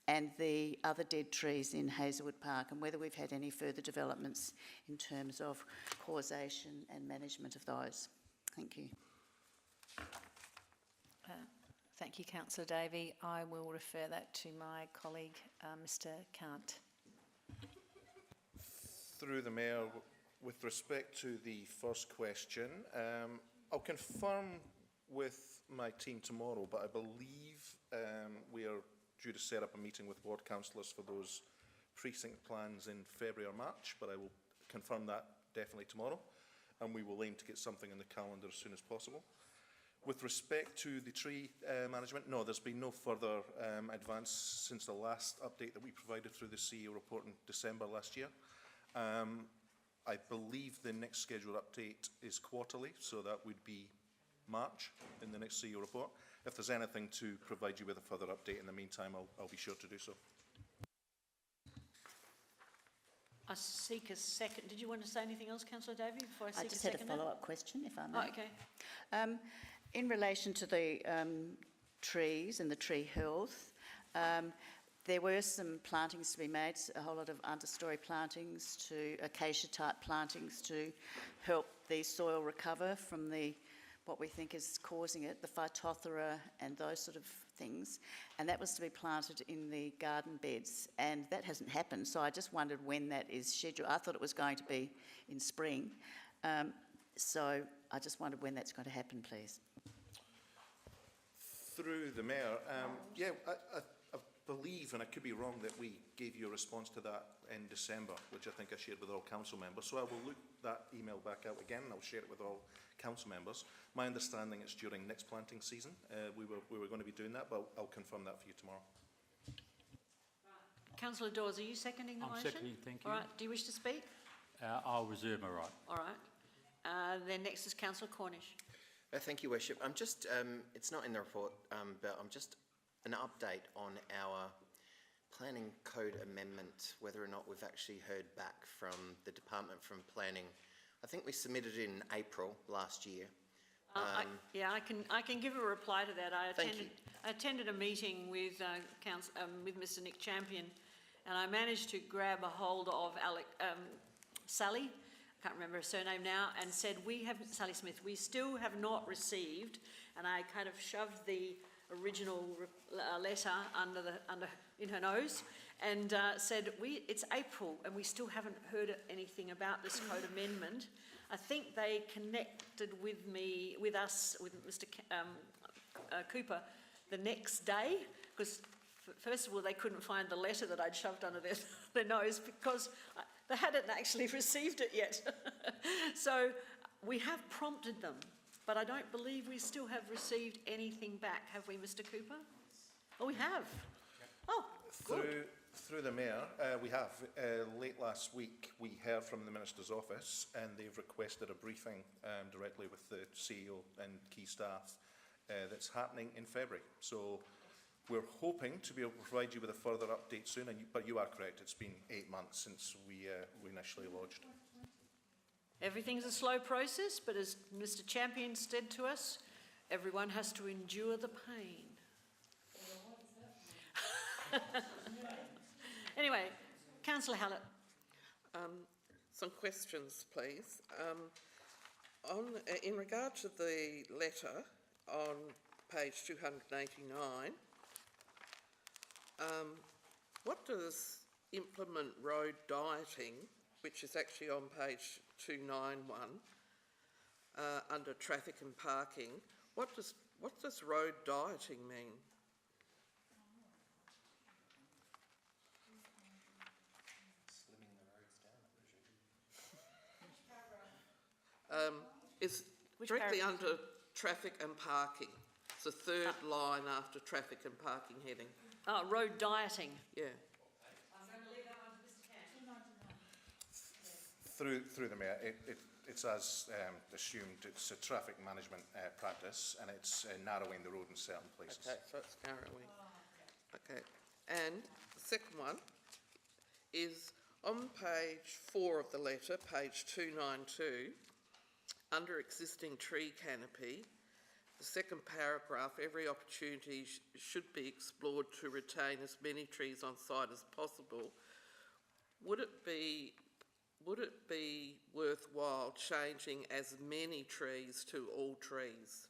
and the other dead trees in Hazelwood Park, and whether we've had any further developments in terms of causation and management of those. Thank you. Thank you, Councillor Davey. I will refer that to my colleague, Mr. Cant. Through the Mayor, with respect to the first question, I'll confirm with my team tomorrow, but I believe we are due to set up a meeting with ward councillors for those precinct plans in February or March, but I will confirm that definitely tomorrow, and we will aim to get something in the calendar as soon as possible. With respect to the tree management, no, there's been no further advance since the last update that we provided through the CEO report in December last year. I believe the next scheduled update is quarterly, so that would be March in the next CEO report. If there's anything to provide you with a further update in the meantime, I'll be sure to do so. I seek a second. Did you want to say anything else, Councillor Davey, before I seek a second? I just had a follow-up question, if I may. Oh, okay. In relation to the trees and the tree health, there were some plantings to be made, a whole lot of understory plantings, to acacia-type plantings to help the soil recover from what we think is causing it, the Phytophthora and those sort of things. And that was to be planted in the garden beds, and that hasn't happened. So I just wondered when that is scheduled. I thought it was going to be in spring. So I just wondered when that's going to happen, please. Through the Mayor, yeah, I believe, and I could be wrong, that we gave you a response to that in December, which I think I shared with all council members. So I will look that email back out again, and I'll share it with all council members. My understanding is during next planting season. We were going to be doing that, but I'll confirm that for you tomorrow. Councillor Dawes, are you seconding the motion? I'm seconding, thank you. All right, do you wish to speak? I'll reserve my right. All right. Then next is Councillor Cornish. Thank you, Worship. I'm just, it's not in the report, but I'm just an update on our planning code amendment, whether or not we've actually heard back from the Department from Planning. I think we submitted it in April last year. Yeah, I can give a reply to that. I attended a meeting with Mr. Nick Champion, and I managed to grab a hold of Sally, I can't remember her surname now, and said, Sally Smith, we still have not received, and I kind of shoved the original letter in her nose, and said, it's April and we still haven't heard anything about this code amendment. I think they connected with us, with Mr. Cooper the next day, because first of all, they couldn't find the letter that I'd shoved under their nose because they hadn't actually received it yet. So we have prompted them, but I don't believe we still have received anything back, have we, Mr. Cooper? Oh, we have. Oh, good. Through the Mayor, we have. Late last week, we heard from the Minister's office, and they've requested a briefing directly with the CEO and key staff that's happening in February. So we're hoping to be able to provide you with a further update soon, but you are correct, it's been 8 months since we initially lodged. Everything's a slow process, but as Mr. Champion said to us, Everyone has to endure the pain. Anyway, Councillor Hallett. Some questions, please. In regard to the letter on page 289, what does implement road dieting, which is actually on page 291, under traffic and parking, what does road dieting mean? It's directly under traffic and parking. It's the third line after traffic and parking heading. Oh, road dieting. Yeah. I'm going to leave that one to Mr. Cant. Through the Mayor, it's as assumed, it's a traffic management practice, and it's narrowing the road in certain places. Okay, so it's narrowing. Okay, and the second one is on page 4 of the letter, page 292, under existing tree canopy, the second paragraph, every opportunity should be explored to retain as many trees on site as possible. Would it be worthwhile changing as many trees to all trees,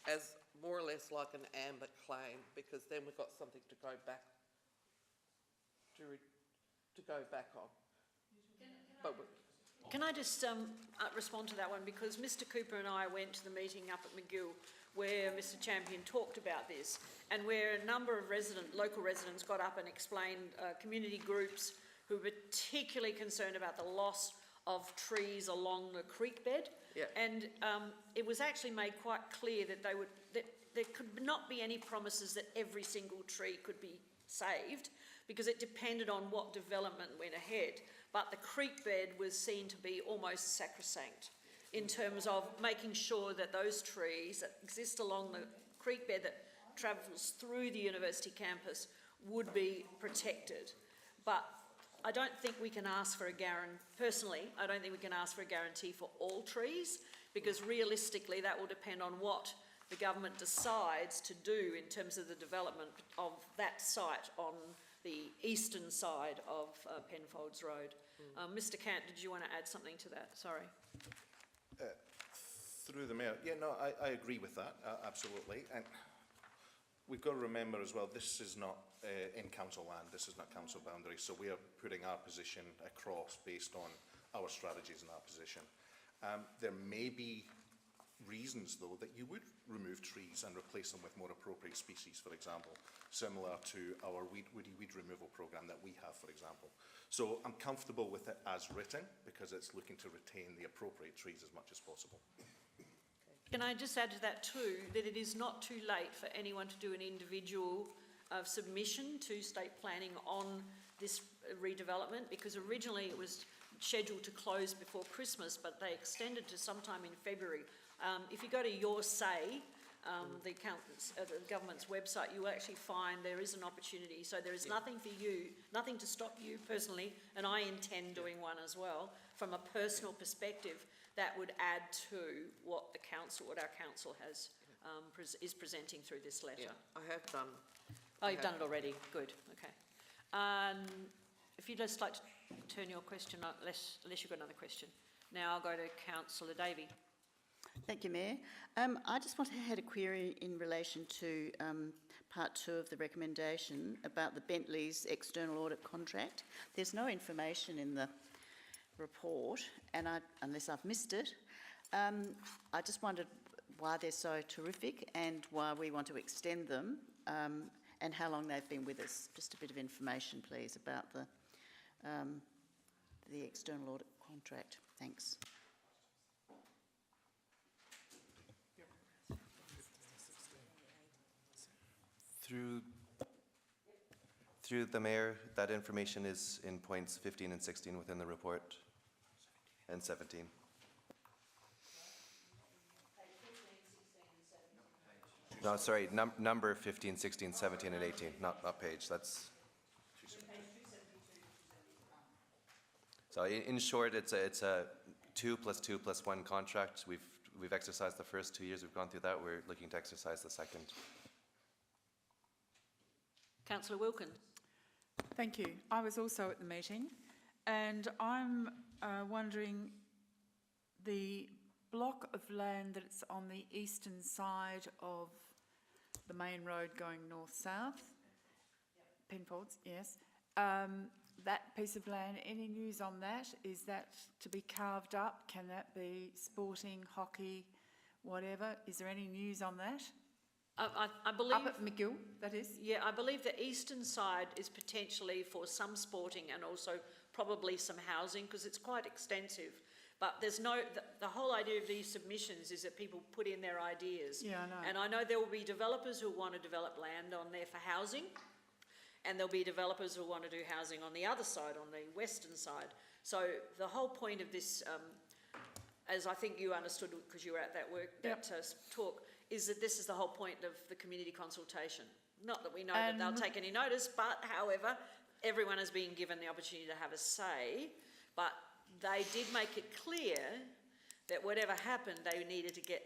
as more or less like an amber claim, because then we've got something to go back on. Can I just respond to that one? Because Mr. Cooper and I went to the meeting up at McGill where Mr. Champion talked about this, and where a number of local residents got up and explained community groups who were particularly concerned about the loss of trees along the creek bed. Yeah. And it was actually made quite clear that there could not be any promises that every single tree could be saved, because it depended on what development went ahead. But the creek bed was seen to be almost sacrosanct in terms of making sure that those trees that exist along the creek bed that travels through the university campus would be protected. But I don't think we can ask for a guarantee, personally, I don't think we can ask for a guarantee for all trees, because realistically that will depend on what the government decides to do in terms of the development of that site on the eastern side of Penfolds Road. Mr. Cant, did you want to add something to that? Sorry. Through the Mayor, yeah, no, I agree with that, absolutely. And we've got to remember as well, this is not in council land, this is not council boundaries, so we are putting our position across based on our strategies and our position. There may be reasons, though, that you would remove trees and replace them with more appropriate species, for example, similar to our woody weed removal programme that we have, for example. So I'm comfortable with it as written, because it's looking to retain the appropriate trees as much as possible. Can I just add to that too, that it is not too late for anyone to do an individual submission to state planning on this redevelopment, because originally it was scheduled to close before Christmas, but they extended to sometime in February. If you go to Your Say, the government's website, you will actually find there is an opportunity. So there is nothing for you, nothing to stop you personally, and I intend doing one as well, from a personal perspective, that would add to what our council has is presenting through this letter. Yeah, I have done. Oh, you've done it already. Good. Okay. If you'd just like to turn your question, unless you've got another question. Now I'll go to Councillor Davey. Thank you, Mayor. I just had a query in relation to part 2 of the recommendation about the Bentley's external audit contract. There's no information in the report, and unless I've missed it, I just wondered why they're so terrific and why we want to extend them, and how long they've been with us. Just a bit of information, please, about the external audit contract. Thanks. Through the Mayor, that information is in points 15 and 16 within the report, and 17. No, sorry, number 15, 16, 17, and 18, not page, that's... So in short, it's a 2 + 2 + 1 contract. We've we've exercised the first 2 years we've gone through that. We're looking to exercise the second. Councillor Wilkins. Thank you. I was also at the meeting, and I'm wondering, the block of land that's on the eastern side of the main road going north-south, Penfolds, yes, that piece of land, any news on that? Is that to be carved up? Can that be sporting, hockey, whatever? Is there any news on that? I believe... Up at McGill, that is? Yeah, I believe the eastern side is potentially for some sporting and also probably some housing, because it's quite extensive. But there's no... The whole idea of these submissions is that people put in their ideas. Yeah, I know. And I know there will be developers who want to develop land on there for housing, and there'll be developers who want to do housing on the other side, on the western side. So the whole point of this, as I think you understood because you were at that talk, is that this is the whole point of the community consultation. Not that we know that they'll take any notice, but however, everyone has been given the opportunity to have a say, but they did make it clear that whatever happened, they needed to get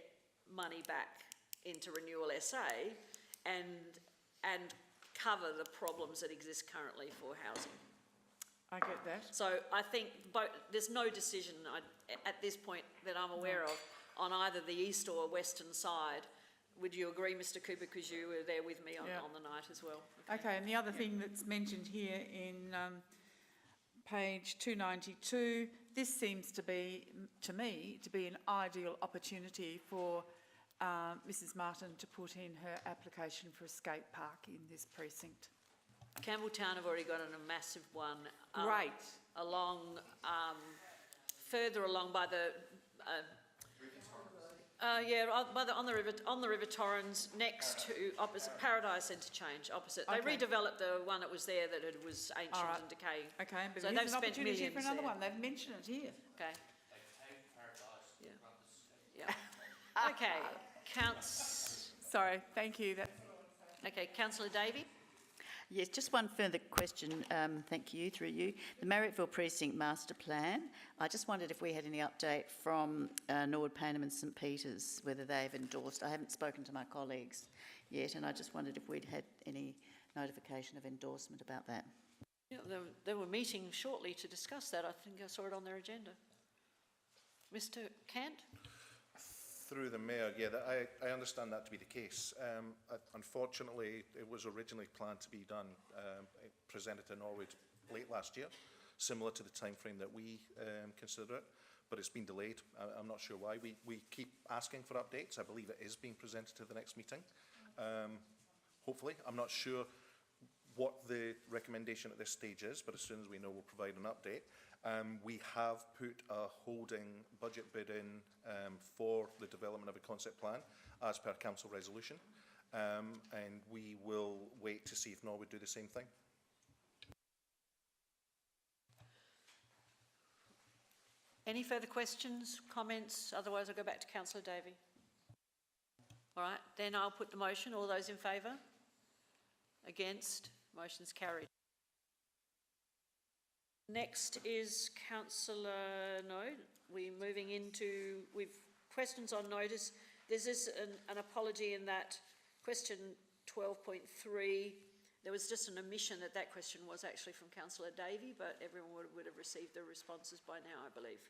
money back into Renewal SA and cover the problems that exist currently for housing. I get that. So I think there's no decision at this point that I'm aware of on either the east or western side. Would you agree, Mr. Cooper, because you were there with me on the night as well? Okay, and the other thing that's mentioned here in page 292, this seems to be, to me, to be an ideal opportunity for Mrs. Martin to put in her application for a skate park in this precinct. Campbelltown have already got a massive one. Great. Along, further along by the... on the River Torrens, next to opposite Paradise Interchange, opposite. They redeveloped the one that was there that it was ancient and decaying. Okay, but so here's they've an spent opportunity millions for another there. one. They've mentioned it here. Okay. Yeah. Okay. Sorry. Thank you. Okay, Councillor Davey. Yes, just one further question, thank you, through you. The Marriotteville Precinct Master Plan, I just wondered if we had any update from Norwood, Payneham and St Peters, whether they've endorsed. I haven't spoken to my colleagues yet, and I just wondered if we'd had any notification of endorsement about that. Yeah, they were meeting shortly to discuss that. I think I saw it on their agenda. Mr. Cant? Through the Mayor, yeah, I understand that to be the case. Unfortunately, it was originally planned to be done, presented to Norwood late last year, similar to the timeframe that we consider it, but it's been delayed. I'm not sure why. We keep asking for updates. I believe it is being presented to the next meeting. Hopefully, I'm not sure what the recommendation at this stage is, but as soon as we know, we'll provide an update. We have put a holding budget bid in for the development of a concept plan as per council resolution, and we will wait to see if Norwood do the same thing. Any further questions, comments? Otherwise, I'll go back to Councillor Davey. All right, then I'll put the motion. All those in favour? Against? Motion's carried. Next is Councillor, we're moving into, we've questions on notice. There's this an apology in that question 12.3. There was just an omission that question was actually from Councillor Davey, but everyone would have received the responses by now, I believe.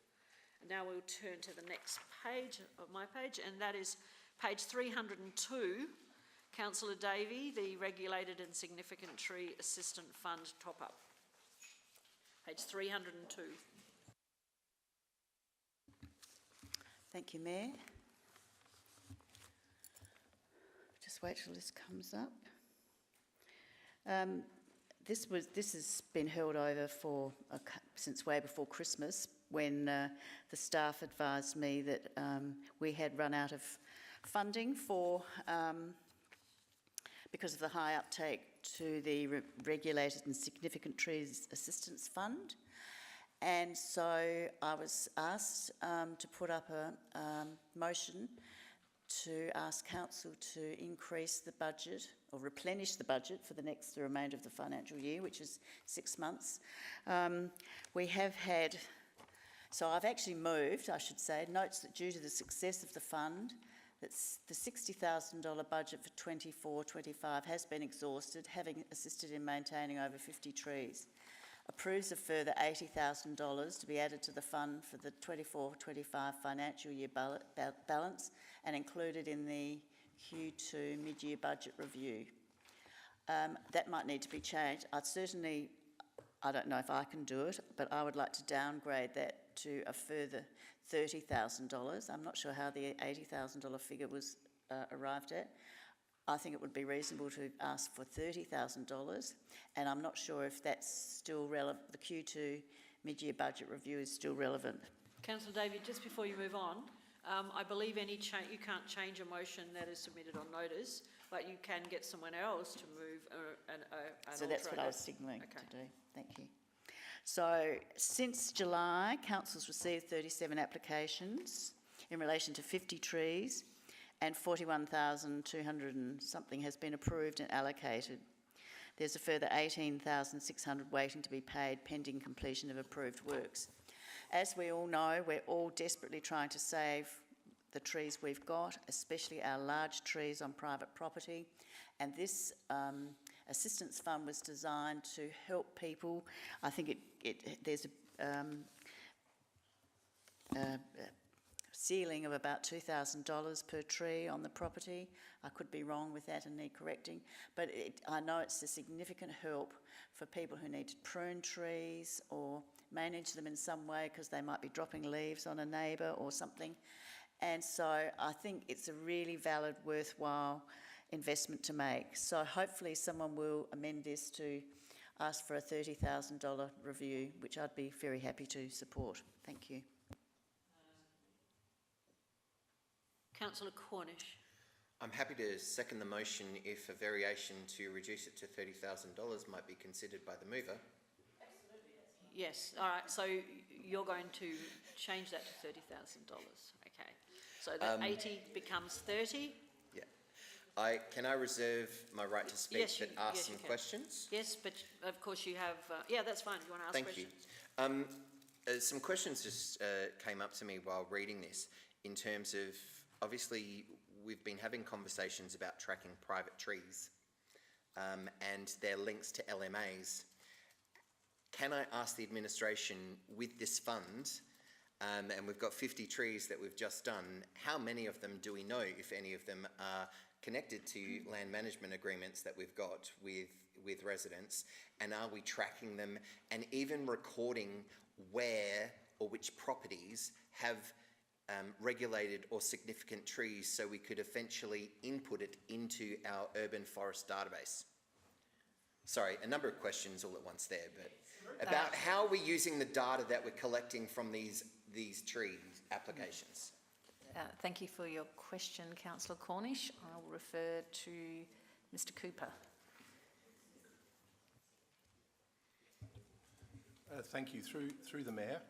And now we'll turn to the next page of my page, and that is page 302. Councillor Davey, the Regulated and Significant Tree Assistant Fund top-up. Page 302. Thank you, Mayor. Just wait till this comes up. This has been held over for since way before Christmas, when the staff advised me that we had run out of funding for because of the high uptake to the Regulated and Significant Trees Assistance Fund. And so I was asked to put up a motion to ask Council to increase the budget or replenish the budget for the remainder of the financial year, which is 6 months. We have had So I've actually moved, I should say, notes that due to the success of the fund, that the $60,000 budget for 24-25 has been exhausted, having assisted in maintaining over 50 trees. Approves a further $80,000 to be added to the fund for the 24-25 financial year balance and included in the Q2 mid-year budget review. That might need to be changed. I don't know if I can do it, but I would like to downgrade that to a further $30,000. I'm not sure how the $80,000 figure was arrived at. I think it would be reasonable to ask for $30,000, and I'm not sure if that's still relevant. The Q2 mid-year budget review is still relevant. Councillor David, just before you move on, I believe you can't change a motion that is submitted on notice, but you can get someone else to move an So that's what I was signalling Okay. to do. Thank you. So since July, Council's received 37 applications in relation to 50 trees, and 41,200 and something has been approved and allocated. There's a further 18,600 waiting to be paid pending completion of approved works. As we all know, we're all desperately trying to save the trees we've got, especially our large trees on private property, and this assistance fund was designed to help people. I think there's a ceiling of about $2,000 per tree on the property. I could be wrong with that and need correcting, but I know it's a significant help for people who need to prune trees or manage them in some way because they might be dropping leaves on a neighbour or something. And so I think it's a really valid, worthwhile investment to make. So hopefully someone will amend this to ask for a $30,000 review, which I'd be very happy to support. Thank you. Councillor Cornish. I'm happy to second the motion if a variation to reduce it to $30,000 might be considered by the mover. Yes, all right, so you're going to change that to $30,000, okay. So that 80 becomes 30? Yeah. Can I reserve my right to speak Yes, but ask yes, some you can. questions? Yes, but of course you have, yeah, that's fine, you want to ask Thank questions? you. Some questions just came up to me while reading this in terms of, obviously, we've been having conversations about tracking private trees and their links to LMAs. Can I ask the administration, with this fund, and we've got 50 trees that we've just done, how many of them do we know, if any of them are connected to land management agreements that we've got with residents, and are we tracking them and even recording where or which properties have regulated or significant trees so we could eventually input it into our urban forest database? Sorry, a number of questions all at once there, but about how are we using the data that we're collecting from these tree applications? Thank you for your question, Councillor Cornish. I will refer to Mr Cooper. Thank you. Through the Mayor.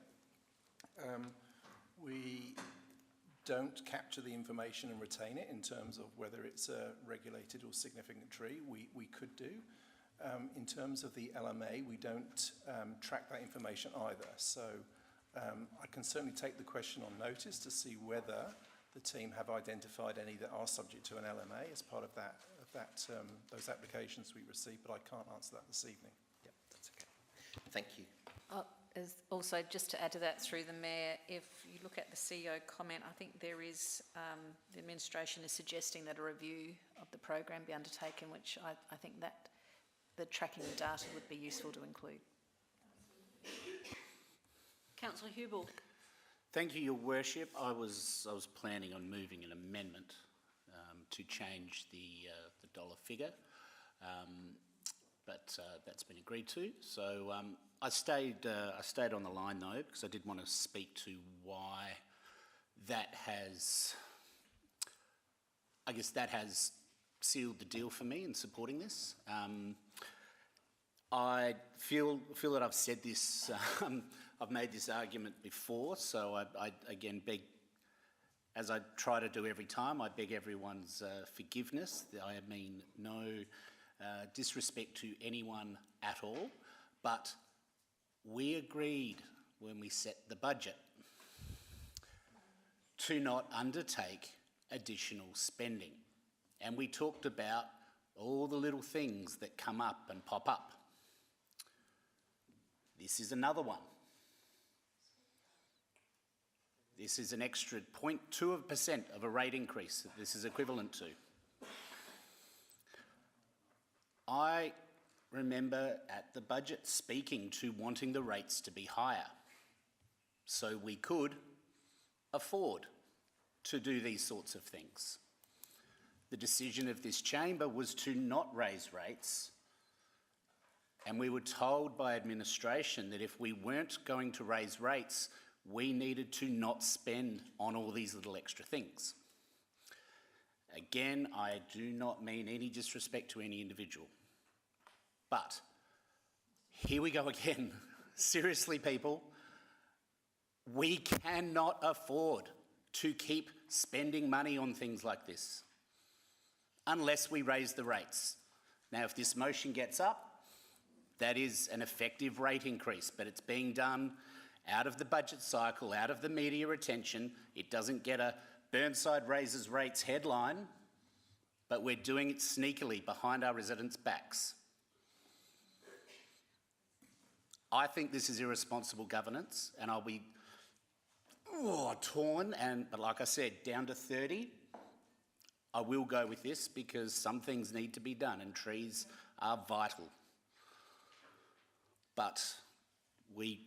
We don't capture the information and retain it in terms of whether it's a regulated or significant tree. We could do. In terms of the LMA, we don't track that information either. So I can certainly take the question on notice to see whether the team have identified any that are subject to an LMA as part of those applications we received, but I can't answer that this evening. Yep, that's okay. Thank you. Also, just to add to that through the Mayor, if you look at the CEO comment, I think there is, the administration is suggesting that a review of the program be undertaken, which I think that the tracking of data would be useful to include. Councillor Hubel. Thank you, Your Worship. I was planning on moving an amendment to change the dollar figure, but that's been agreed to. So I stayed on the line though because I did want to speak to why that has, I guess that has sealed the deal for me in supporting this. I feel that I've said this, I've made this argument before, so I again beg, as I try to do every time, I beg everyone's forgiveness. I mean no disrespect to anyone at all, but we agreed when we set the budget to not undertake additional spending. And we talked about all the little things that come up and pop up. This is another one. This is an extra 0.2% of a rate increase that this is equivalent to. I remember at the budget speaking to wanting the rates to be higher so we could afford to do these sorts of things. The decision of this chamber was to not raise rates, and we were told by administration that if we weren't going to raise rates, we needed to not spend on all these little extra things. Again, I do not mean any disrespect to any individual, but here we go again. Seriously, people, we cannot afford to keep spending money on things like this unless we raise the rates. Now, if this motion gets up, that is an effective rate increase, but it's being done out of the budget cycle, out of the media attention. It doesn't get a Burnside raises rates headline, but we're doing it sneakily behind our residents' backs. I think this is irresponsible governance, and I'll be torn, but like I said, down to 30, I will go with this because some things need to be done and trees are vital. But we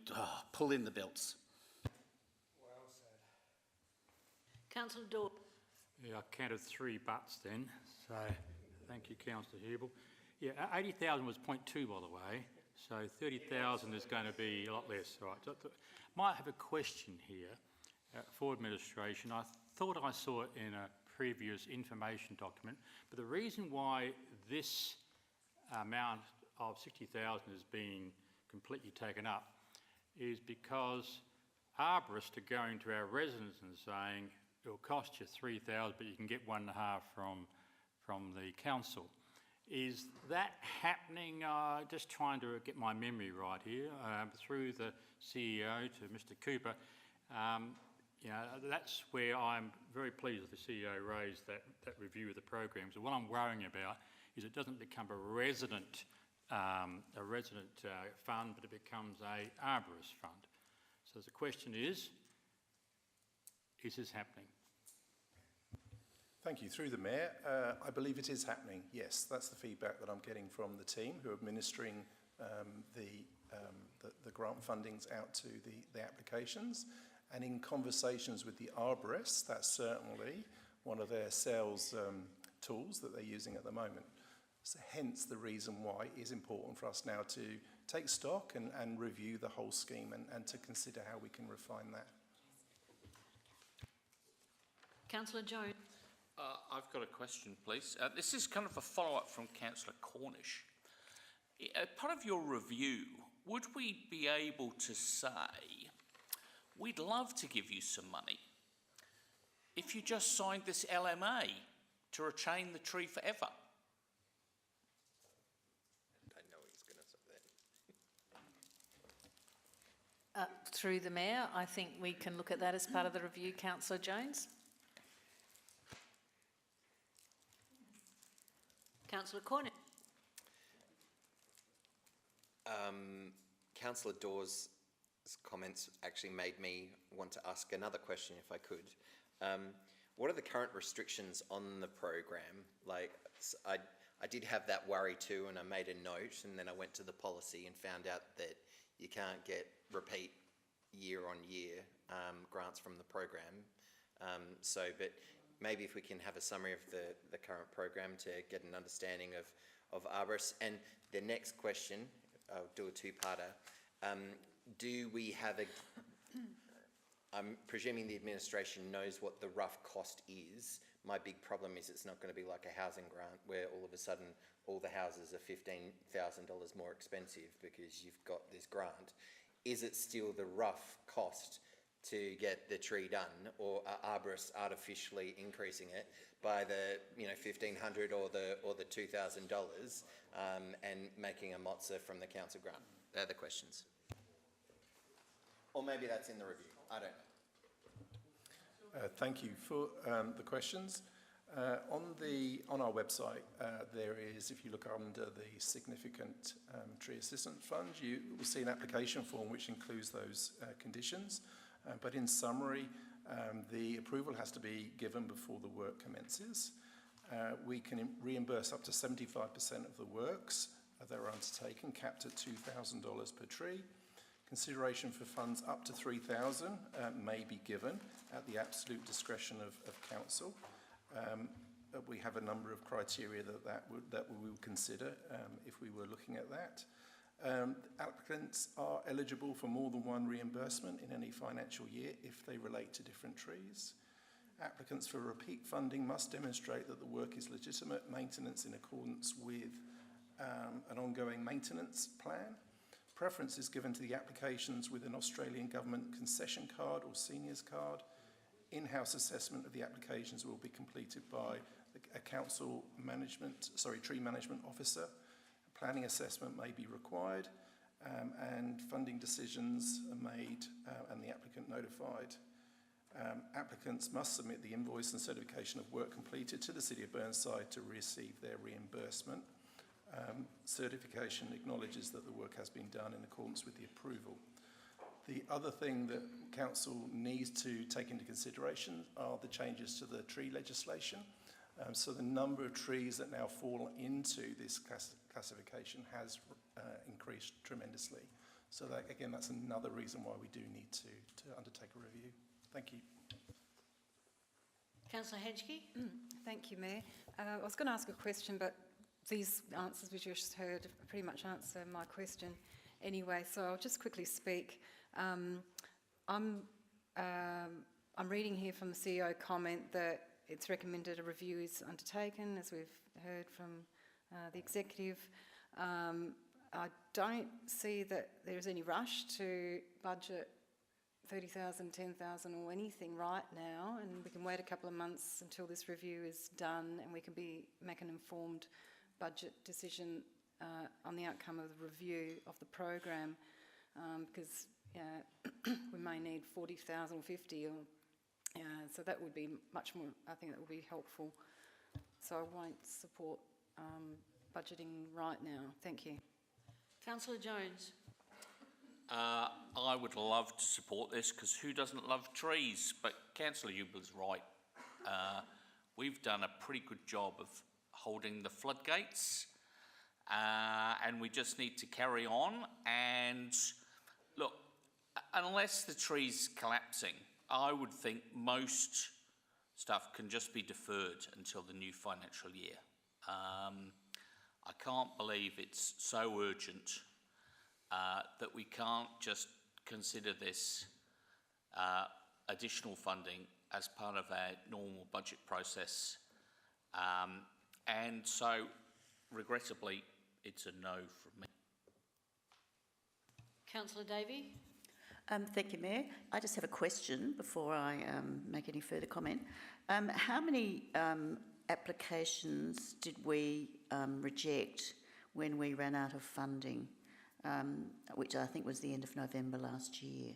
pull in the belts. Well said. Councillor Dawes. Yeah, I counted 3 buts then, so thank you, Councillor Hubel. Yeah, 80,000 was 0.2, by the way, so 30,000 is going to be a lot less. Right. Might have a question here for administration. I thought I saw it in a previous information document, but the reason why this amount of 60,000 is being completely taken up is because arborists are going to our residents and saying it'll cost you 3,000, but you can get 1.5 from the council. Is that happening? Just trying to get my memory right here, through the CEO to Mr. Cooper. You know, that's where I'm very pleased that the CEO raised that review of the programs. And what I'm worrying about is it doesn't become a resident fund, but it becomes a arborist fund. So the question is this happening? Thank you. Through the Mayor, I believe it is happening, yes. That's the feedback that I'm getting from the team who are administering the grant fundings out to the applications. And in conversations with the arborists, that's certainly one of their sales tools that they're using at the moment. So hence the reason why it is important for us now to take stock and review the whole scheme and to consider how we can refine that. Councillor Jones. I've got a question, please. This is kind of a follow-up from Councillor Cornish. Part of your review, would we be able to say, we'd love to give you some money if you just signed this LMA to retain the tree forever? I know he's going to say that. Through the Mayor, I think we can look at that as part of the review. Councillor Jones. Councillor Cornish. Councillor Dawes' comments actually made me want to ask another question if I could. What are the current restrictions on the program? Like, I did have that worry too, and I made a note, and then I went to the policy and found out that you can't get repeat year on year grants from the program. But maybe if we can have a summary of the current program to get an understanding of arborists. And the next question, I'll do a two-parter. Do we have I'm presuming the administration knows what the rough cost is. My big problem is it's not going to be like a housing grant where all of a sudden all the houses are $15,000 more expensive because you've got this grant. Is it still the rough cost to get the tree done, or are arborists artificially increasing it by the $1,500 or the $2,000 and making a mozza from the council grant? They're the questions. Or maybe that's in the review. I don't know. Thank you for the questions. On our website, there is, if you look under the Significant Tree Assistance Fund, you will see an application form which includes those conditions. But in summary, the approval has to be given before the work commences. We can reimburse up to 75% of the works that are undertaken, capped at $2,000 per tree. Consideration for funds up to $3,000 may be given at the absolute discretion of council. We have a number of criteria that we will consider if we were looking at that. Applicants are eligible for more than one reimbursement in any financial year if they relate to different trees. Applicants for repeat funding must demonstrate that the work is legitimate maintenance in accordance with an ongoing maintenance plan. Preference is given to the applications with an Australian Government concession card or seniors card. In-house assessment of the applications will be completed by a council tree management officer. A planning assessment may be required, and funding decisions are made and the applicant notified. Applicants must submit the invoice and certification of work completed to the City of Burnside to receive their reimbursement. Certification acknowledges that the work has been done in accordance with the approval. The other thing that Council needs to take into consideration are the changes to the tree legislation. So the number of trees that now fall into this classification has increased tremendously. So that, again, that's another reason why we do need to undertake a review. Thank you. Councillor Hedgkey. Thank you, Mayor. I was going to ask a question, but these answers which you just heard pretty much answer my question anyway, so I'll just quickly speak. I'm reading here from the CEO comment that it's recommended a review is undertaken, as we've heard from the executive. I don't see that there's any rush to budget 30,000, 10,000 or anything right now, and we can wait a couple of months until this review is done and we can make an informed budget decision on the outcome of the review of the program, because we may need 40,000 or 50, or so that would be much more. I think that would be helpful. So I won't support budgeting right now. Thank you. Councillor Jones. I would love to support this, because who doesn't love trees? But Councillor Eubler's right. We've done a pretty good job of holding the floodgates, and we just need to carry on. And look, unless the tree's collapsing, I would think most stuff can just be deferred until the new financial year. I can't believe it's so urgent that we can't just consider this additional funding as part of our normal budget process. And so, regrettably, it's a no from me. Councillor Davey. Thank you, Mayor. I just have a question before I make any further comment. How many applications did we reject when we ran out of funding, which I think was the end of November last year,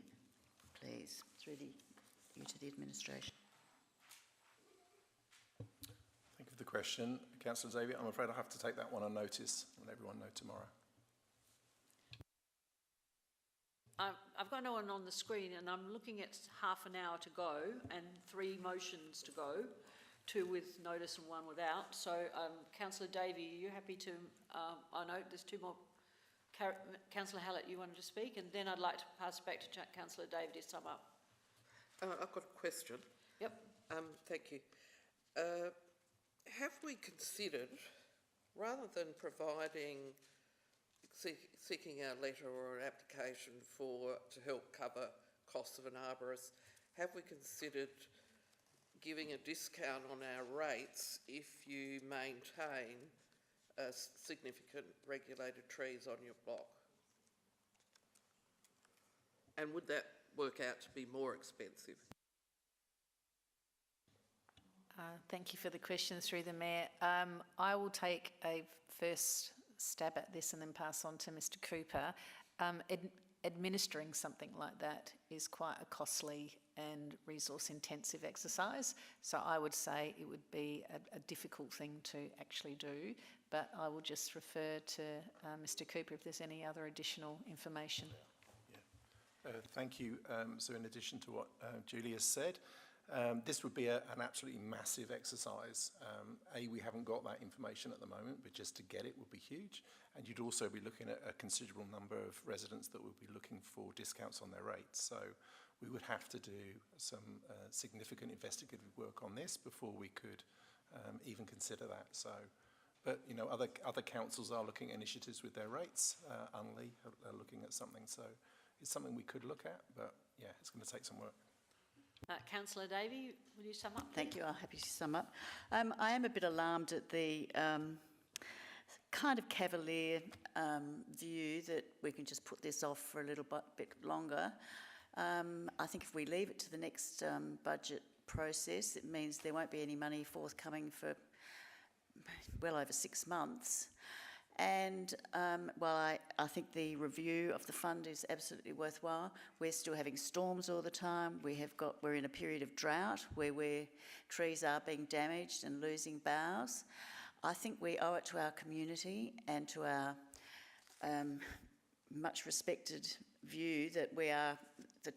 please, through you to the administration? Thank you for the question, Councillor Xavier. I'm afraid I'll have to take that one on notice and let everyone know tomorrow. I've got no one on the screen, and I'm looking at half an hour to go and 3 motions to go, 2 with notice and 1 without. So, Councillor Davey, are you happy to? I know there's 2 more. Councillor Hallett, you wanted to speak, and then I'd like to pass back to Councillor Davey to sum up. I've got a question. Yep. Thank you. Have we considered, rather than seeking a letter or an application to help cover costs of an arborist, have we considered giving a discount on our rates if you maintain significant regulated trees on your block? And would that work out to be more expensive? Thank you for the question through the Mayor. I will take a first stab at this and then pass on to Mr. Cooper. Administering something like that is quite a costly and resource-intensive exercise. So I would say it would be a difficult thing to actually do, but I will just refer to Mr Cooper if there's any other additional information. Thank you. So in addition to what Julie has said, this would be an absolutely massive exercise. We haven't got that information at the moment, but just to get it would be huge. And you'd also be looking at a considerable number of residents that would be looking for discounts on their rates. So we would have to do some significant investigative work on this before we could even consider that. So, but you know, other councils are looking at initiatives with their rates. Unley are looking at something. So it's something we could look at, but yeah, it's going to take some work. Councillor Davey, will you sum up? Thank you. I'm happy to sum up. I am a bit alarmed at the kind of cavalier view that we can just put this off for a little bit longer. I think if we leave it to the next budget process, it means there won't be any money forthcoming for well over 6 months. And while I think the review of the fund is absolutely worthwhile, we're still having storms all the time. We're in a period of drought where trees are being damaged and losing boughs. I think we owe it to our community and to our much respected view that we are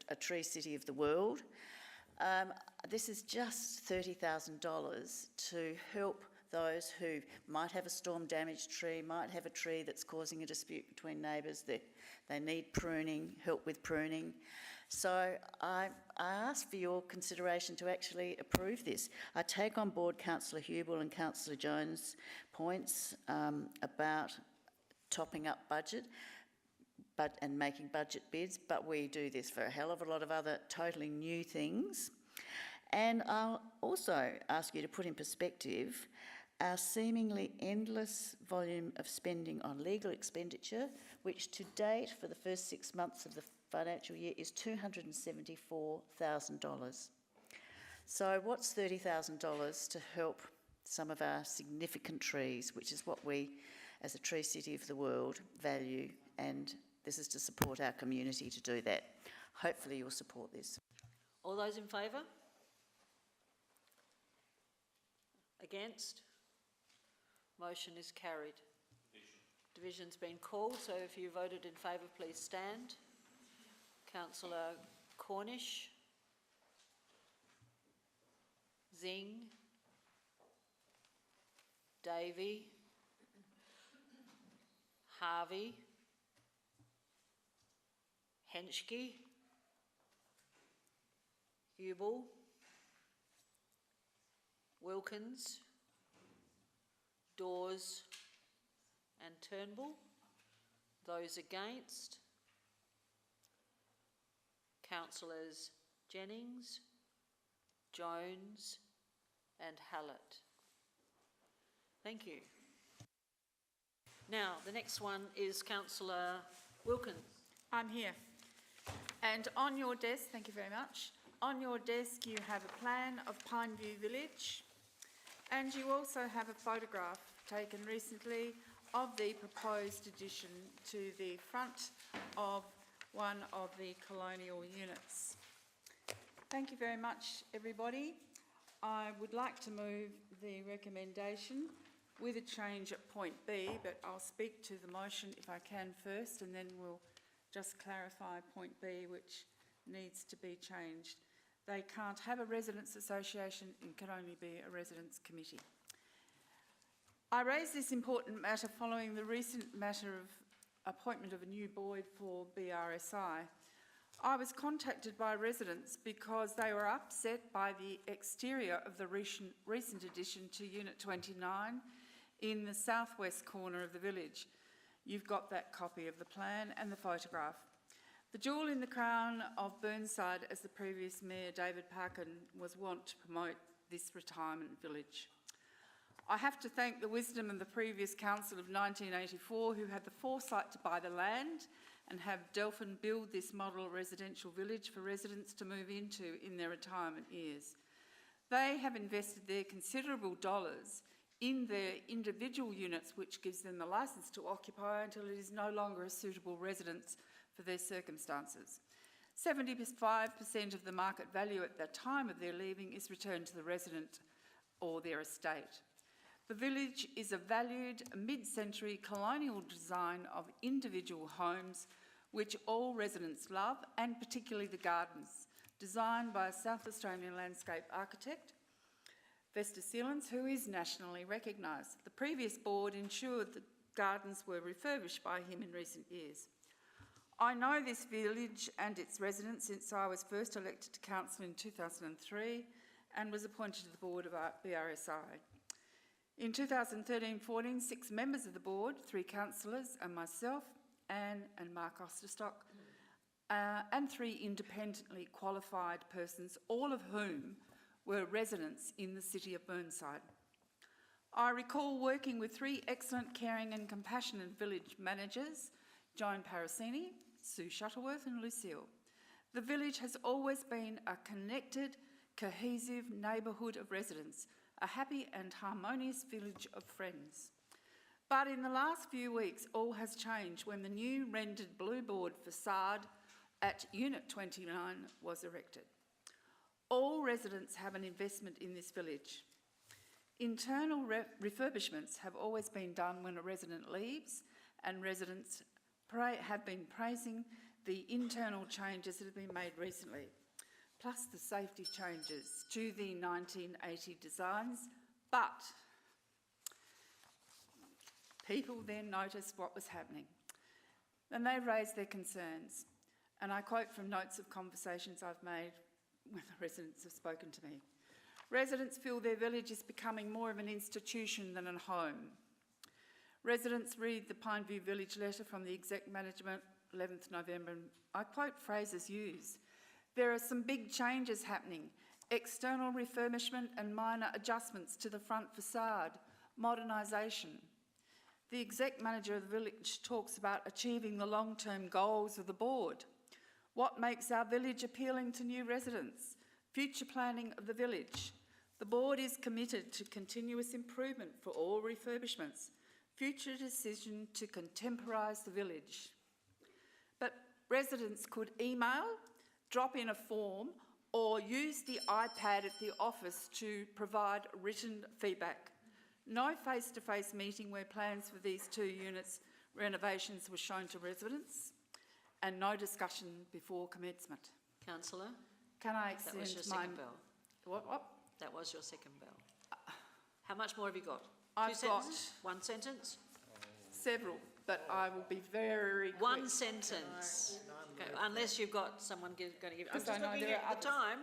a tree city of the world. This is just $30,000 to help those who might have a storm-damaged tree, might have a tree that's causing a dispute between neighbours, they need pruning, help with pruning. So I ask for your consideration to actually approve this. I take on board Councillor Hubel and Councillor Jones' points about topping up budget and making budget bids, but we do this for a hell of a lot of other totally new things. And I'll also ask you to put in perspective our seemingly endless volume of spending on legal expenditure, which to date for the first 6 months of the financial year is $274,000. So what's $30,000 to help some of our significant trees, which is what we, as a tree city of the world, value, and this is to support our community to do that. Hopefully you'll support this. All those in favour? Against? Motion is carried. Division's been called, so if you voted in favour, please stand. Councillor Cornish, Zing, Davey, Harvey, Henschke, Hubel, Wilkins, Dawes and Turnbull. Those against? Councillors Jennings, Jones and Hallett. Thank you. Now, the next one is Councillor Wilkins. I'm here. And on your desk, thank you very much, on your desk you have a plan of Pineview Village, and you also have a photograph taken recently of the proposed addition to the front of one of the colonial units. Thank you very much, everybody. I would like to move the recommendation with a change at point B, but I'll speak to the motion if I can first, and then we'll just clarify point B, which needs to be changed. They can't have a residents' association, it can only be a residents' committee. I raise this important matter following the recent matter of appointment of a new board for BRSI. I was contacted by residents because they were upset by the exterior of the recent addition to Unit 29 in the southwest corner of the village. You've got that copy of the plan and the photograph. The jewel in the crown of Burnside, as the previous Mayor David Parkin was wont to promote this retirement village. I have to thank the wisdom of the previous council of 1984 who had the foresight to buy the land and have Delphin build this model residential village for residents to move into in their retirement years. They have invested their considerable dollars in their individual units, which gives them the licence to occupy until it is no longer a suitable residence for their circumstances. 75% of the market value at the time of their leaving is returned to the resident or their estate. The village is a valued mid-century colonial design of individual homes which all residents love, and particularly the gardens, designed by a South Australian landscape architect, Vesta Sealans, who is nationally recognised. The previous board ensured the gardens were refurbished by him in recent years. I know this village and its residents since I was first elected to council in 2003 and was appointed to the board of BRSI. In 2013-14, 6 members of the board, 3 councillors and myself, Anne and Mark Osterstock, and 3 independently qualified persons, all of whom were residents in the city of Burnside. I recall working with 3 excellent, caring and compassionate village managers, Joan Parasini, Sue Shuttleworth and Lucille. The village has always been a connected, cohesive neighbourhood of residents, a happy and harmonious village of friends. But in the last few weeks, all has changed when the new rendered blue board facade at Unit 29 was erected. All residents have an investment in this village. Internal refurbishments have always been done when a resident leaves, and residents have been praising the internal changes that have been made recently, plus the safety changes to the 1980 designs. But people then noticed what was happening, and they raised their concerns. And I quote from notes of conversations I've made when the residents have spoken to me. Residents feel their village is becoming more of an institution than a home. Residents read the Pineview Village letter from the Exec Management 11th November, and I quote phrases used. There are some big changes happening, external refurbishment and minor adjustments to the front facade, modernisation. The Exec Manager of the village talks about achieving the long-term goals of the board. What makes our village appealing to new residents? Future planning of the village. The board is committed to continuous improvement for all refurbishments. Future decision to contemporise the village. But residents could email, drop in a form, or use the iPad at the office to provide written feedback. No face-to-face meeting where plans for these 2 units renovations were shown to residents, and no discussion before commencement. Councillor? Can I That was your extend my... second bell. What? That was your second bell. How much more have you got? I've 2 got sentences? 1 sentence? several, but I will be very quick. 1 sentence. Okay, unless you've got someone going to give... I'm Because just I know looking there at are the time.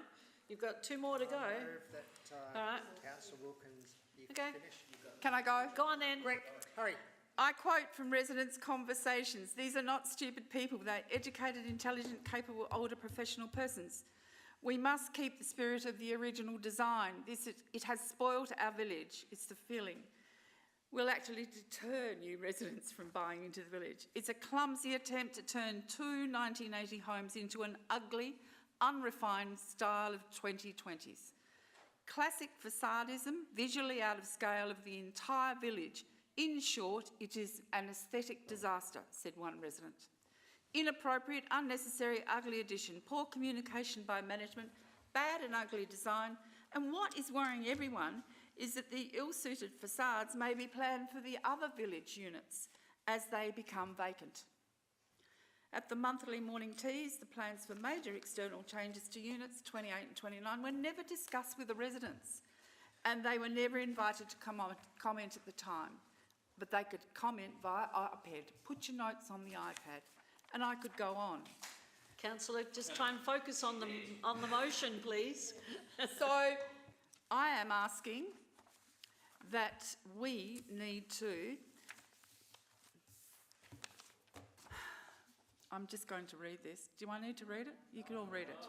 You've got 2 more to go. I move that All right. Councillor Wilkins, you Okay. finish. Can I go? Go on then. Hurry. I quote from residents' conversations. These are not stupid people. They're educated, intelligent, capable, older professional persons. We must keep the spirit of the original design. It has spoilt our village. It's the feeling. Will actually deter new residents from buying into the village. It's a clumsy attempt to turn 2 1980 homes into an ugly, unrefined style of 2020s. Classic facadism, visually out of scale of the entire village. In short, it is an aesthetic disaster, said one resident. Inappropriate, unnecessary, ugly addition, poor communication by management, bad and ugly design, and what is worrying everyone is that the ill-suited facades may be planned for the other village units as they become vacant. At the monthly morning teas, the plans for major external changes to units 28 and 29 were never discussed with the residents, and they were never invited to comment at the time. But they could comment via iPad. Put your notes on the iPad, and I could go on. Councillor, just try and focus on the motion, please. So I am asking that we need to... I'm just going to read this. Do I need to read it? You can all read it.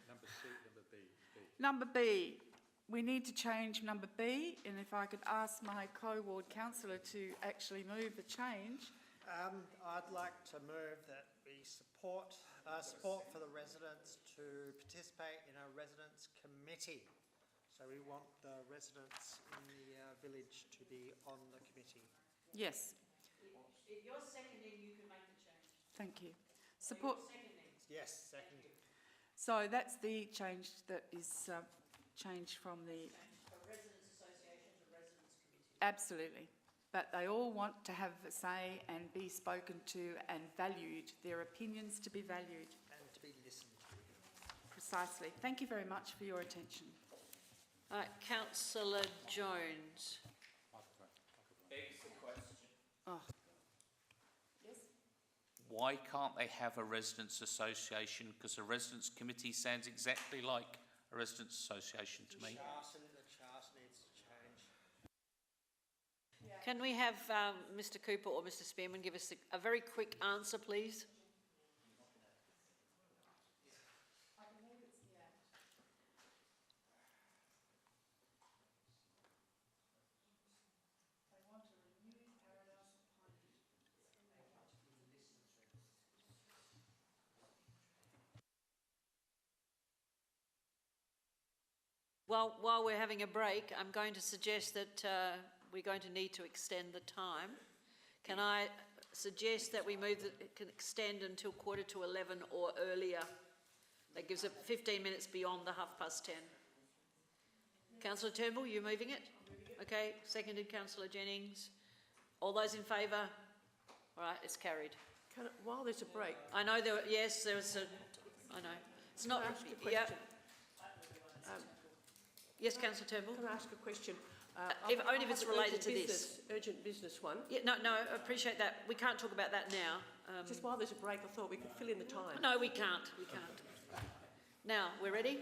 Number C, number B. Number B. We need to change number B, and if I could ask my co-ward councillor to actually move the change. I'd like to move that we support for the residents to participate in a residents' committee. So we want the residents in the village to be on the committee. Yes. If you're seconding, you can make the change. Thank you. Support. Yes, seconded. So that's the change that is changed from the... Residents Association to Residents Committee. Absolutely. But they all want to have a say and be spoken to and valued, their opinions to be valued. And to be listened to. Precisely. Thank you very much for your attention. Councillor Jones. Begs the question. Oh. Why can't they have a residents' association? Because a residents' committee sounds exactly like a residents' association to me. The charter needs to change. Can we have Mr Cooper or Mr Spearman give us a very quick answer, please? Well, while we're having a break, I'm going to suggest that we're going to need to extend the time. Can I suggest that we can extend until 11:15 or earlier? That gives it 15 minutes beyond the 10:30. Councillor Turnbull, you moving it? Okay, seconded Councillor Jennings. All those in favour? All right, it's carried. While there's a break... I know there was a... I know. It's not... Can I ask a question? Yes, Councillor Turnbull. Can I ask a question? Only if it's related to this. Urgent business one. Yeah, no, I appreciate that. We can't talk about that now. Just while there's a break, I thought we could fill in the time. No, we can't. Now, we're ready?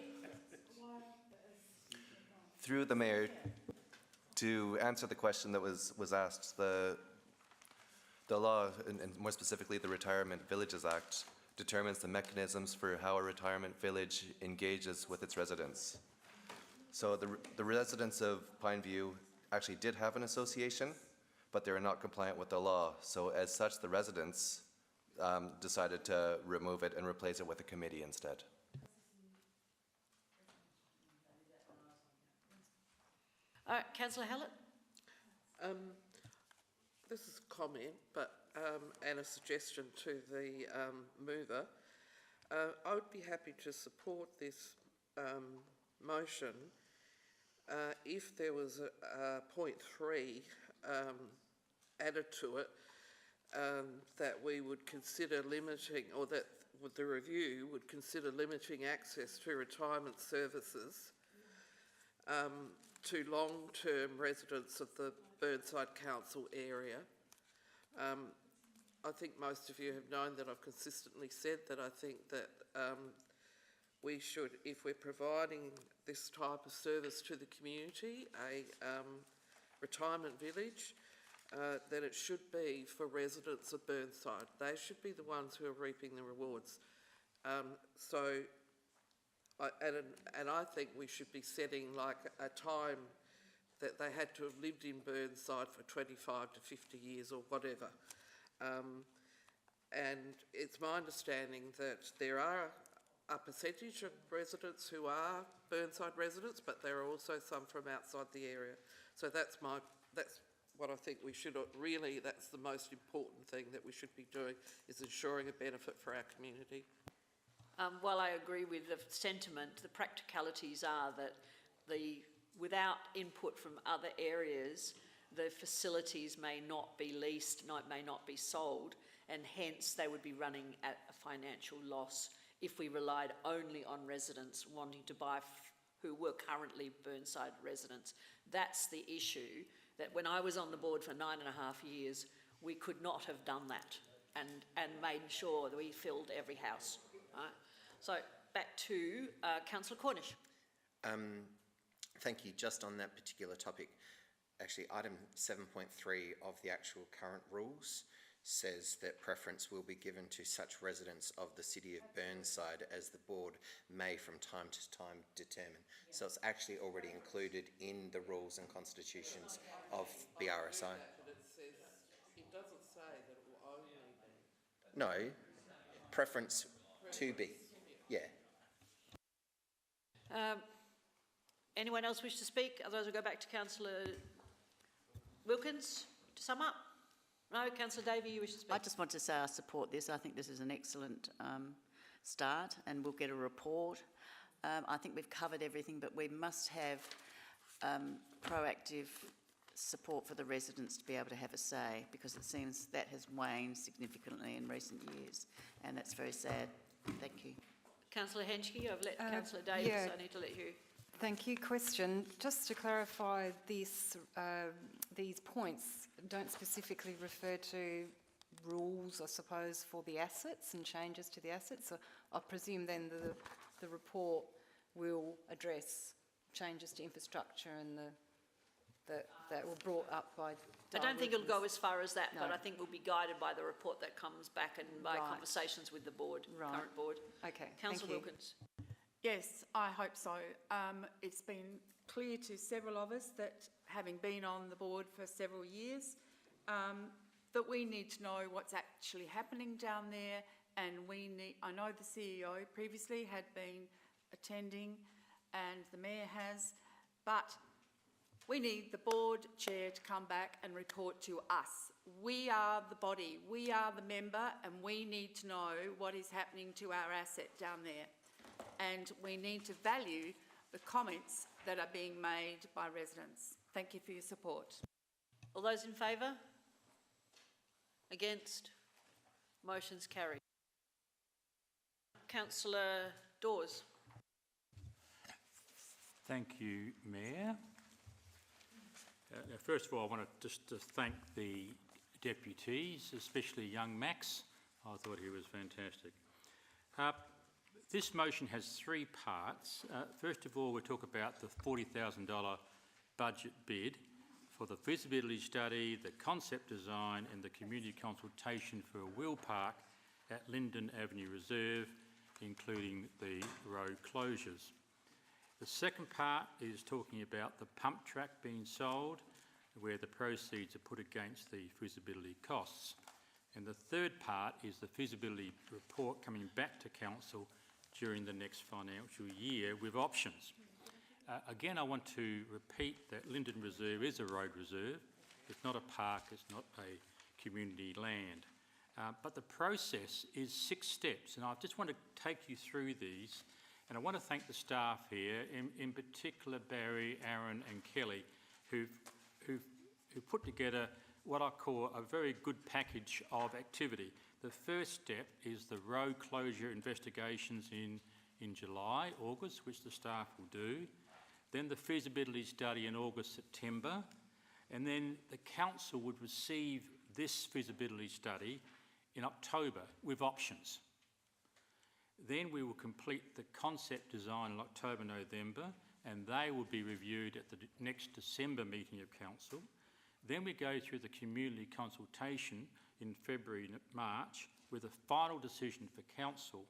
Through the Mayor, to answer the question that was asked, the law, and more specifically the Retirement Villages Act, determines the mechanisms for how a retirement village engages with its residents. So the residents of Pineview actually did have an association, but they were not compliant with the law. So as such, the residents decided to remove it and replace it with a committee instead. Councillor Hallett? This is a comment, but and a suggestion to the mover. I would be happy to support this motion if there was a point 3 added to it that we would consider limiting, or that the review would consider limiting access to retirement services to long-term residents of the Burnside Council area. I think most of you have known that I've consistently said that I think that we should, if we're providing this type of service to the community, a retirement village, then it should be for residents of Burnside. They should be the ones who are reaping the rewards. And I think we should be setting like a time that they had to have lived in Burnside for 25 to 50 years or whatever. And it's my understanding that there are a percentage of residents who are Burnside residents, but there are also some from outside the area. So that's what I think we should really, that's the most important thing that we should be doing, is ensuring a benefit for our community. While I agree with the sentiment, the practicalities are that without input from other areas, the facilities may not be leased, may not be sold, and hence they would be running at a financial loss if we relied only on residents wanting to buy who were currently Burnside residents. That's the issue, that when I was on the board for 9.5 years, we could not have done that and made sure that we filled every house. Right? So back to Councillor Cornish. Thank you. Just on that particular topic, actually item 7.3 of the actual current rules says that preference will be given to such residents of the city of Burnside as the board may from time to time determine. So it's actually already included in the rules and constitutions of the RSI. But it doesn't say that it will only be. No, preference to be, yeah. Anyone else wish to speak? Otherwise we'll go back to Councillor Wilkins to sum up. No, Councillor Davey, you wish to speak? I just want to say I support this. I think this is an excellent start, and we'll get a report. I think we've covered everything, but we must have proactive support for the residents to be able to have a say, because it seems that has waned significantly in recent years, and that's very sad. Thank you. Councillor Henschke, I've let Councillor Davis, yeah. I need to let you. Thank you. Question, just to clarify, these points don't specifically refer to rules, I suppose, for the assets and changes to the assets. So I presume then the report will address changes to infrastructure and that were brought up by I don't think it'll go as far as that, No. but I think we'll be guided by the report that comes back and by Right. conversations with the board, Right. current board. Okay, Councillor thank you. Wilkins. Yes, I hope so. It's been clear to several of us that, having been on the board for several years, that we need to know what's actually happening down there, and I know the CEO previously had been attending, and the Mayor has, but we need the board chair to come back and report to us. We are the body, we are the member, and we need to know what is happening to our asset down there. And we need to value the comments that are being made by residents. Thank you for your support. All those in favour? Against? Motion's carried. Councillor Dawes. Thank you, Mayor. First of all, I want to just thank the deputies, especially young Max. I thought he was fantastic. This motion has three parts. First of all, we talk about the $40,000 budget bid for the feasibility study, the concept design and the community consultation for a wheel park at Linden Avenue Reserve, including the road closures. The second part is talking about the pump track being sold, where the proceeds are put against the feasibility costs. And the third part is the feasibility report coming back to council during the next financial year with options. Again, I want to repeat that Linden Reserve is a road reserve. It's not a park, it's not a community land. But the process is 6 steps, and I just want to take you through these. And I want to thank the staff here, in particular Barry, Aaron and Kelly, who put together what I call a very good package of activity. The first step is the road closure investigations in July, August, which the staff will do. Then the feasibility study in August, September. And then the council would receive this feasibility study in October with options. Then we will complete the concept design in October, November, and they will be reviewed at the next December meeting of council. Then we go through the community consultation in February and March with a final decision for council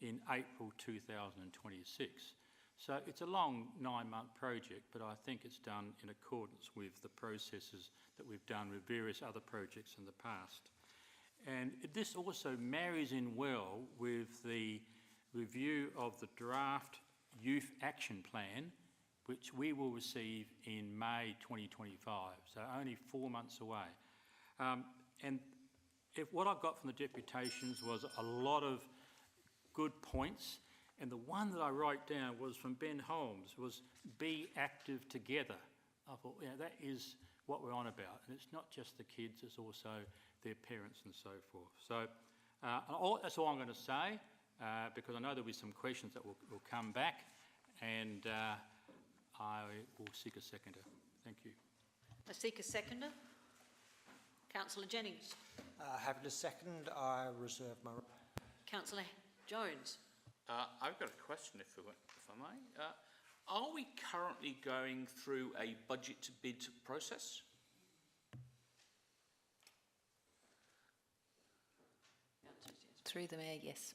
in April 2026. So it's a long 9-month project, but I think it's done in accordance with the processes that we've done with various other projects in the past. And this also marries in well with the review of the draft Youth Action Plan, which we will receive in May 2025, so only 4 months away. And what I got from the deputations was a lot of good points, and the one that I wrote down was from Ben Holmes, was be active together. I thought, that is what we're on about, and it's not just the kids, it's also their parents and so forth. So that's all I'm going to say, because I know there'll be some questions that will come back, and I will seek a seconder. Thank you. I seek a seconder. Councillor Jennings. Having a second, I reserve my... Councillor Jones. I've got a question, if I may. Are we currently going through a budget bid process? Through the Mayor, yes.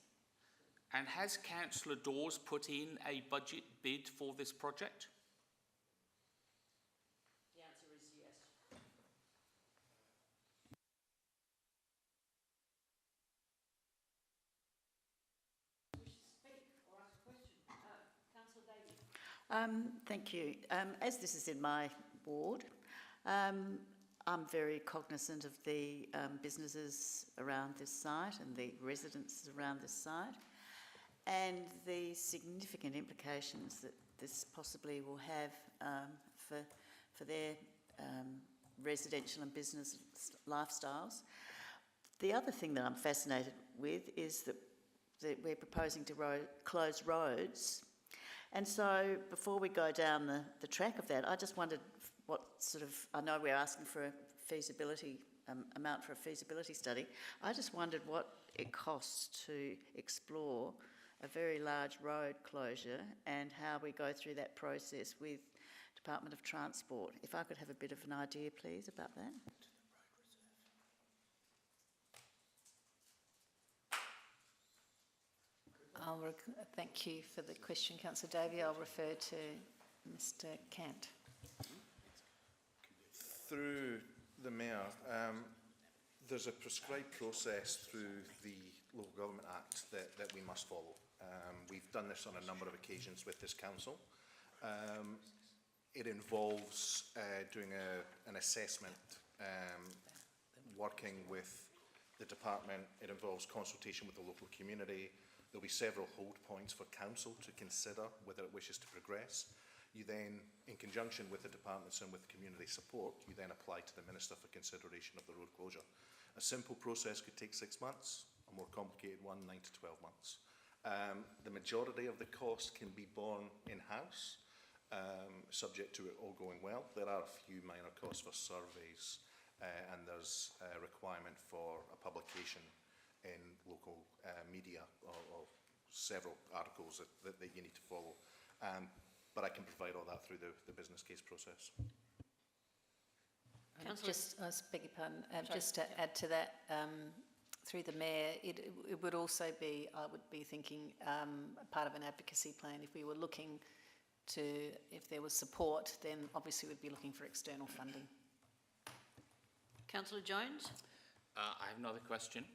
And has Councillor Dawes put in a budget bid for this project? The answer is yes. Thank you. As this is in my ward, I'm very cognisant of the businesses around this site and the residents around this site. and the significant implications that this possibly will have for their residential and business lifestyles. The other thing that I'm fascinated with is that we're proposing to close roads. And so before we go down the track of that, I just wondered what sort of, I know we're asking for a feasibility, amount for a feasibility study. I just wondered what it costs to explore a very large road closure and how we go through that process with Department of Transport. If I could have a bit of an idea, please, about that. Thank you for the question, Councillor Davey. I'll refer to Mr Cant. Through the Mayor, there's a prescribed process through the Local Government Act that we must follow. We've done this on a number of occasions with this council. It involves doing an assessment, working with the department. It involves consultation with the local community. There'll be several hold points for council to consider whether it wishes to progress. You then, in conjunction with the departments and with community support, you then apply to the Minister for consideration of the road closure. A simple process could take 6 months, a more complicated one, 9 to 12 months. The majority of the cost can be borne in-house, subject to it all going well. There are a few minor costs for surveys, and there's a requirement for a publication in local media or several articles that you need to follow. But I can provide all that through the business case process. Just, I beg your pardon, just to add to that, through the Mayor, it would also be, I would be thinking, part of an advocacy plan. If we were looking to, if there was support, then obviously we'd be looking for external funding. Councillor Jones? I have another question.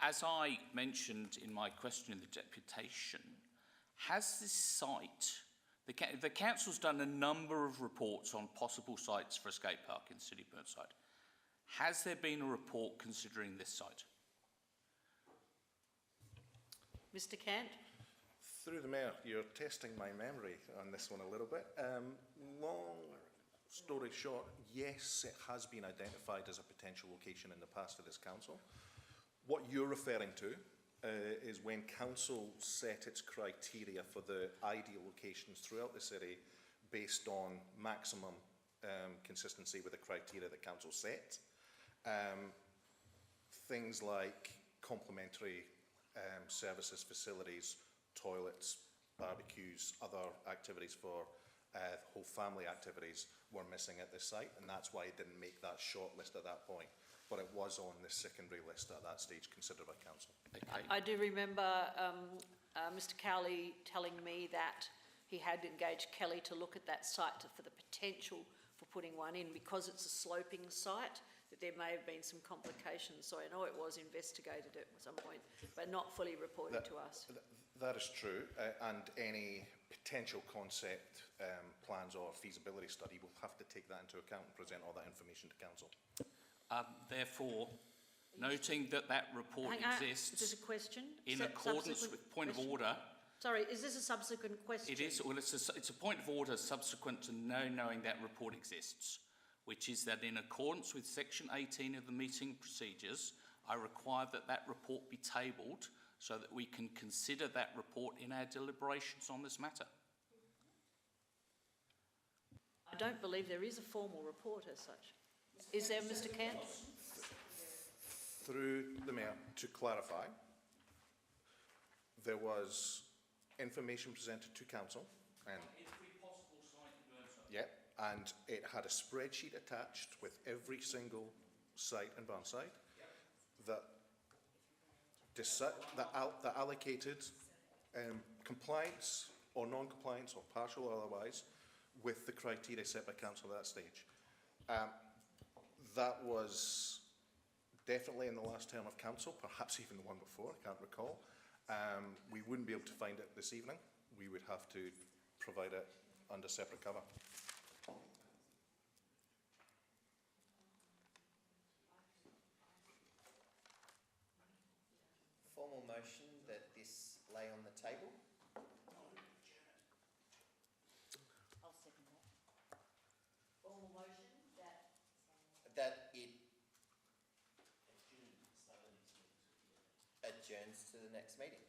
As I mentioned in my question in the deputation, has this site, the council's done a number of reports on possible sites for a skate park in the city of Burnside. Has there been a report considering this site? Mr Cant? Through the Mayor, you're testing my memory on this one a little bit. Long story short, yes, it has been identified as a potential location in the past of this council. What you're referring to is when council set its criteria for the ideal locations throughout the city based on maximum consistency with the criteria that council set. Things like complementary services, facilities, toilets, barbecues, other activities for whole family activities were missing at this site, and that's why it didn't make that short list at that point. But it was on the secondary list at that stage considered by council. Okay. I do remember Mr Cowley telling me that he had engaged Kelly to look at that site for the potential for putting one in, because it's a sloping site, that there may have been some complications. So I know it was investigated at some point, but not fully reported to us. That is true, and any potential concept plans or feasibility study will have to take that into account and present all that information to council. Therefore, noting that that report exists... Is this a question? In accordance with point of order... Sorry, is this a subsequent question? It is. Well, it's a point of order subsequent to knowing that report exists, which is that in accordance with section 18 of the meeting procedures, I require that that report be tabled so that we can consider that report in our deliberations on this matter. I don't believe there is a formal report as such. Is there, Mr Cant? Through the Mayor, to clarify, there was information presented to council, and yeah, and it had a spreadsheet attached with every single site in Burnside that allocated compliance or non-compliance or partial or otherwise with the criteria set by council at that stage. That was definitely in the last term of council, perhaps even the one before, I can't recall. We wouldn't be able to find it this evening. We would have to provide it under separate cover. Formal motion that this lay on the table. I'll second that. Formal motion That it adjourns to the next meeting.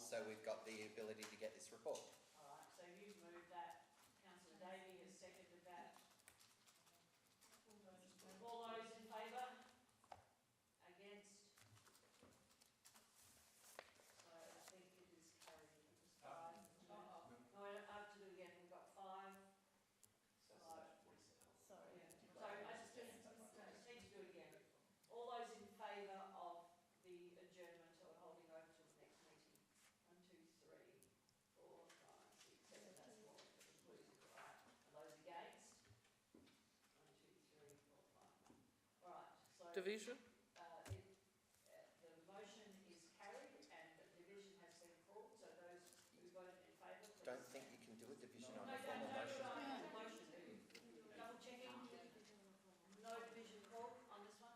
So we've got the ability to get this report. All right, so you've moved that. Councillor Davey has seconded that. All those in favour? Against? So I think it is carried. It was 5. No, I have to do it again. We've got 5. Sorry. Yeah. So I just need to do it again. All those in favour of the adjournment or holding over to the next meeting? 1, 2, 3, 4, 5, 6, 7. That's more inclusive, right? Are those against? 1, 2, 3, 4, 5. All right. So Division? the motion is carried and a division has been called. So those who voted in favour, please. Don't think you can do a division on No, a formal motion. motion, do you? Double checking. No division called on this one?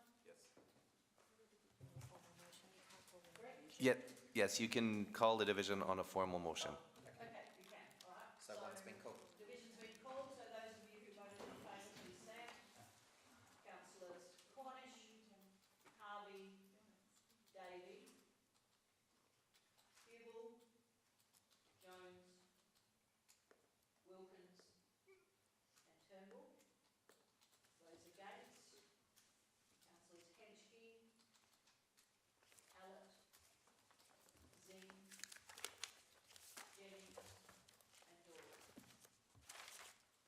Yeah, yes, you can call the division on a formal motion. Okay, you can, all right. So one's been called. Division's been called, so those of you who voted in favour, please stand. Councillors Cornish, Harvey, Davey, Hubel, Jones, Wilkins and Turnbull. Those against, councillors Henschke, Hallett, Zing, Jennings and Dawes.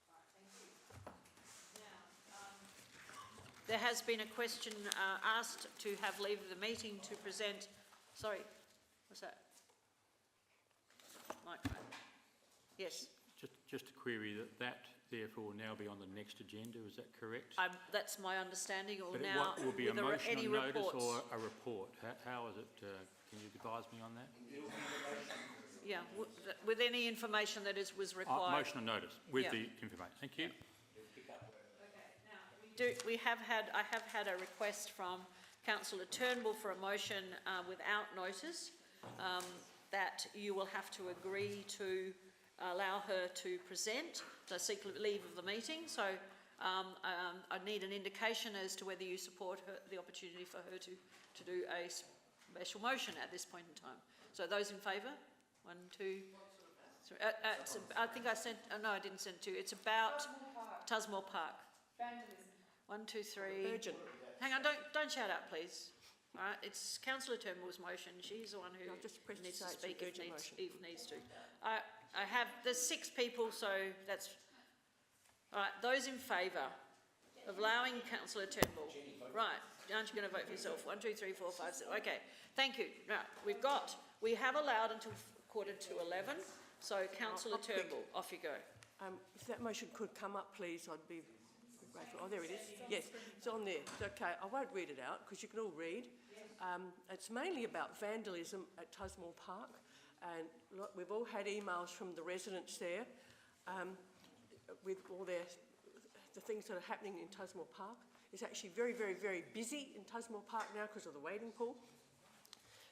Right, thank you. Now, there has been a question asked to have leave of the meeting to present, sorry, what's that? Microphone. Yes, Just a query that therefore will now be on the next agenda, is that correct? that's my understanding, or But now what will be a with motion any on notice reports. or a report? How is it, can you advise me on that? Yeah, with any information that was required. Motion on notice with Yeah. the information, thank you. I have had a request from Councillor Turnbull for a motion without notice that you will have to agree to allow her to present, to seek leave of the meeting. So I need an indication as to whether you support the opportunity for her to do a special motion at this point in time. So those in favour? 1, 2, 3. I think I sent, no, I didn't send it to you. It's about Tusmore Park. Vandalism. 1, 2, 3. Urgent. Hang on, don't shout out, please. All right, it's Councillor Turnbull's motion. She's the one who I'll just press to needs say to it's an speak if urgent needs, motion. if needs to. There's 6 people, so that's... All right, those in favour of allowing Councillor Turnbull... Right, aren't you going to vote for yourself? 1, 2, 3, 4, 5, 6. Okay, thank you. Right, we have allowed until 11:15, so Councillor I'll quick. Turnbull, off you go. If that motion could come up, please, I'd be grateful. Oh, there it is. Yes, it's on there. It's okay. I won't read it out because you can all read. It's mainly about vandalism at Tusmore Park, and we've all had emails from the residents there with all the things that are happening in Tusmore Park. It's actually very, very, very busy in Tusmore Park now because of the wading pool.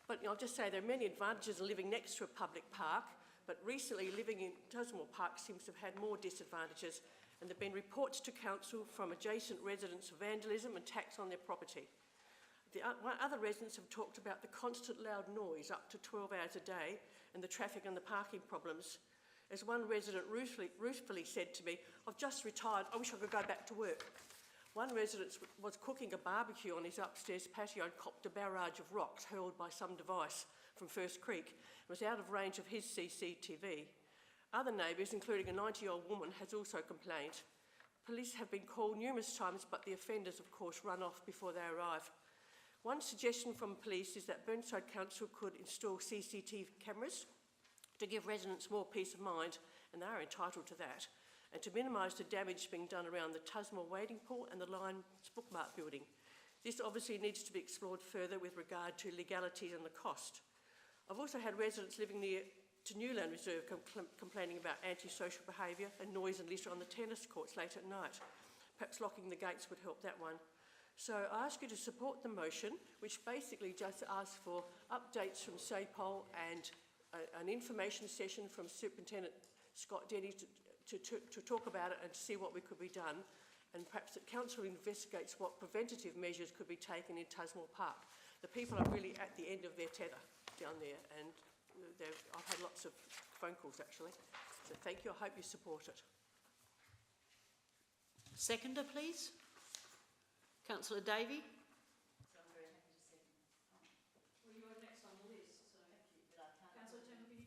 But I'll just say there are many advantages of living next to a public park, but recently living in Tusmore Park seems to have had more disadvantages, and there have been reports to council from adjacent residents of vandalism and attacks on their property. Other residents have talked about the constant loud noise up to 12 hours a day and the traffic and the parking problems. As one resident ruefully said to me, "I've just retired, I wish I could go back to work." One resident was cooking a barbecue on his upstairs patio and copped a barrage of rocks hurled by some device from First Creek and was out of range of his CCTV. Other neighbours, including a 90-year-old woman, has also complained. Police have been called numerous times, but the offenders, of course, run off before they arrive. One suggestion from police is that Burnside Council could install CCTV cameras to give residents more peace of mind, and they are entitled to that, and to minimise the damage being done around the Tusmore wading pool and the Lions Bookmark building. This obviously needs to be explored further with regard to legality and the cost. I've also had residents living near to Newland Reserve complaining about antisocial behaviour and noise and litter on the tennis courts late at night. Perhaps locking the gates would help that one. So I ask you to support the motion, which basically just asks for updates from SAPOL and an information session from Superintendent Scott Denny to talk about it and to see what could be done, and perhaps that council investigates what preventative measures could be taken in Tusmore Park. The people are really at the end of their tether down there, and I've had lots of phone calls actually. So thank you. I hope you support it. Seconder, please. Councillor Davey.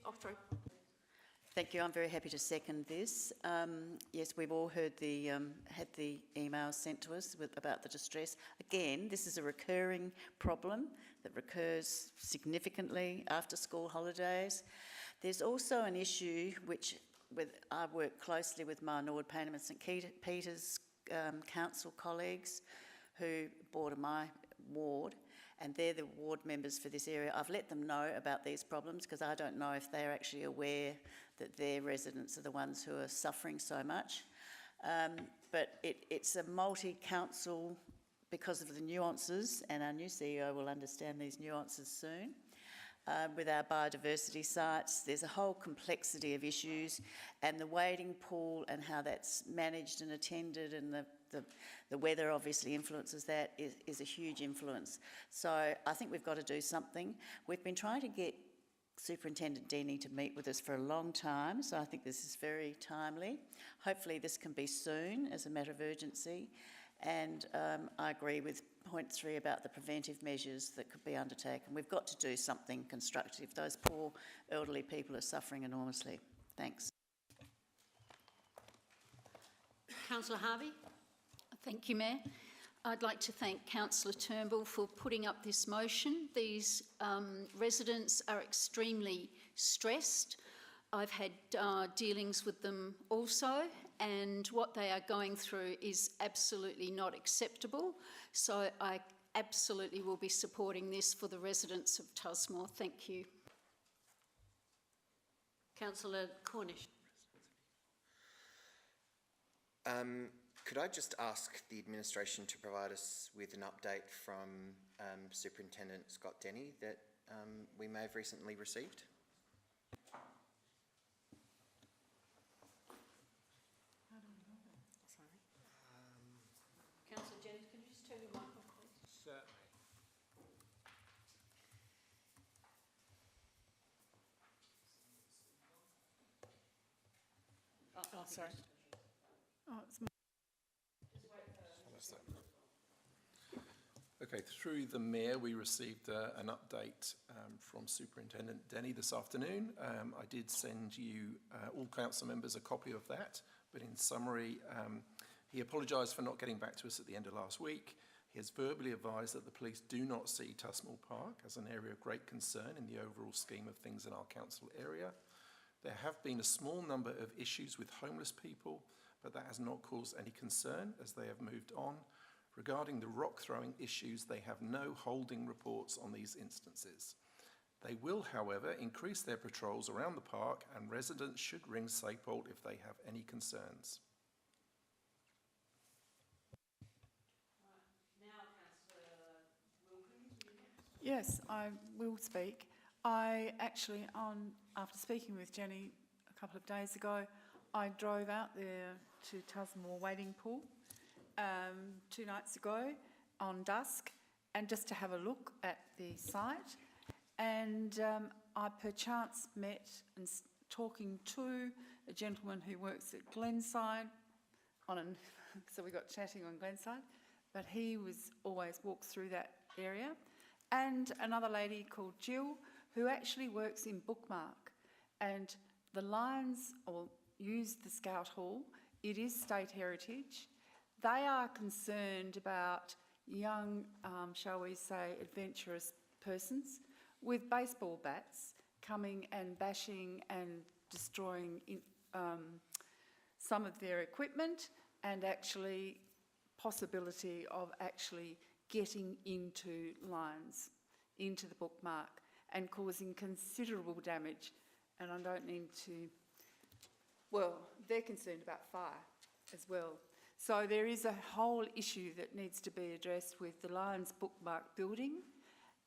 Oh, sorry. Thank you. I'm very happy to second this. Yes, we've all heard had the emails sent to us about the distress. Again, this is a recurring problem that recurs significantly after school holidays. There's also an issue which I work closely with my Nord, Payneham and St Peter's council colleagues who border my ward, and they're the ward members for this area. I've let them know about these problems because I don't know if they're actually aware that their residents are the ones who are suffering so much. But it's a multi-council because of the nuances, and our new CEO will understand these nuances soon. With our biodiversity sites, there's a whole complexity of issues, and the wading pool and how that's managed and attended, and the weather obviously influences that, is a huge influence. So I think we've got to do something. We've been trying to get Superintendent Denny to meet with us for a long time, so I think this is very timely. Hopefully this can be soon as a matter of urgency. And I agree with point 3 about the preventive measures that could be undertaken. We've got to do something constructive. Those poor elderly people are suffering enormously. Thanks. Councillor Harvey. Thank you, Mayor. I'd like to thank Councillor Turnbull for putting up this motion. These residents are extremely stressed. I've had dealings with them also, and what they are going through is absolutely not acceptable. So I absolutely will be supporting this for the residents of Tusmore. Thank you. Councillor Cornish. Could I just ask the administration to provide us with an update from Superintendent Scott Denny that we may have recently received? Councillor Jennings, can you just turn your mic off, please? Certainly. Oh, sorry. Oh, it's Okay, through the Mayor, we received an update from Superintendent Denny this afternoon. I did send you, all council members, a copy of that, but in summary, he apologised for not getting back to us at the end of last week. He has verbally advised that the police do not see Tusmore Park as an area of great concern in the overall scheme of things in our council area. There have been a small number of issues with homeless people, but that has not caused any concern as they have moved on. Regarding the rock throwing issues, they have no holding reports on these instances. They will, however, increase their patrols around the park, and residents should ring SAPOL if they have any concerns. Yes, I will speak. I actually, after speaking with Jenny a couple of days ago, I drove out there to Tusmore Wading Pool 2 nights ago on dusk, and just to have a look at the site. And I perchance met and talking to a gentleman who works at Glenside, so we got chatting on Glenside, but he always walks through that area. And another lady called Jill, who actually works in Bookmark. And the Lions use the Scout Hall. It is state heritage. They are concerned about young, shall we say, adventurous persons with baseball bats coming and bashing and destroying some of their equipment, and actually possibility of actually getting into Lions, into the Bookmark, and causing considerable damage. And I don't need to, well, they're concerned about fire as well. So there is a whole issue that needs to be addressed with the Lions Bookmark building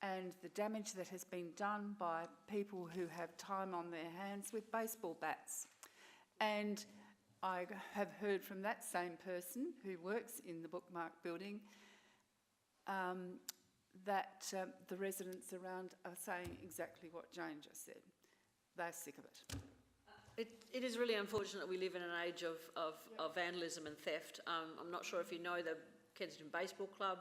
and the damage that has been done by people who have time on their hands with baseball bats. And I have heard from that same person who works in the Bookmark building that the residents around are saying exactly what Jane just said. They're sick of it. It is really unfortunate we live in an age of vandalism and theft. I'm not sure if you know the Kensington Baseball Club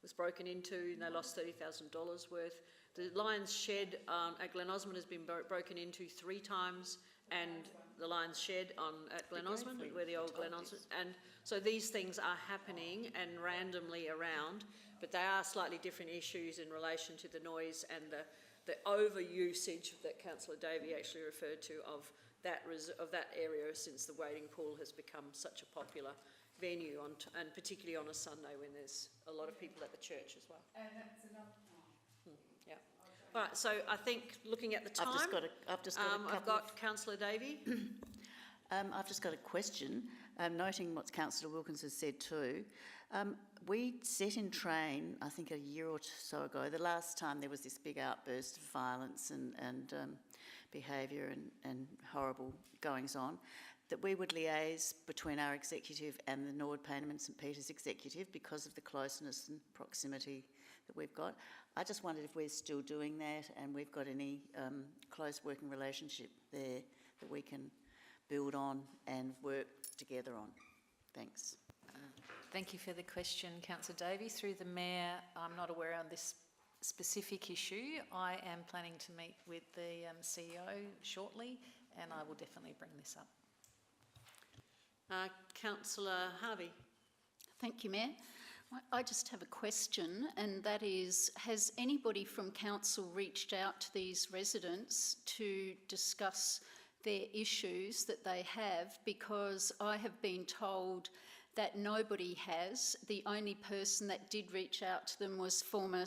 was broken into and they lost $30,000 worth. The Lions Shed at Glen Osmond has been broken into 3 times, and the Lions Shed at Glen Osmond, where the old Glen Osmond, and so these things are happening and randomly around, but they are slightly different issues in relation to the noise and the overusage that Councillor Davey actually referred to of that area, since the wading pool has become such a popular venue, and particularly on a Sunday when there's a lot of people at the church as well. And that's enough. Yeah. All right, so I think looking at the time, I've got Councillor Davey. I've just got a question, noting what Councillor Wilkins has said too. We set in train, I think a year or so ago, the last time there was this big outburst of violence and behaviour and horrible goings on, that we would liaise between our executive and the Norwood, Payneham and St Peters executive because of the closeness and proximity that we've got. I just wondered if we're still doing that and we've got any close working relationship there that we can build on and work together on. Thanks. Thank you for the question, Councillor Davey. Through the Mayor, I'm not aware of this specific issue. I am planning to meet with the CEO shortly, and I will definitely bring this up. Councillor Harvey. Thank you, Mayor. I just have a question, and that is, has anybody from council reached out to these residents to discuss their issues that they have? Because I have been told that nobody has. The only person that did reach out to them was former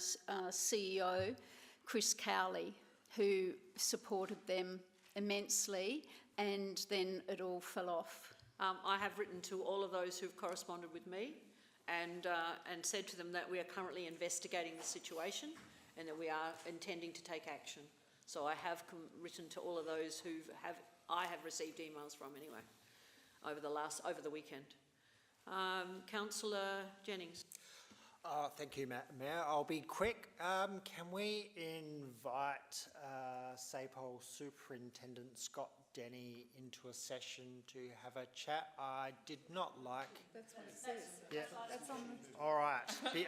CEO Chris Cowley, who supported them immensely, and then it all fell off. I have written to all of those who've corresponded with me and said to them that we are currently investigating the situation and that we are intending to take action. So I have written to all of those who I have received emails from anyway over the weekend. Councillor Jennings. Thank you, Mayor. I'll be quick. Can we invite SAPOL Superintendent Scott Denny into a session to have a chat? I did not like... That's what it says. Yeah. That's on the... All right.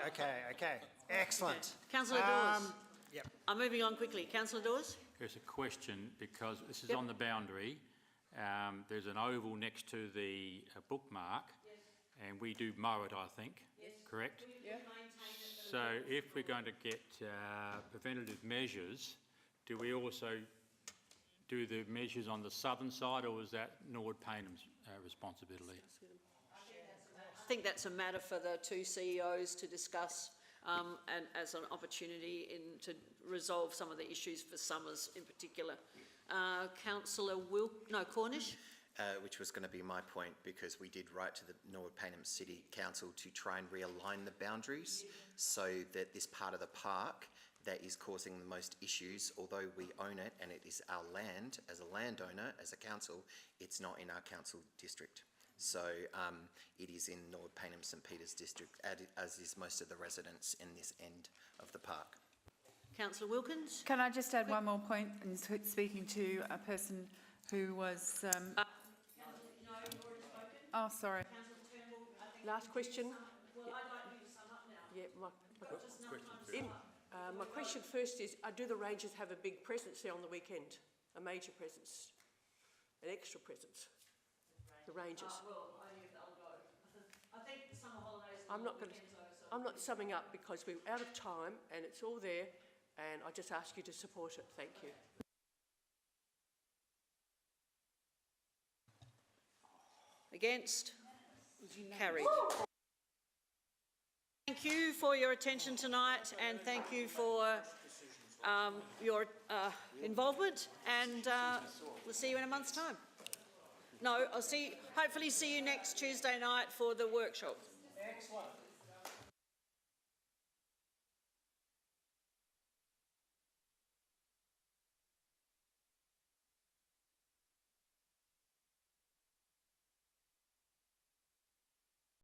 Okay. Excellent. Councillor Dawes. Yep. I'm moving on quickly. Councillor Dawes. There's a question, because this is on the boundary. There's an oval next to the bookmark, and we do mow it, I think, correct? Yeah. So if we're going to get preventative measures, do we also do the measures on the southern side, or is that Norwood Paynham's responsibility? I think that's a matter for the 2 CEOs to discuss and as an opportunity to resolve some of the issues for Summers in particular. Councillor Cornish. Which was going to be my point, because we did write to the Norwood Payneham City Council to try and realign the boundaries so that this part of the park that is causing the most issues, although we own it and it is our land, as a landowner, as a council, it's not in our council district. So it is in Norwood Payneham St Peters district, as is most of the residents in this end of the park. Councillor Wilkins. Can I just add one more point in speaking to a person who was... Oh, sorry. Last question. Well, I'd like you to sum up now. Yeah, my question first is, do the Rangers have a big presence there on the weekend? A major presence? An extra presence? The Rangers? Well, only if they'll go. I think the summer holidays... I'm not summing up because we're out of time and it's all there, and I just ask you to support it. Thank you. Against? Carried. Thank you for your attention tonight, and thank you for your involvement, and we'll see you in a month's time. No, hopefully see you next Tuesday night for the workshop. Excellent.